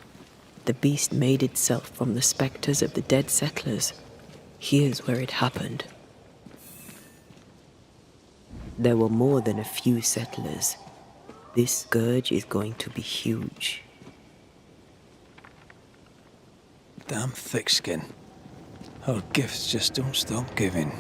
The beast made itself from the spectres of the dead settlers. Here's where it happened. There were more than a few settlers. This scourge is going to be huge. Damn Thickskin. Her gifts just don't stop giving.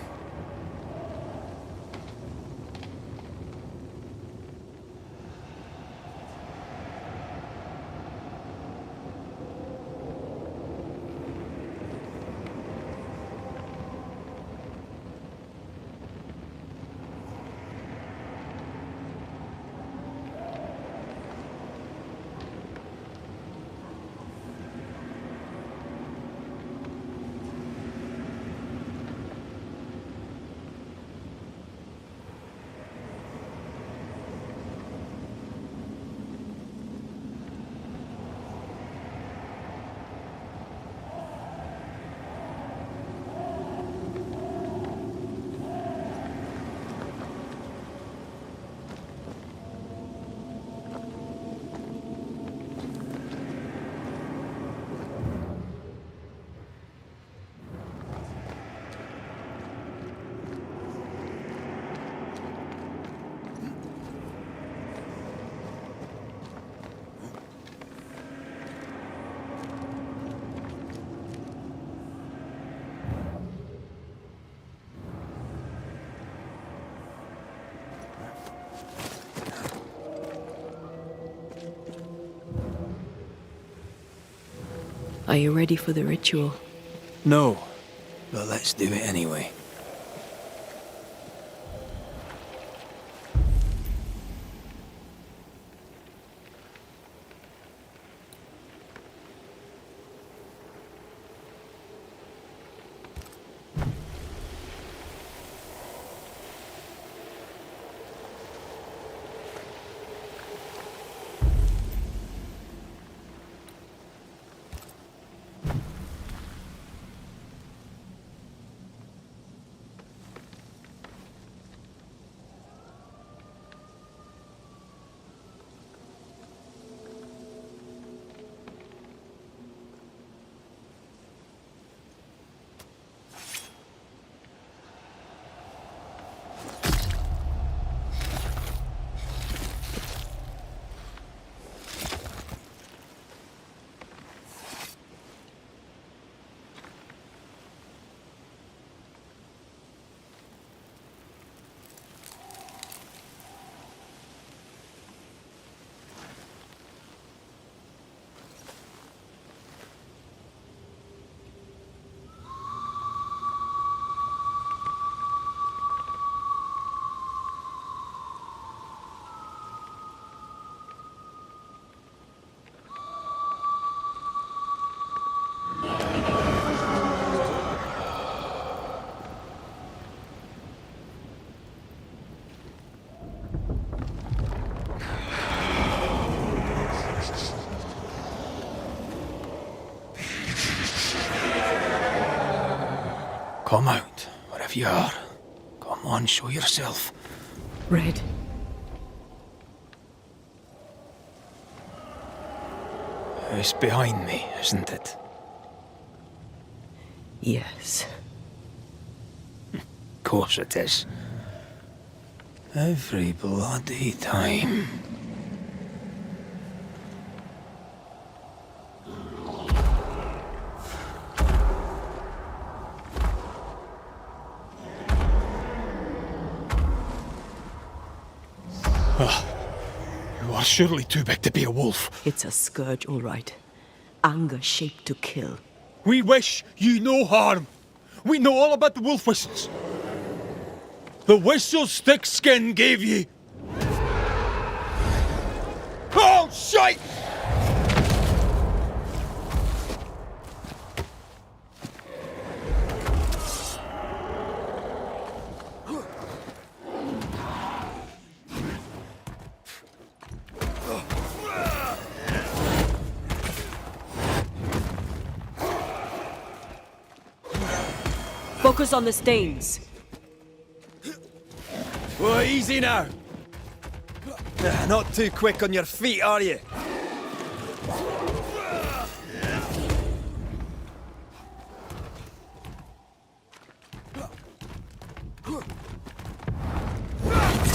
Are you ready for the ritual? No, but let's do it anyway. Come out, wherever you are. Come on, show yourself. Red. It's behind me, isn't it? Yes. Of course it is. Every bloody time. You are surely too big to be a wolf. It's a scourge, all right. Anger shaped to kill. We wish you no harm. We know all about the wolf whistles. The whistles Thickskin gave you. Oh, shite! Focus on the stains. Oh, easy now. Not too quick on your feet, are you?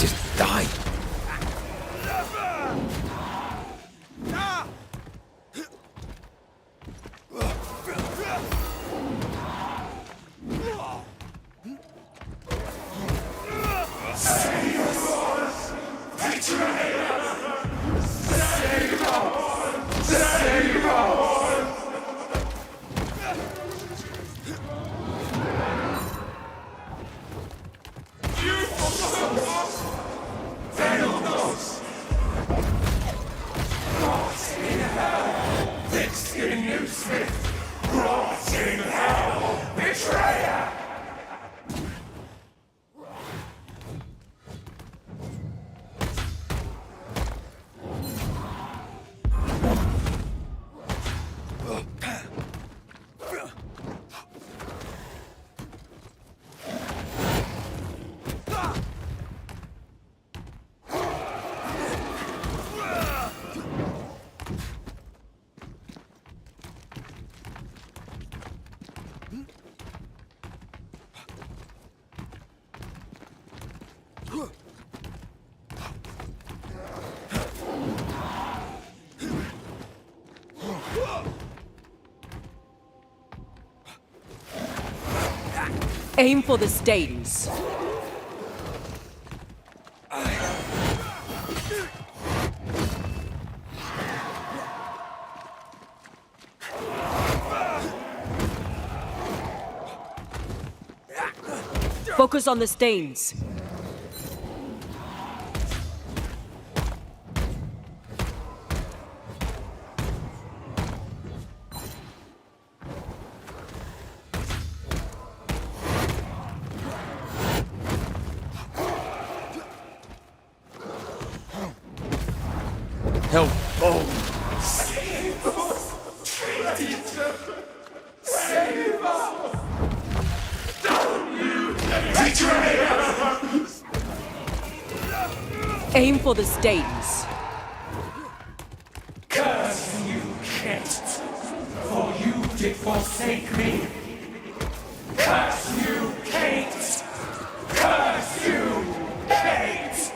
Just die. Aim for the stains. Focus on the stains. Help! Oh! Save us! Don't you betray us! Aim for the stains. Curse you, Kate, for you did forsake me. Curse you, Kate! Curse you, Kate!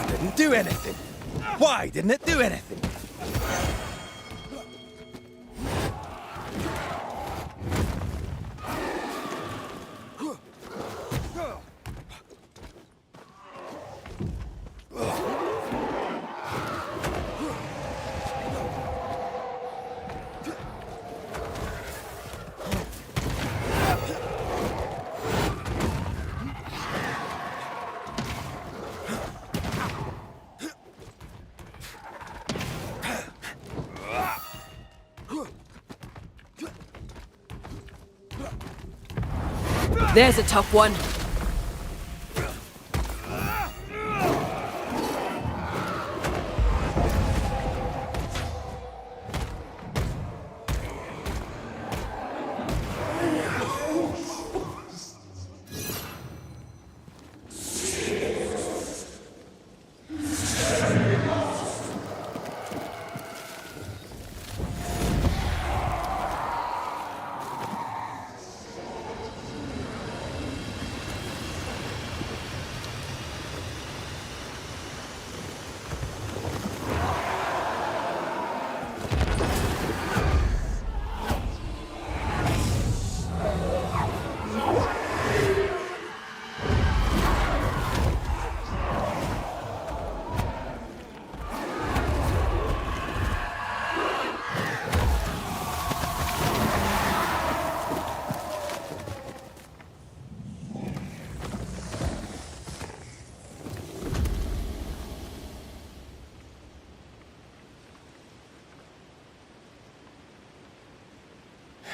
Didn't do anything. Why didn't it do anything? There's a tough one.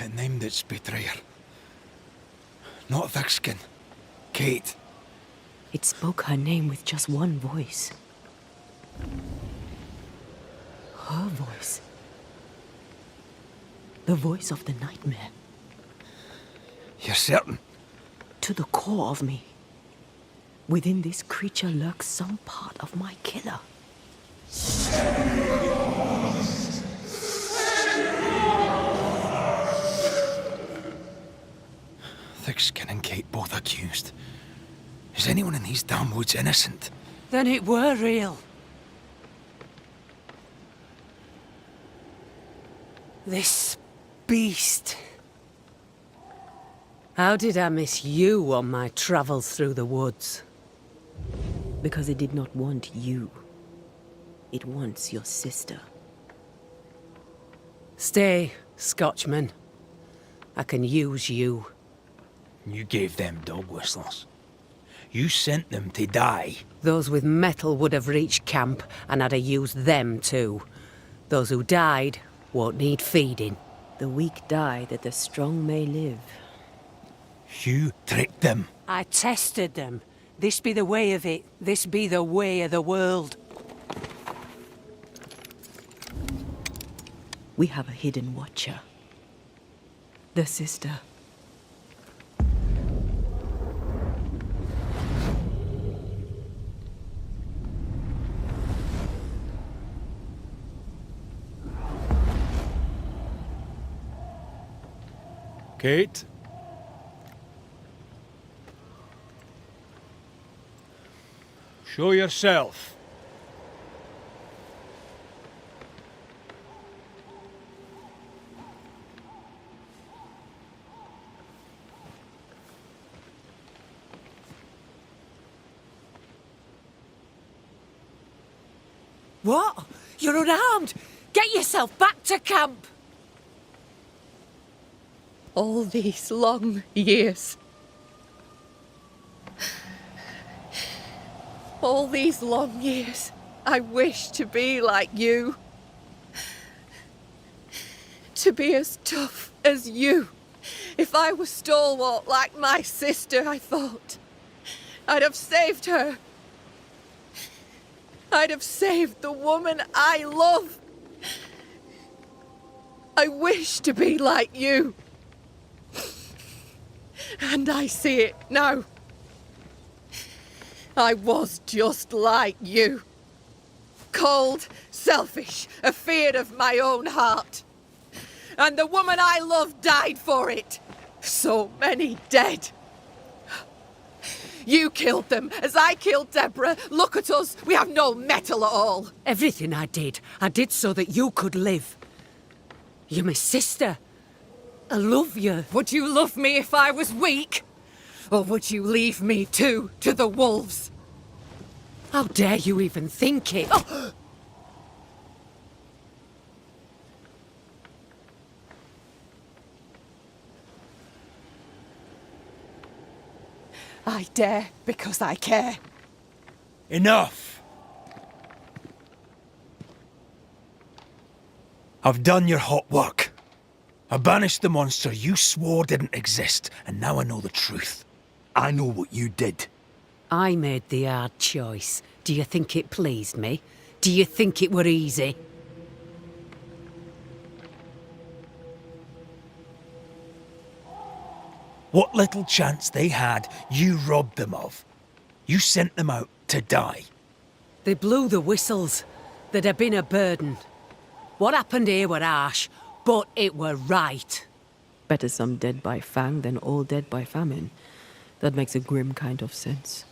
It named its betrayer. Not Thickskin. Kate. It spoke her name with just one voice. Her voice. The voice of the nightmare. You're certain? To the core of me. Within this creature lurks some part of my killer. Thickskin and Kate both accused. Is anyone in these damn woods innocent? Then it were real. This beast. How did I miss you on my travels through the woods? Because it did not want you. It wants your sister. Stay, Scotchman. I can use you. You gave them dog whistlers. You sent them to die. Those with metal would have reached camp, and I'd have used them too. Those who died won't need feeding. The weak die that the strong may live. You tricked them. I tested them. This be the way of it. This be the way of the world. We have a hidden watcher. The sister. Kate? Show yourself. What? You're unarmed! Get yourself back to camp! All these long years. All these long years, I wish to be like you. To be as tough as you. If I was stalwart like my sister, I thought, I'd have saved her. I'd have saved the woman I love. I wish to be like you. And I see it now. I was just like you. Cold, selfish, afeard of my own heart. And the woman I loved died for it. So many dead. You killed them, as I killed Deborah. Look at us, we have no mettle at all. Everything I did so that you could live. You're my sister. I love you. Would you love me if I was weak? Or would you leave me too to the wolves? How dare you even think it? Oh! I dare because I care. Enough! I've done your hot work. I banished the monster you swore didn't exist, and now I know the truth. I know what you did. I made the hard choice. Do you think it pleased me? Do you think it were easy? What little chance they had, you robbed them of. You sent them out to die. They blew the whistles. There'd have been a burden. What happened here were harsh, but it were right. Better some dead by fang than all dead by famine. That makes a grim kind of sense.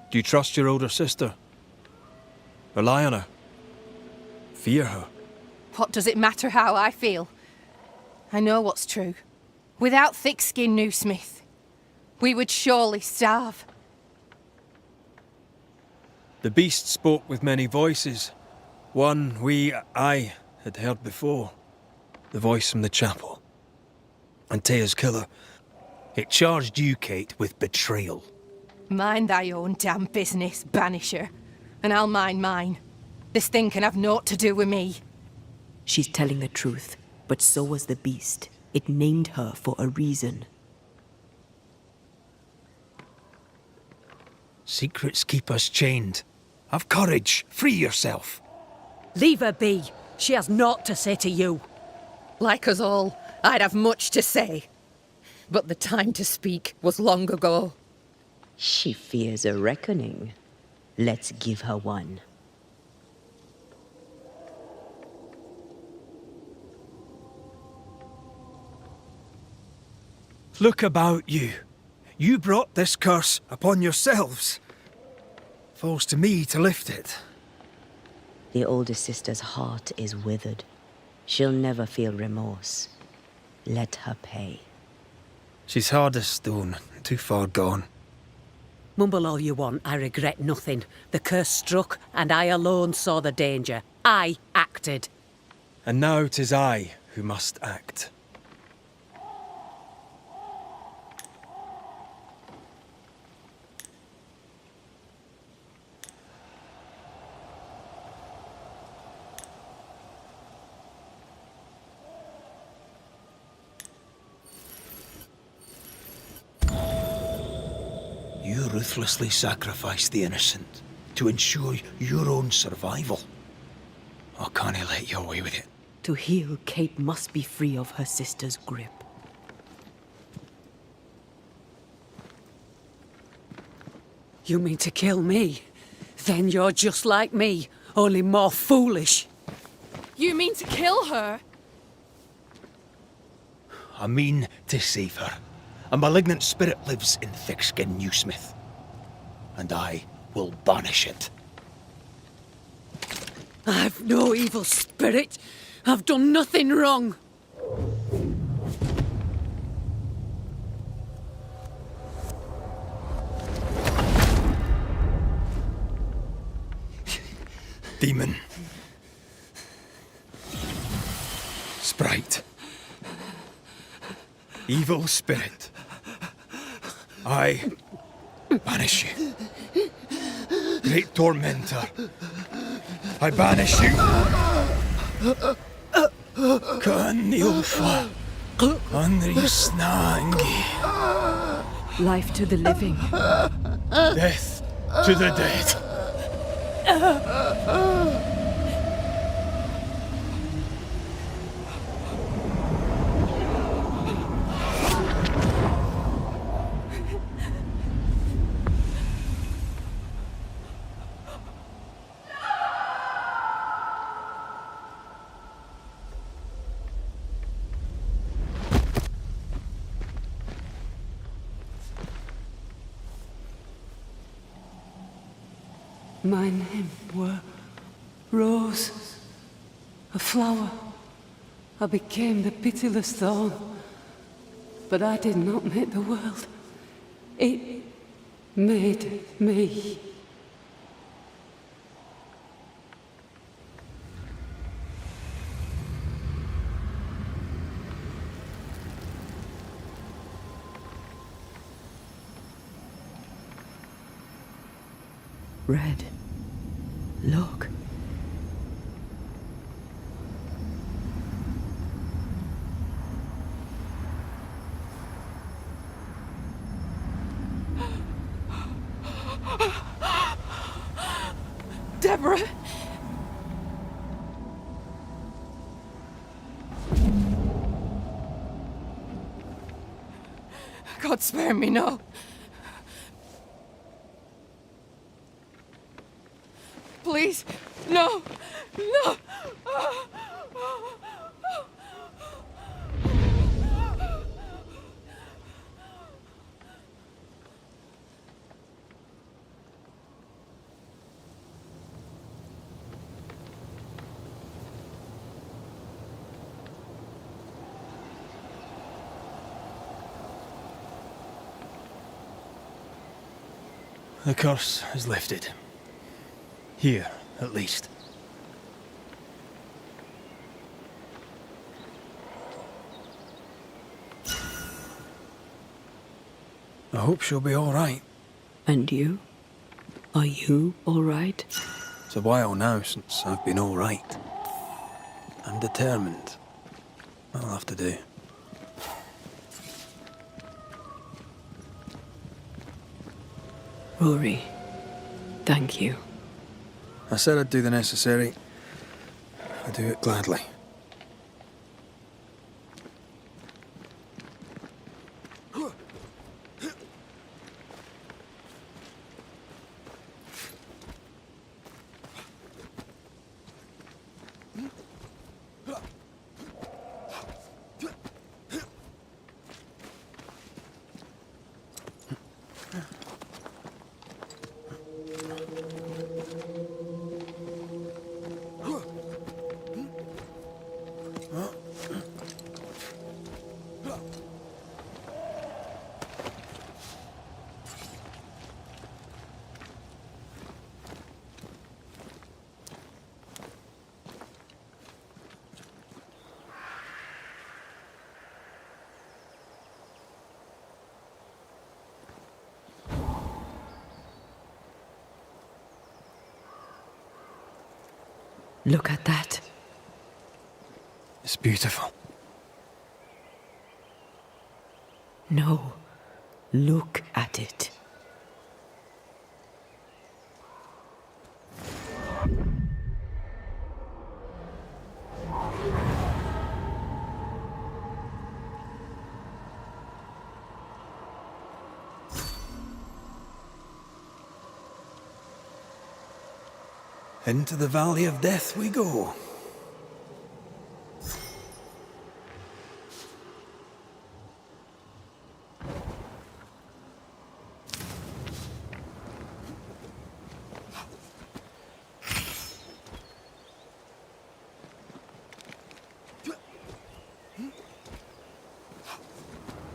Do you trust your older sister? Rely on her? Fear her? What does it matter how I feel? I know what's true. Without thick-skinned New Smith, we would surely starve. The beast spoke with many voices. One I had heard before. The voice from the chapel. Antea's killer. It charged you, Kate, with betrayal. Mind thy own damn business, Banisher, and I'll mind mine. This thing can have naught to do with me. She's telling the truth, but so was the beast. It named her for a reason. Secrets keep us chained. Have courage. Free yourself. Leave her be. She has naught to say to you. Like us all, I'd have much to say. But the time to speak was long ago. She fears a reckoning. Let's give her one. Look about you. You brought this curse upon yourselves. Falls to me to lift it. The older sister's heart is withered. She'll never feel remorse. Let her pay. She's hard as stone, too far gone. Mumble all you want, I regret nothing. The curse struck, and I alone saw the danger. I acted. And now 'tis I who must act. ruthlessly sacrifice the innocent to ensure your own survival. I can't let you away with it. To heal, Kate must be free of her sister's grip. You mean to kill me? Then you're just like me, only more foolish. You mean to kill her? I mean to save her. A malignant spirit lives in thick-skinned Newsmith, and I will banish it. I've no evil spirit. I've done nothing wrong. Demon. Sprite. Evil spirit. I banish you. Great tormentor. I banish you. Kanilfa. Anrisnangi. Life to the living. Death to the dead. My name were Rose, a flower. I became the pitiless thorn. But I did not make the world. It made me. Red. Look. Deborah! God spare me, no. Please, no, no. The curse is lifted. Here, at least. I hope she'll be all right. And you? Are you all right? It's a while now since I've been all right. I'm determined. I'll have to do. Rory, thank you. I said I'd do the necessary. I do it gladly. Look at that. It's beautiful. No, look at it. Into the Valley of Death we go.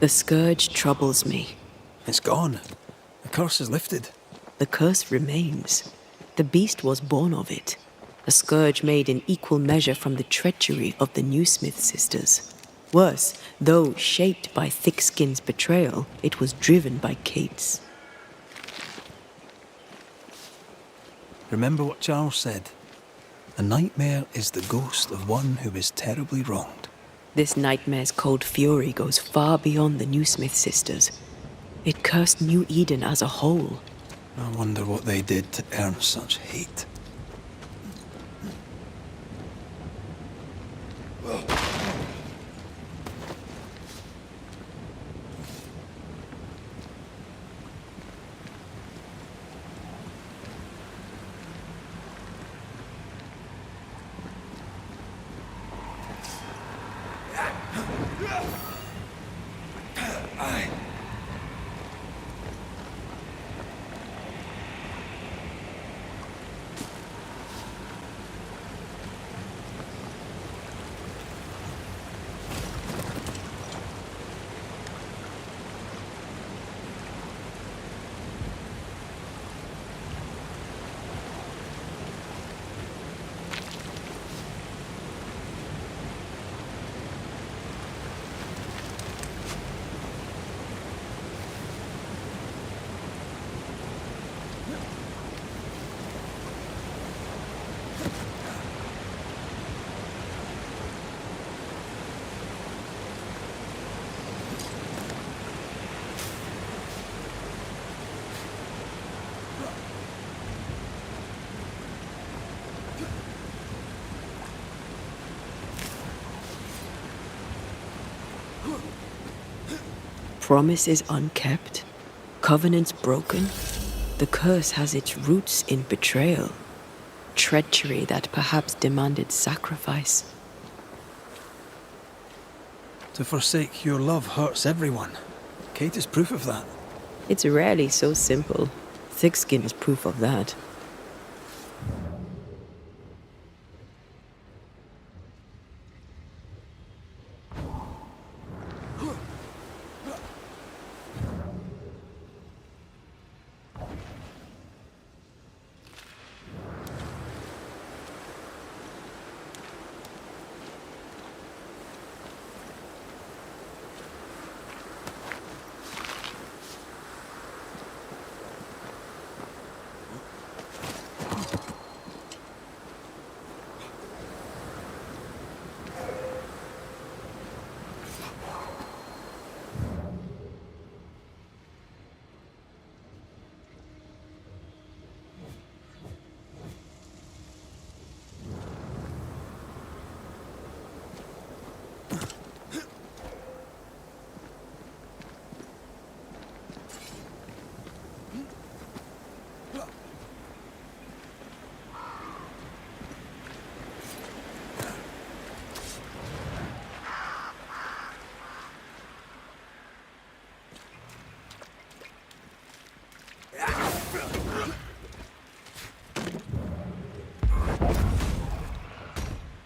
The scourge troubles me. It's gone. The curse is lifted. The curse remains. The beast was born of it. A scourge made in equal measure from the treachery of the Newsmith sisters. Worse, though shaped by Thickskin's betrayal, it was driven by Kate's. Remember what Charles said. A nightmare is the ghost of one who is terribly wronged. This nightmare's cold fury goes far beyond the Newsmith sisters. It cursed New Eden as a whole. I wonder what they did to earn such hate. Promises unkept, covenants broken. The curse has its roots in betrayal, treachery that perhaps demanded sacrifice. To forsake your love hurts everyone. Kate is proof of that. It's rarely so simple. Thickskin is proof of that.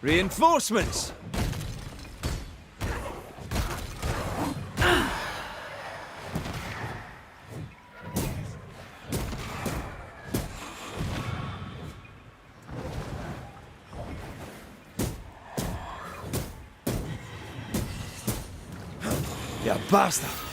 Reinforcements! You bastard!